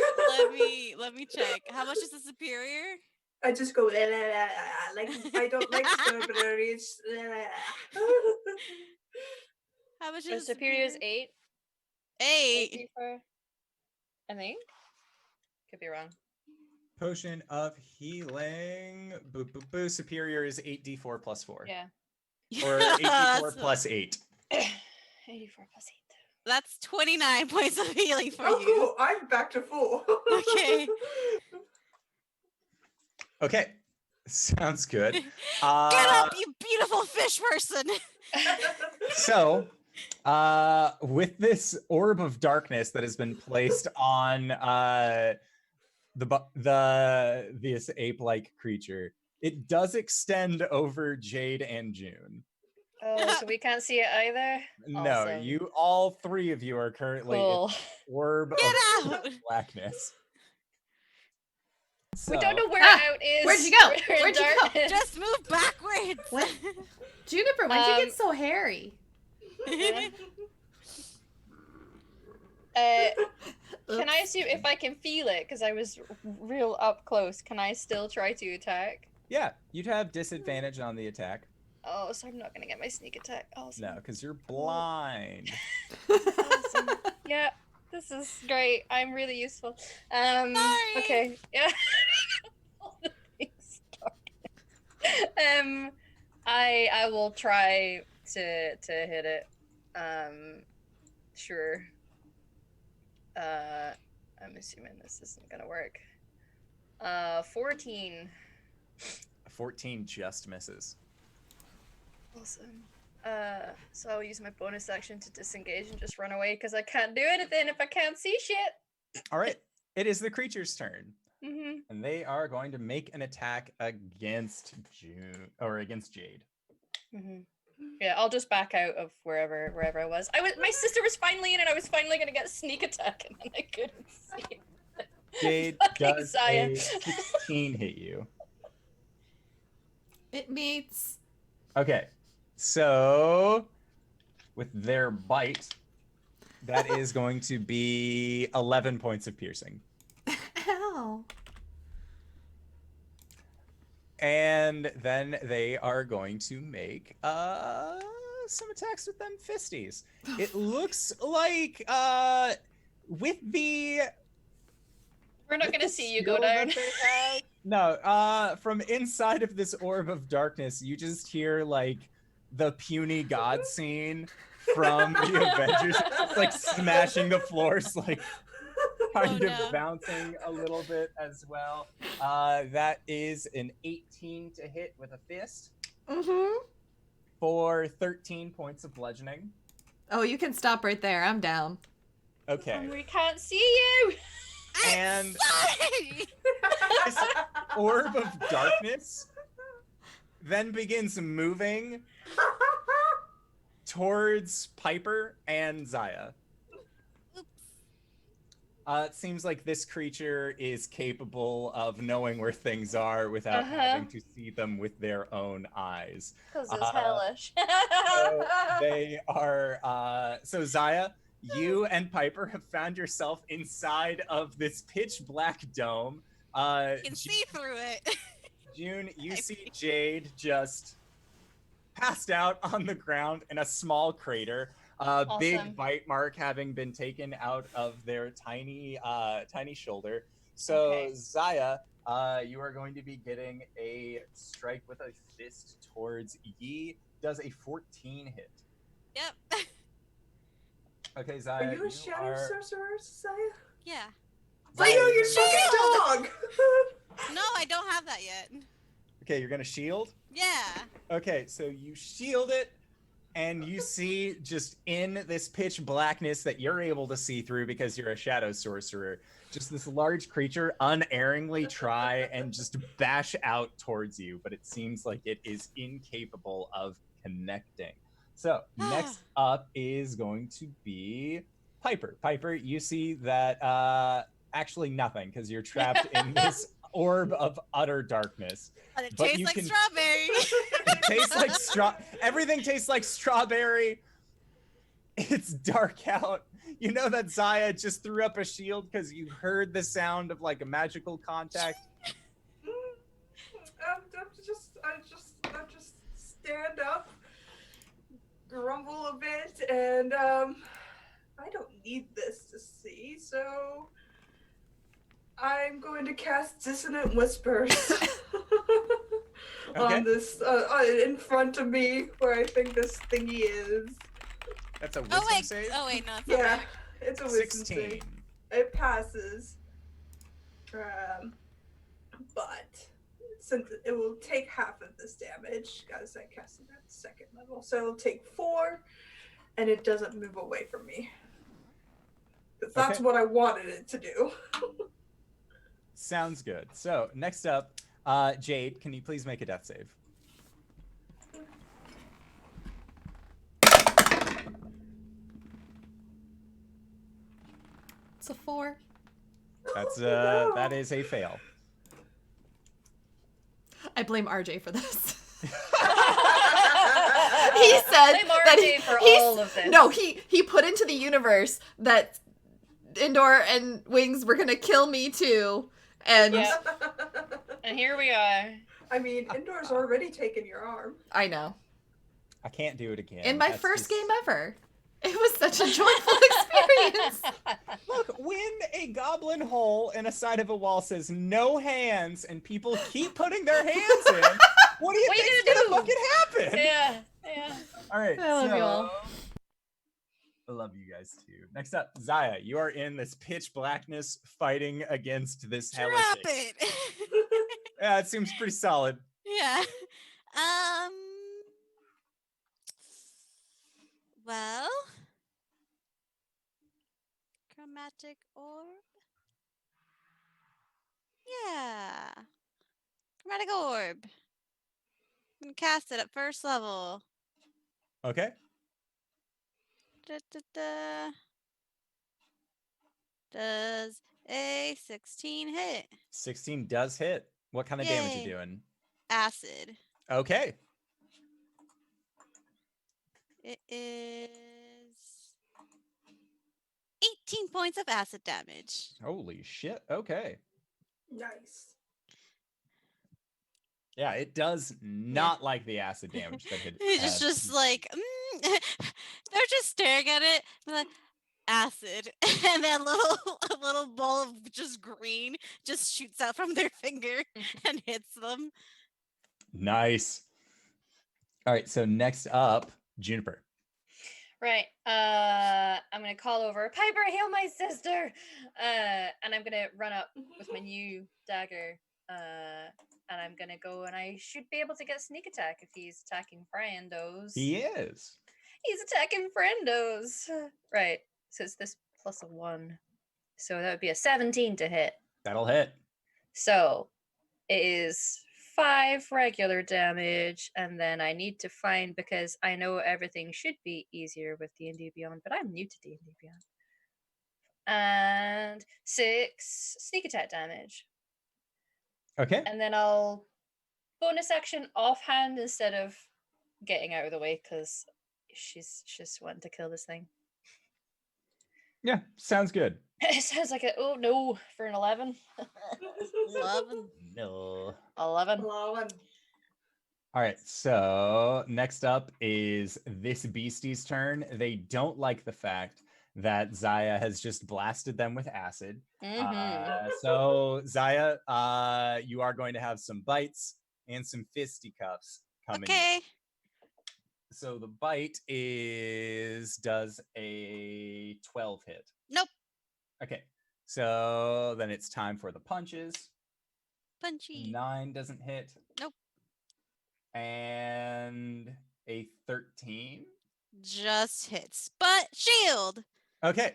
Let me check. How much is the superior? I just go la, la, la, la, like I don't like strawberries. La, la, la. How much The is the superior is 8. 8? D4. I think. Could be wrong. Potion of healing. Boo, boo, boo. Superior is 8d4 plus 4. Yeah. Or 8d4 plus 8. 84 plus 8. That's 29 points of healing for Oh, you. cool. I'm back to full. Okay. Okay. Sounds good. Get up, you beautiful fish person. So, with this orb of darkness that has been placed on this ape-like creature, it does extend over Jade and June. Oh, so we can't see it either? No, Awesome. all three of you are currently Cool. in the orb Get of out. blackness. We don't know where Ah, out is. where'd you go? We're in Where'd you go? darkness. Just move backwards. What? Juniper, when'd you Um, get so hairy? Can I assume if I can feel it, because I was real up close, can I still try to attack? Yeah, you'd have disadvantage on the attack. Oh, so I'm not gonna get my sneak attack. Awesome. No, because you're blind. Awesome. Yeah, this is great. I'm really useful. Sorry. Okay. Yeah. All the things started. I will try to hit it. Sure. I'm assuming this isn't gonna work. 14. 14 just misses. Awesome. So I'll use my bonus action to disengage and just run away because I can't do anything if I can't see shit. All right, it is the creature's turn, Mm-hmm. and they are going to make an attack against Jade. Mm-hmm. Yeah, I'll just back out of wherever I was. My sister was finally in, and I was finally gonna get a sneak attack, and then I couldn't see it. Jade Fucking does Saya. a 16 hit you. It meets. Okay, so with their bite, that is going to be 11 points of piercing. Ow. And then they are going to make some attacks with them fisties. It looks like with the We're not with gonna the see you go skill that down. they have- No, from inside of this orb of darkness, you just hear like the puny god scene from the Avengers, just, like smashing the floors, like kind Oh, of no. bouncing a little bit as well. That is an 18 to hit with a fist Mm-hmm. for 13 points of bludgeoning. Oh, you can stop right there. I'm down. Okay. We can't see you. And Sorry. this orb of darkness then begins moving towards Piper and Zaya. It seems like this creature is capable of knowing where things are without having to see them with their own eyes. Because it's hellish. So they are. So Zaya, you and Piper have found yourself inside of this pitch black dome. You can see through it. June, you I see Jade just passed out on the ground in a small crater. Big Awesome. bite mark having been taken out of their tiny shoulder. So Okay. Zaya, you are going to be getting a strike with a fist towards Yi. Does a 14 hit? Yep. Okay, Zaya, Are you a shadow sorcerer, Saya? Yeah. I Zaya, know you're your gonna- fucking dog! No, I don't have that yet. Okay, you're gonna shield. Yeah. Okay, so you shield it, and you see just in this pitch blackness that you're able to see through because you're a shadow sorcerer, just this large creature unerringly try and just bash out towards you, but it seems like it is incapable of connecting. So next up is going to be Piper. Piper, you see that actually nothing because you're trapped in this orb of utter darkness. But it But tastes you like can- strawberry. It tastes like everything tastes like strawberry. It's dark out. You know that Zaya just threw up a shield because you heard the sound of like a magical contact. I just stand up, grumble a bit, and I don't need this to see, so I'm going to cast Dissonant Whispers Okay. on this, in front of me, where I think this thingy is. That's a wisdom Oh wait. save. Oh wait, no, it's not Yeah, magic. it's a wisdom 16. save. It passes. But since it will take half of this damage, guys, I cast it at second level, so it'll take 4, and it doesn't move away from me. Because that's Okay. what I wanted it to do. Sounds good. So next up, Jade, can you please make a death save? It's a 4. That's No. that is a fail. I blame RJ for this. He He said Blame that RJ for he's- all of this. No, he put into the universe that Indoor and Wings were gonna kill me too, and Yeah. And here we are. I mean, Indoor's already taken your arm. I know. I can't do it again. In my That's first just- game ever, it was such a joyful experience. Look, when a goblin hole in a side of a wall says no hands and people keep putting their hands in, what do you What you think's gonna gonna do? fucking happen? Yeah, yeah. All right. I love so, you all. I love you guys too. Next up, Zaya, you are in this pitch blackness fighting against this Drop heretic. it. Yeah, it seems pretty solid. Yeah. Well. Chromatic orb. Yeah. Chromatic orb. I'm gonna cast it at first level. Okay. Da, da, da. Does a 16 hit? 16 does hit. What kind of damage Yay. you doing? Acid. Okay. It is 18 points of acid damage. Holy shit. Okay. Nice. Yeah, it does not like the acid damage that it It's has. just like they're just staring at it, like acid, and then a little ball of just green just shoots out from their finger and hits them. Nice. All right, so next up, Juniper. Right. I'm gonna call over Piper, hail my sister. And I'm gonna run up with my new dagger. And I'm gonna go, and I should be able to get sneak attack if he's attacking friendos. He is. He's attacking friendos. Right. So it's this plus a 1. So that would be a 17 to hit. That'll hit. So it is 5 regular damage, and then I need to find, because I know everything should be easier with D&D Beyond, but I'm new to D&D Beyond. And 6 sneak attack damage. Okay. And then I'll bonus action offhand instead of getting out of the way, because she's just wanting to kill this thing. Yeah, sounds good. It sounds like oh no for an 11. 11. No. 11. Allowing. All right, so next up is this beastie's turn. They don't like the fact that Zaya has just blasted them with acid. Mm-hmm. So Zaya, you are going to have some bites and some fisticuffs coming. Okay. So the bite does a 12 hit. Nope. Okay, so then it's time for the punches. Punchy. 9 doesn't hit. Nope. And a 13. Just hits. But shield. Okay,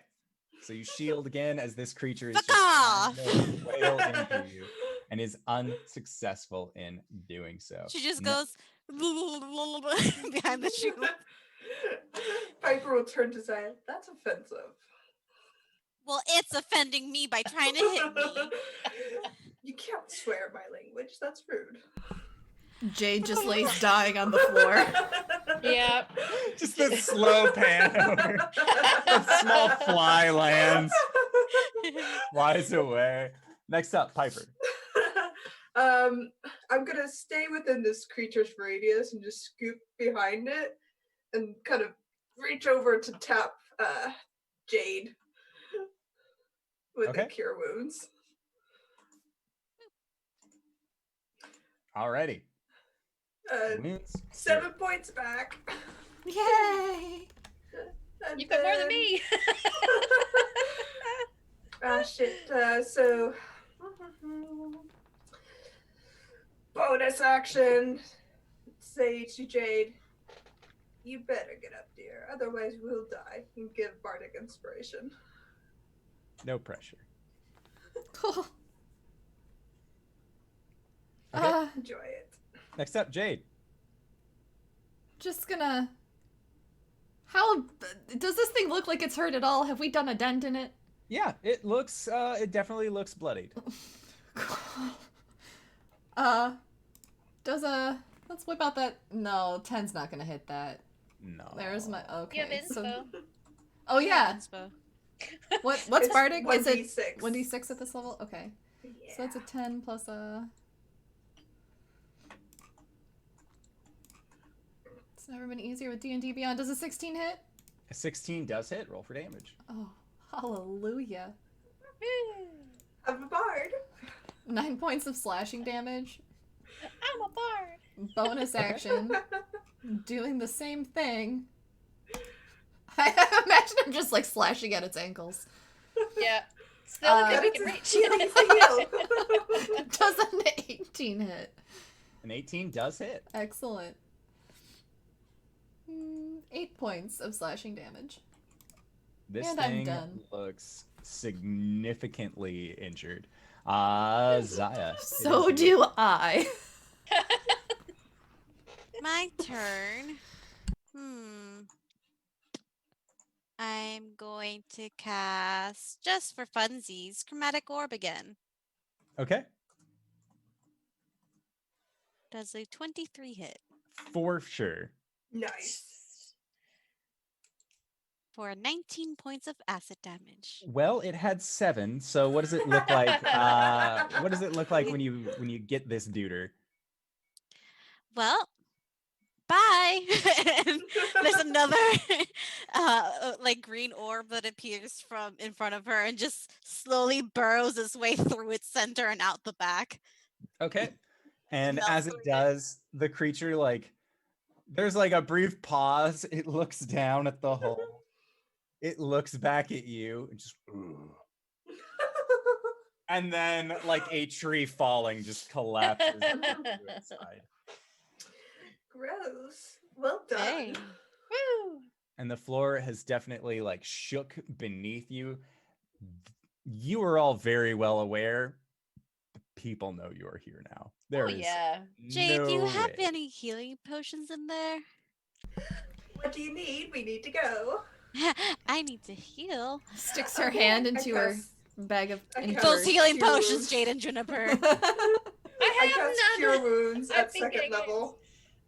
so you shield again as this creature is Fuck just off! trying to wail into you and is unsuccessful in doing so. She just No- goes behind the shield. Piper will turn to Zaya. That's offensive. Well, it's offending me by trying to hit me. You can't swear my language. That's rude. Jade just lays dying on the floor. Yeah. Just this slow pan over. A small fly lands, flies away. Next up, Piper. I'm gonna stay within this creature's radius and just scoop behind it and kind of reach over to tap Jade with the Okay. cure wounds. Alrighty. Uh, Wounds. 7 points back. Yay! And You've got more than then- me. Ah, shit. So. Bonus action. Say to Jade, you better get up, dear. Otherwise, we'll die. And give Bardic inspiration. No pressure. Cool. Okay. Enjoy it. Next up, Jade. Just gonna. How does this thing look like it's hurt at all? Have we done a dent in it? Yeah, it looks. It definitely looks bloodied. Does a let's whip out that. No, 10's not gonna hit that. No. There's my You have okay. inspo. So, oh yeah. Inspo. What's It's bardic? Is it 1d6. 1d6 at this level? Okay. Yeah. So that's a 10 plus a. It's never been easier with D&D Beyond. Does a 16 hit? A 16 does hit. Roll for damage. Oh, hallelujah. I'm a bard. 9 points of slashing damage. I'm a bard. Bonus action. Doing the same thing. I imagine I'm just like slashing at its ankles. Yeah. Still a Uh, good we It's can a reach. healing heal. Does an 18 hit? An 18 does hit. Excellent. 8 points of slashing damage. This And I'm thing done. looks significantly injured. Zaya. it So is you. do I. My turn. I'm going to cast, just for funsies, Chromatic Orb again. Okay. Does a 23 hit For sure. Nice. for 19 points of acid damage. Well, it had 7. So what does it look like? What does it look like when you get this duder? Well, bye. And there's another like green orb that appears from in front of her and just slowly burrows its way through its center and out the back. Okay. And Melts as it through it. does, the creature there's like a brief pause. It looks down at the hole. It looks back at you and just and then like a tree falling just collapses to its side. Gross. Well done. Dang. Woo! And the floor has definitely like shook beneath you. You are all very well aware. People know you are here now. There Oh is yeah. Jade, do you no have way. any healing potions in there? What do you need? We need to go. I need to heal. Sticks her Okay, hand I into her cast- bag of I cast injured. Those healing Cure potions, wounds. Jade and Juniper. I I have cast none. Cure Wounds I've at been second getting it. level.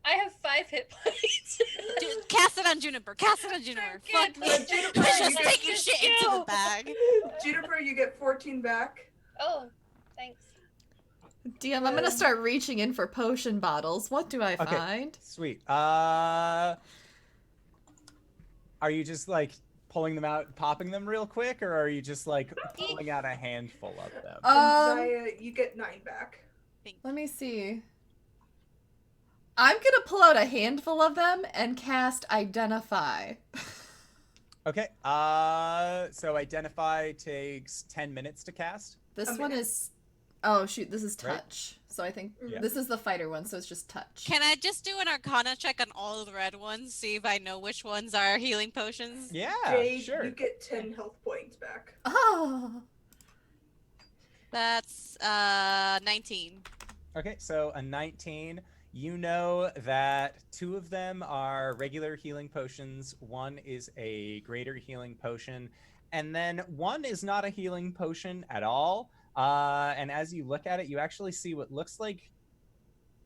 I have 5 hit points. Cast it on Juniper. Cast it on Juniper. Good. Fuck. Juniper, She's you just get, taking shit into the bag. Juniper, you get 14 back. Oh, thanks. DM, I'm gonna start reaching in for potion bottles. What do I Okay. find? Sweet. Are you just like pulling them out, popping them real quick, or are you just like pulling out a handful of them? And Zaya, you get 9 back. Let me see. I'm gonna pull out a handful of them and cast Identify. Okay. So Identify takes 10 minutes to cast. This one is... Oh, shoot, this is Right? touch. So I think Yeah. this is the fighter one, so it's just touch. Can I just do an Arcana check on all the red ones, see if I know which ones are healing potions? Yeah, Jade, sure. you get 10 health points back. Oh! That's 19. Okay, so a 19. You know that 2 of them are regular healing potions. 1 is a greater healing potion. And then 1 is not a healing potion at all. And as you look at it, you actually see what looks like,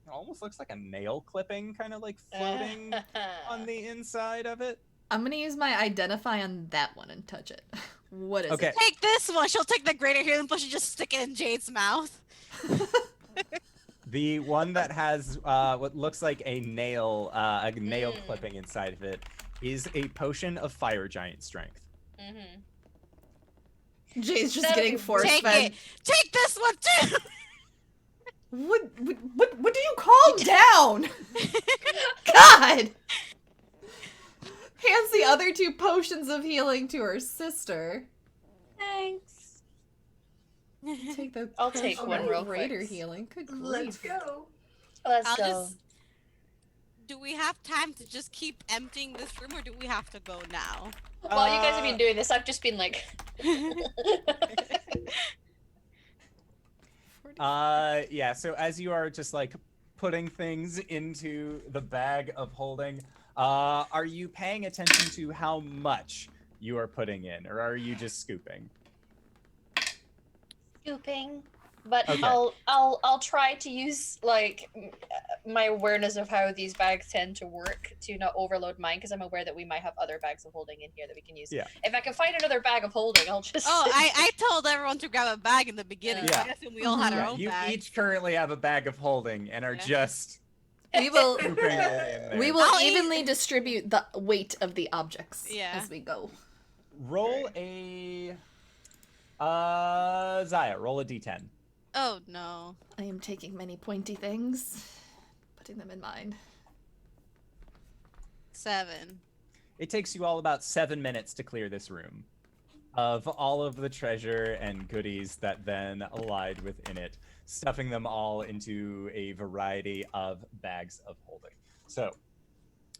almost looks like a nail clipping kind of like floating on the inside of it. I'm gonna use my Identify on that one and touch it. What is Okay. it? Take this one. She'll take the greater healing potion, just stick it in Jade's mouth. The one that has what looks like a nail clipping inside of it is a potion of fire giant strength. Mm-hmm. Jay's just That'll getting be- force Take fed. it. Take this one too. What do you calm down? God! Hands the other 2 potions of healing to her sister. Thanks. Take the I'll take potion one of real greater quick. healing. Good Let's grief. go. Let's I'll go. just. Do we have time to just keep emptying this room, or do we have to go now? While you guys have been doing this, I've just been like. Yeah, so as you are just like putting things into the bag of holding, are you paying attention to how much you are putting in, or are you just scooping? Scooping, but Okay. I'll try to use like my awareness of how these bags tend to work to not overload mine, because I'm aware that we might have other bags of holding in here that we can use. Yeah. If I can find another bag of holding, I'll just. Oh, sit I told everyone to grab a bag in the beginning. Yeah. So I assume we all had our Yeah, own you bags. each currently have a bag of holding and are Yeah. just We will scooping it in there. we will I'll evenly distribute the weight of the objects Yeah. as we go. Roll a Zaya, roll a d10. Oh no. I am taking many pointy things, putting them in mine. 7. It takes you all about 7 minutes to clear this room of all of the treasure and goodies that then lied within it, stuffing them all into a variety of bags of holding. So,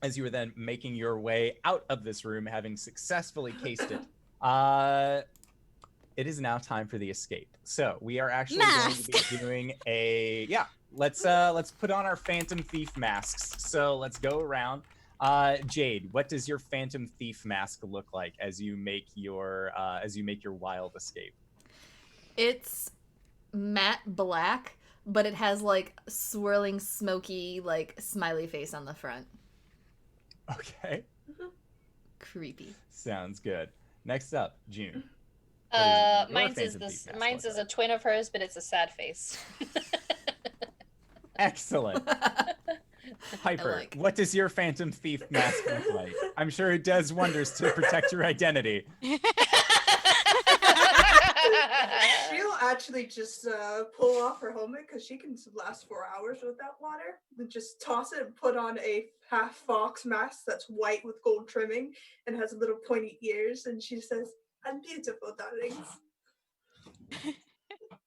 as you are then making your way out of this room, having successfully cased it, it is now time for the escape. So we are actually going to be doing a let's put on our Phantom Thief masks. So let's go around. Jade, what does your Phantom Thief mask look like as you make your wild escape? It's matte black, but it has like swirling, smoky, like smiley face on the front. Okay, Creepy. sounds good. Next up, June. What is your Mine's is Phantom this. Thief mask Mine's look is a like? twin of hers, but it's a sad face. Excellent. Piper, like. what does your Phantom Thief mask look like? I'm sure it does wonders to protect your identity. She'll actually just pull off her helmet because she can last 4 hours without water. Then just toss it and put on a half fox mask that's white with gold trimming and has little pointy ears. And she says, "I'm beautiful, darlings."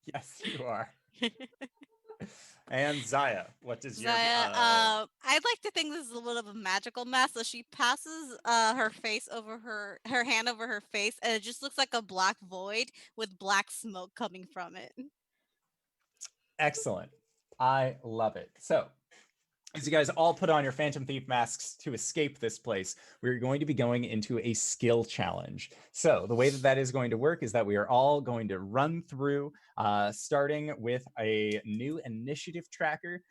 Yes, you are. And Zaya, what does your Zaya, I'd like to think this is a little bit of a magical mask. So she passes her face over her hand over her face, and it just looks like a black void with black smoke coming from it. Excellent. I love it. So, As you guys all put on your Phantom Thief masks to escape this place, we're going to be going into a skill challenge. So the way that that is going to work is that we are all going to run through, starting with a new initiative tracker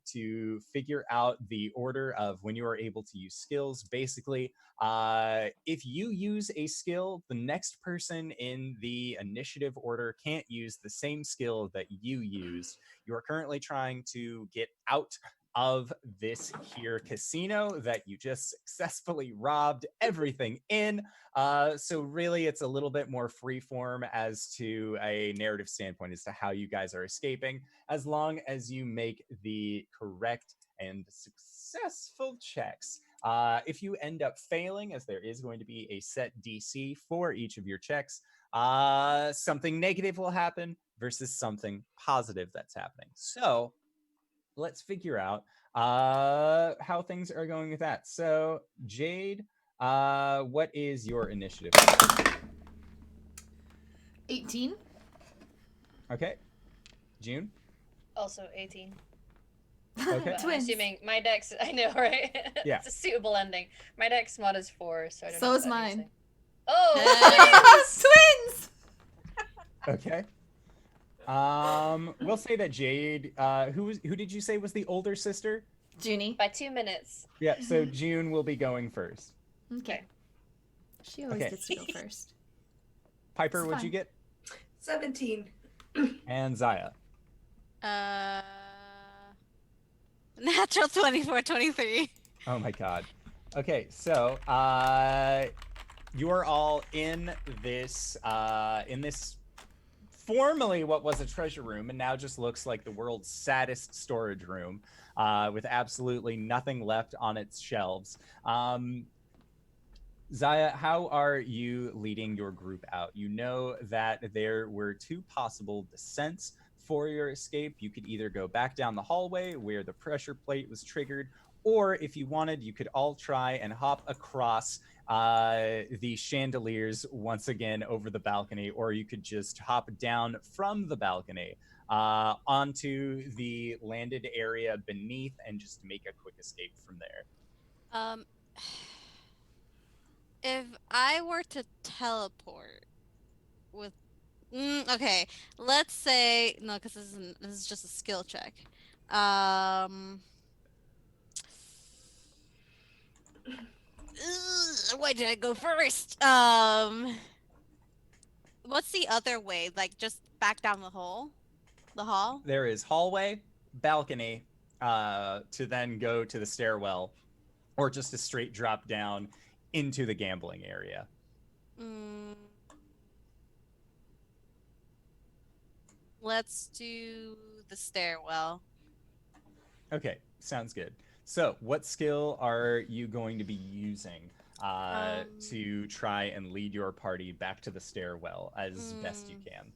to figure out the order of when you are able to use skills. Basically, if you use a skill, the next person in the initiative order can't use the same skill that you used. You are currently trying to get out of this here casino that you just successfully robbed everything in. So really, it's a little bit more freeform as to a narrative standpoint as to how you guys are escaping, as long as you make the correct and successful checks. If you end up failing, as there is going to be a set DC for each of your checks, something negative will happen versus something positive that's happening. So let's figure out how things are going with that. So, Jade, what is your initiative? 18. Okay. June? Also 18. Okay. I'm Twins. assuming my dex, I know, right? Yeah. It's a suitable ending. My dex mod is 4, so I don't So know is if that means mine. anything. Oh! Twins! Okay. We'll say that Jade, who did you say was the older sister? Junie. By 2 minutes. Yeah, so June will be going first. Okay. She always Okay. gets to go first. Piper, It's what'd you fine. get? 17. And Zaya. Natural 24, 23. Oh my god. Okay, so you are all in this formerly what was a treasure room and now just looks like the world's saddest storage room, with absolutely nothing left on its shelves. Zaya, how are you leading your group out? You know that there were 2 possible descents for your escape. You could either go back down the hallway where the pressure plate was triggered, or if you wanted, you could all try and hop across the chandeliers once again over the balcony, or you could just hop down from the balcony onto the landed area beneath and just make a quick escape from there. If I were to teleport with, okay, let's say no, because this is just a skill check. Why did I go first? What's the other way? Like just back down the hole, the hall. There is hallway, balcony, to then go to the stairwell, or just a straight drop down into the gambling area. Let's do the stairwell. Okay, sounds good. So, what skill are you going to be using to try and lead your party back to the stairwell as best you can?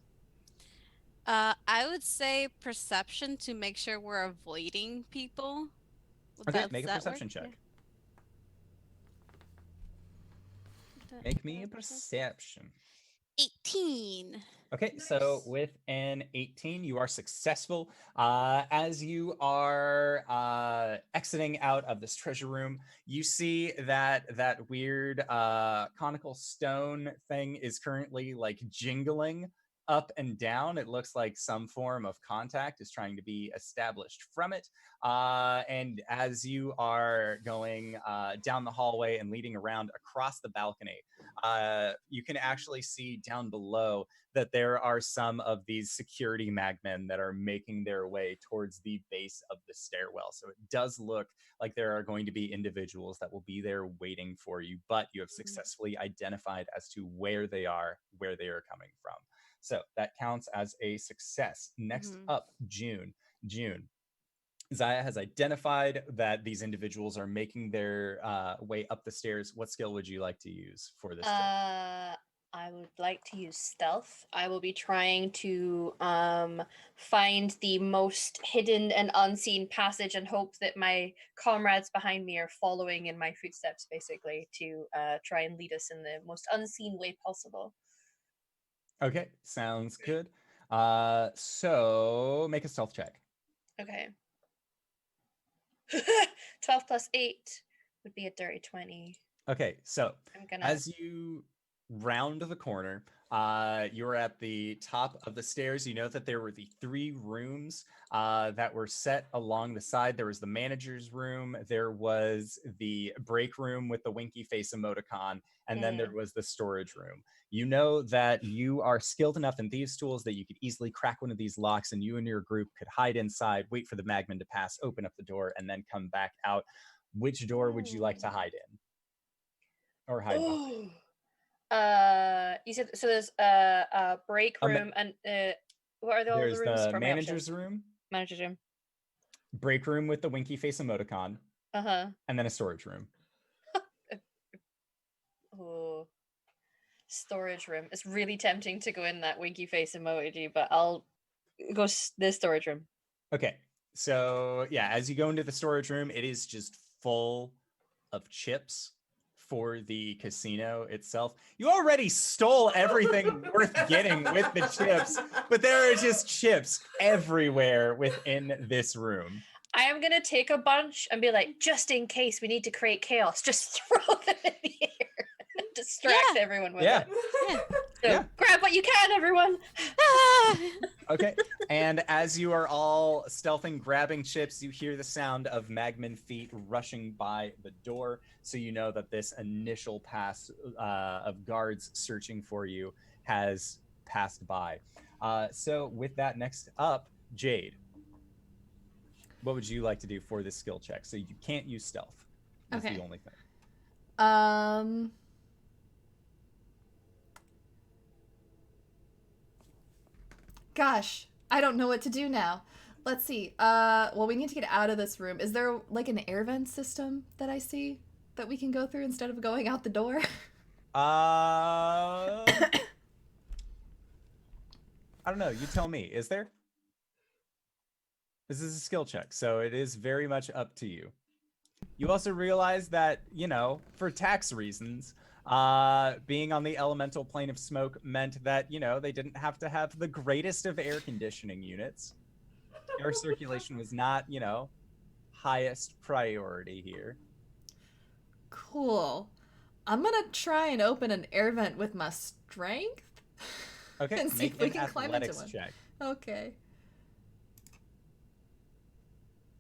I would say perception to make sure we're avoiding people. Okay, make a perception check. Yeah. Make me a perception. 18. Okay, so with an 18, you are successful. As you are exiting out of this treasure room, you see that weird conical stone thing is currently like jingling up and down. It looks like some form of contact is trying to be established from it. And as you are going down the hallway and leading around across the balcony, you can actually see down below that there are some of these security magmen that are making their way towards the base of the stairwell. So it does look like there are going to be individuals that will be there waiting for you, but you have successfully identified as to where they are coming from. So that counts as a success. Next up, June. Zaya has identified that these individuals are making their way up the stairs. What skill would you like to use for this? I would like to use stealth. I will be trying to find the most hidden and unseen passage and hope that my comrades behind me are following in my footsteps, basically, to try and lead us in the most unseen way possible. Okay, sounds good. So make a stealth check. Okay. 12 plus 8 would be a dirty 20. Okay, so I'm gonna. as you round the corner, you're at the top of the stairs. You know that there were the 3 rooms that were set along the side. There was the manager's room, there was the break room with the winky face emoticon, and then there was the storage room. You know that you are skilled enough in thieves' tools that you could easily crack one of these locks, and you and your group could hide inside, wait for the magman to pass, open up the door, and then come back out. Which door would you like to hide in? Or hide behind? You said so. There's a break ma- room and what are all the There's rooms the for my manager's options? room, Manager's room. break room with the winky face emoticon, and then a storage room. Oh, storage room. It's really tempting to go in that winky face emoji, but I'll go the storage room. Okay, so yeah, as you go into the storage room, it is just full of chips for the casino itself. You already stole everything worth getting with the chips, but there are just chips everywhere within this room. I am gonna take a bunch and be like, just in case we need to create chaos, just throw them in the air and distract everyone with it. So grab what you can, everyone. Okay, and as you are all stealthing, grabbing chips, you hear the sound of magman feet rushing by the door, so you know that this initial pass of guards searching for you has passed by. So with that, next up, Jade. What would you like to do for this skill check? So you can't use stealth. That's the only thing. Gosh, I don't know what to do now. Let's see. Well, we need to get out of this room. Is there like an air vent system that I see that we can go through instead of going out the door? I don't know. You tell me. Is there? This is a skill check, so it is very much up to you. You also realize that, you know, for tax reasons, being on the elemental plane of smoke meant that, you know, they didn't have to have the greatest of air conditioning units. Air circulation was not, you know, highest priority here. Cool. I'm gonna try and open an air vent with my strength. Okay, and see if we can climb into one. Check. Okay.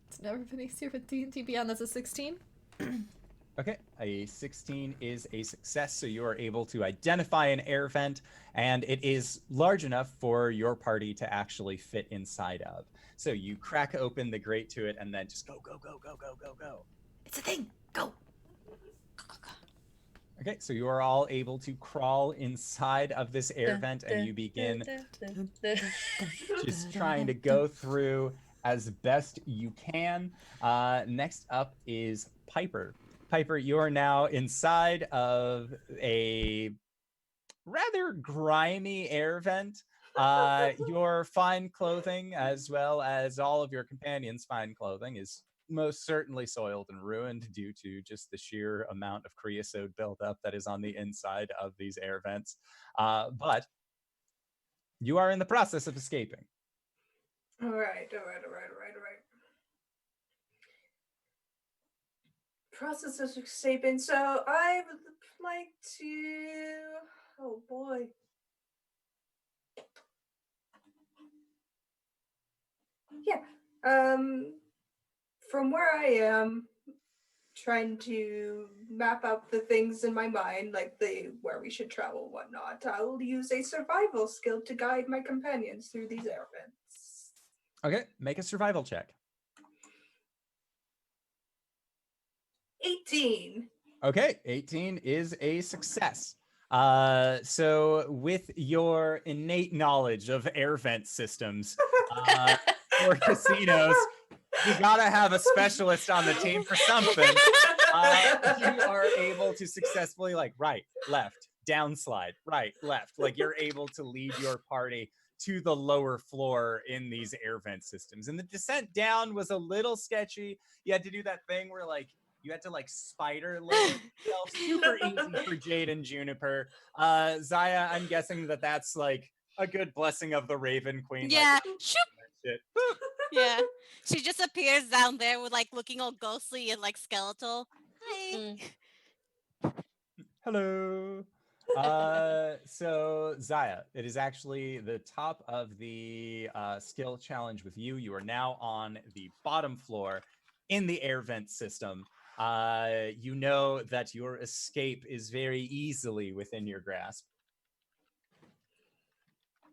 It's never been easier with D&D Beyond. That's a 16. Okay, a 16 is a success, so you are able to identify an air vent, and it is large enough for your party to actually fit inside of. So you crack open the grate to it, and then just go, go, go, go, go, go, go. It's a thing. Go. Okay, so you are all able to crawl inside of this air vent, and you begin just trying to go through as best you can. Next up is Piper. Piper, you are now inside of a rather grimy air vent. Your fine clothing, as well as all of your companions' fine clothing, is most certainly soiled and ruined due to just the sheer amount of creosote buildup that is on the inside of these air vents. But you are in the process of escaping. All right. Process of escaping. So I would like to. Oh boy. Yeah. From where I am, trying to map out the things in my mind, like where we should travel and whatnot, I will use a survival skill to guide my companions through these air vents. Okay, make a survival check. 18. Okay, 18 is a success. So with your innate knowledge of air vent systems for casinos, you gotta have a specialist on the team for something. You are able to successfully, like, right, left, downslide, right, left. Like, you're able to lead your party to the lower floor in these air vent systems. And the descent down was a little sketchy. You had to do that thing where, like, you had to, like, spider lower yourself. Super easy for Jade and Juniper. Zaya, I'm guessing that that's, like, a good blessing of the Raven Queen. Yeah. Like, shit. Yeah. She just appears down there with like looking all ghostly and like skeletal. Hi. Mm. Hello. So Zaya, it is actually the top of the skill challenge with you. You are now on the bottom floor in the air vent system. You know that your escape is very easily within your grasp.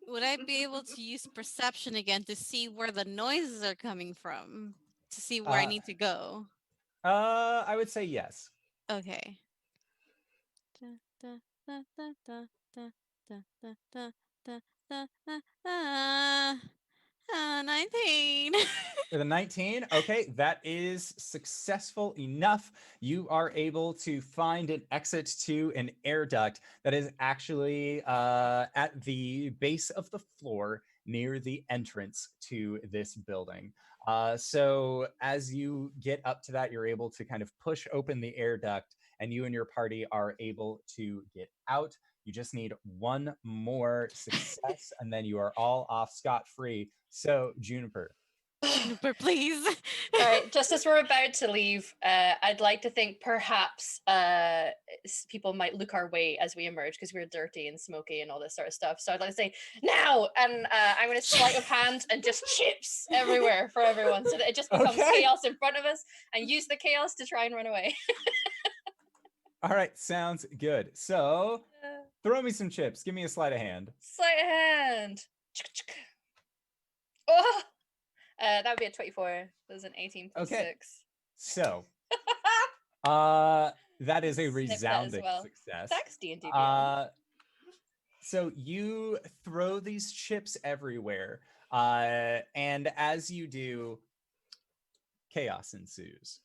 Would I be able to use perception again to see where the noises are coming from? To see where I need to go? I would say yes. Okay. Da, da, da, da, da, da, da, da, da, da, da, da, 19. With a 19, okay, that is successful enough. You are able to find an exit to an air duct that is actually at the base of the floor near the entrance to this building. So as you get up to that, you're able to kind of push open the air duct, and you and your party are able to get out. You just need one more success, and then you are all off scot-free. So, Juniper, Juniper, please. All right, just as we're about to leave, I'd like to think perhaps people might look our way as we emerge because we're dirty and smoky and all this sort of stuff. So I'd like to say now, and I'm going to sleight of hand and just chips everywhere for everyone, so that it just becomes Okay. chaos in front of us, and use the chaos to try and run away. all right, sounds good. So, throw me some chips. Give me a sleight of hand. Sleight of hand. Oh, that would be a 24. There's an 18 plus Okay. 6. So, that is a Snip that as resounding well. success. Thanks, D&D. So you throw these chips everywhere, and as you do, chaos ensues.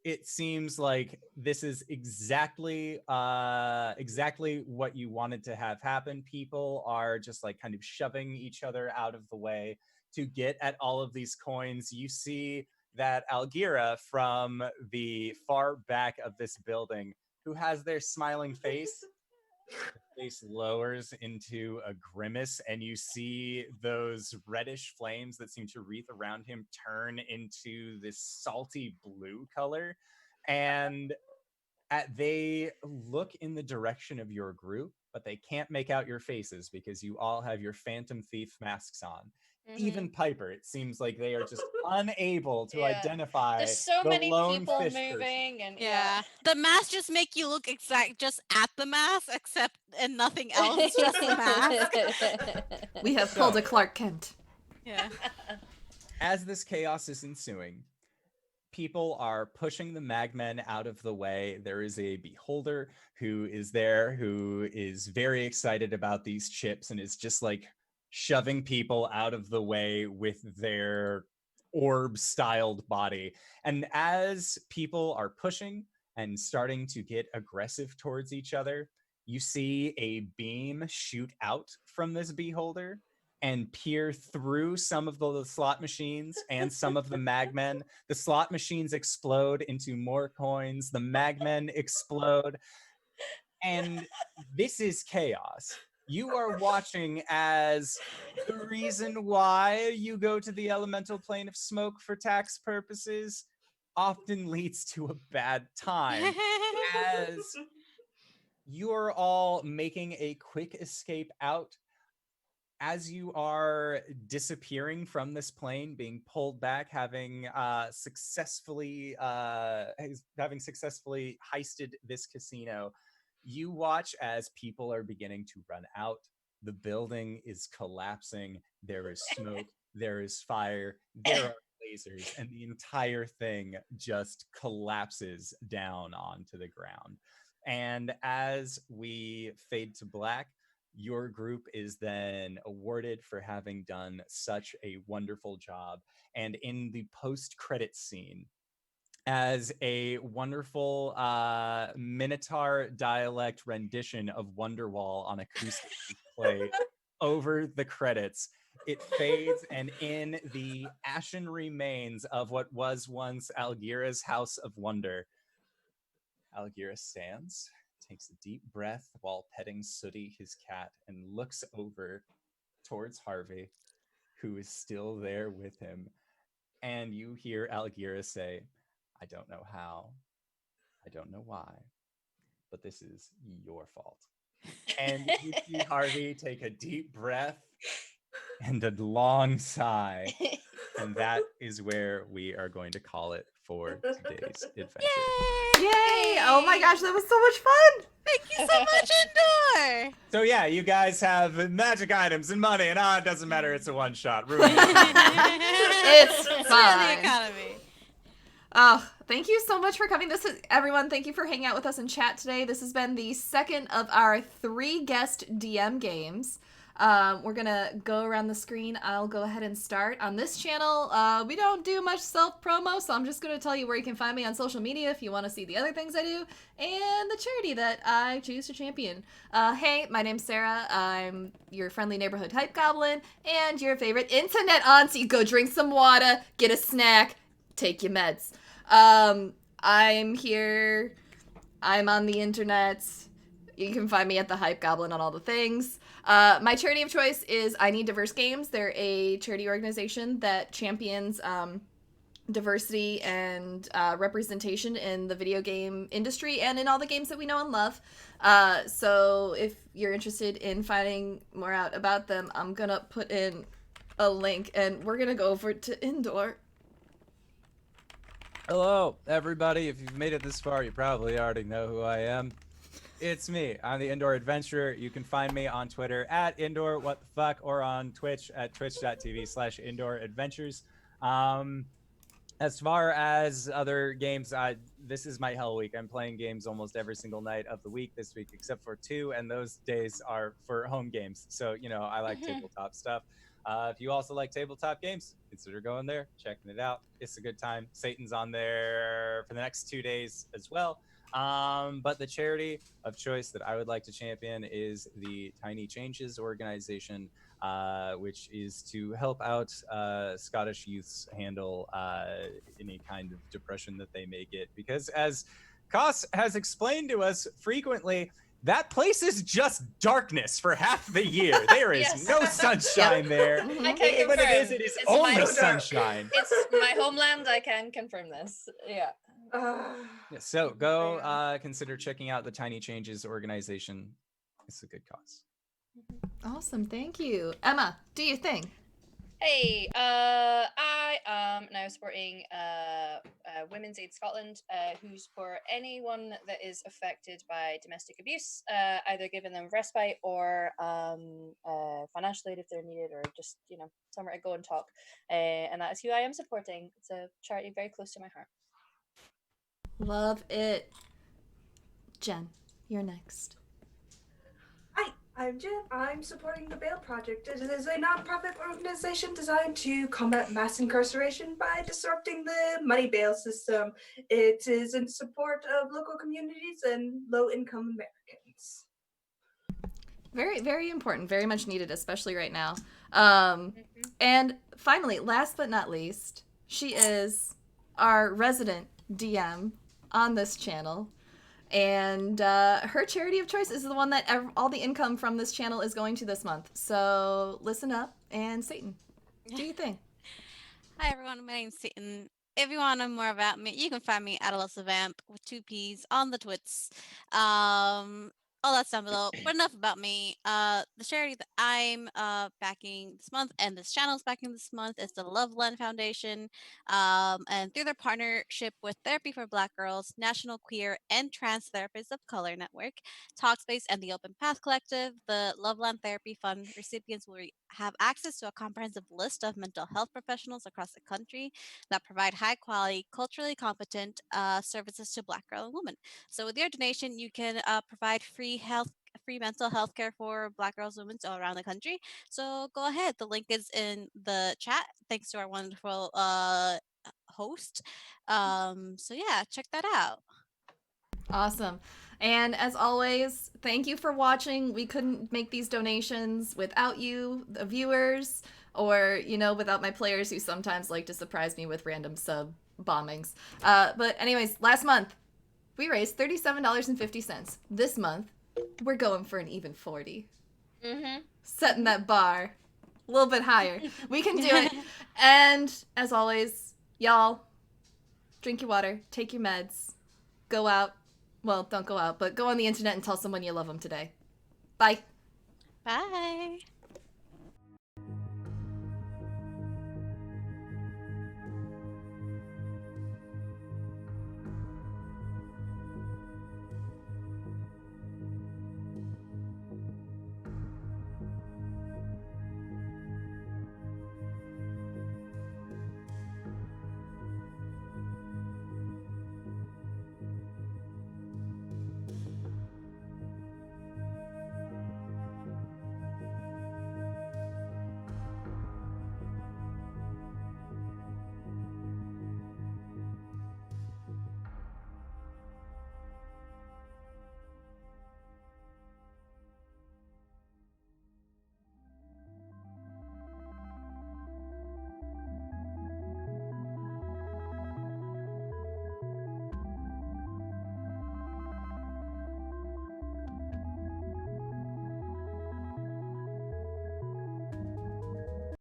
It seems like this is exactly what you wanted to have happen. People are just like kind of shoving each other out of the way to get at all of these coins. You see that Algira from the far back of this building, who has their smiling face, face lowers into a grimace, and you see those reddish flames that seem to wreath around him turn into this salty blue color. And they look in the direction of your group, but they can't make out your faces because you all have your Phantom Thief masks on. Even Piper, it seems like they are just unable to identify There's so the many lone people fish moving, person. and Yeah. The mask just make you look exact just at the mask, except and nothing else. It's just the mask. We have pulled a Clark Kent. Yeah. As this chaos is ensuing, people are pushing the magmen out of the way. There is a beholder who is there, who is very excited about these chips and is just like shoving people out of the way with their orb-styled body. And as people are pushing and starting to get aggressive towards each other, you see a beam shoot out from this beholder and peer through some of the slot machines and some of the magmen. The slot machines explode into more coins. The magmen explode. And this is chaos. You are watching as the reason why you go to the elemental plane of smoke for tax purposes often leads to a bad time, as you're all making a quick escape out. As you are disappearing from this plane, being pulled back, having successfully heisted this casino, you watch as people are beginning to run out. The building is collapsing. There is smoke. There is fire. There are lasers, and the entire thing just collapses down onto the ground. And as we fade to black, your group is then awarded for having done such a wonderful job. And in the post-credit scene, as a wonderful Minotaur dialect rendition of Wonderwall on acoustic is played over the credits, it fades, and in the ashen remains of what was once Algira's House of Wonder, Algira stands, takes a deep breath while petting Sooty, his cat, and looks over towards Harvey who is still there with him. And you hear Algira say, I don't know how, I don't know why, but this is your fault. And you see Harvey take a deep breath and a long sigh. And that is where we are going to call it for today's adventure. Yay! Oh my gosh, that was so much fun! Thank you so much, Indoor. So yeah, you guys have magic items and money, and it doesn't matter, it's a one-shot. Ruin it. It's Ruin the fine. economy. Oh, thank you so much for coming. Everyone, thank you for hanging out with us in chat today. This has been the second of our 3 guest DM games. We're gonna go around the screen. I'll go ahead and start. On this channel, we don't do much self-promo, so I'm just gonna tell you where you can find me on social media if you want to see the other things I do, and the charity that I choose to champion. Hey, my name's Sarah. I'm your friendly neighborhood hype goblin, and your favorite internet auntie. Go drink some water, get a snack, take your meds. I'm here. I'm on the internet. You can find me at the Hype Goblin on all the things. My charity of choice is I Need Diverse Games. They're a charity organization that champions diversity and representation in the video game industry and in all the games that we know and love. So if you're interested in finding more out about them, I'm gonna put in a link, and we're gonna go over to Indoor. Hello, everybody. If you've made it this far, you probably already know who I am. It's me. I'm the Indoor Adventurer. You can find me on Twitter at IndoorWhatTheFuck or on Twitch at twitch.tv/IndoorAdventures. As far as other games, this is my hell week. I'm playing games almost every single night of the week this week, except for 2, and those days are for home games. So, you know, I like tabletop stuff. If you also like tabletop games, consider going there, checking it out. It's a good time. Satan's on there for the next 2 days as well. But the charity of choice that I would like to champion is the Tiny Changes organization, which is to help out Scottish youths handle any kind of depression that they may get. Because as Koss has explained to us frequently, that place is just darkness for half the year. There is Yes. no sunshine there. I can When confirm. it is It's only my- sunshine. It's my homeland. I can confirm this. Yeah. Yeah, so go consider checking out the Tiny Changes organization. It's a good cause. Awesome, thank you. Emma, do your thing. Hey, I am now supporting Women's Aid Scotland, who support anyone that is affected by domestic abuse, either giving them respite or financial aid if they're needed, or just, you know, somewhere to go and talk. And that is who I am supporting. It's a charity very close to my heart. Love it. Jen, you're next. Hi, I'm Jen. I'm supporting the Bail Project. It is a nonprofit organization designed to combat mass incarceration by disrupting the money bail system. It is in support of local communities and low-income Americans. Very, very important. Very much needed, especially right now. And finally, last but not least, she is our resident DM on this channel. And her charity of choice is the one that all the income from this channel is going to this month. So listen up, and Satan, do your thing. Hi everyone, my name's Satan. If you want to know more about me, you can find me at AlysaVamp with 2 P's on the twits. All that's down below. But enough about me. The charity that I'm backing this month, and this channel is backing this month, is the Loveland Foundation. And through their partnership with Therapy for Black Girls, National Queer and Trans Therapists of Color Network, Talkspace, and the Open Path Collective, the Loveland Therapy Fund recipients will have access to a comprehensive list of mental health professionals across the country that provide high quality, culturally competent services to Black girls and women. So with your donation, you can provide free mental health care for Black girls and women all around the country. So go ahead. The link is in the chat. Thanks to our wonderful host. So yeah, check that out. Awesome. And as always, thank you for watching. We couldn't make these donations without you, the viewers, or, you know, without my players who sometimes like to surprise me with random sub bombings. But anyways, last month, we raised $37.50. This month, we're going for an even 40. Setting that bar A little bit higher. We can do it. And as always, y'all, drink your water, take your meds, go out. Well, don't go out, but go on the internet and tell someone you love them today. Bye. Bye.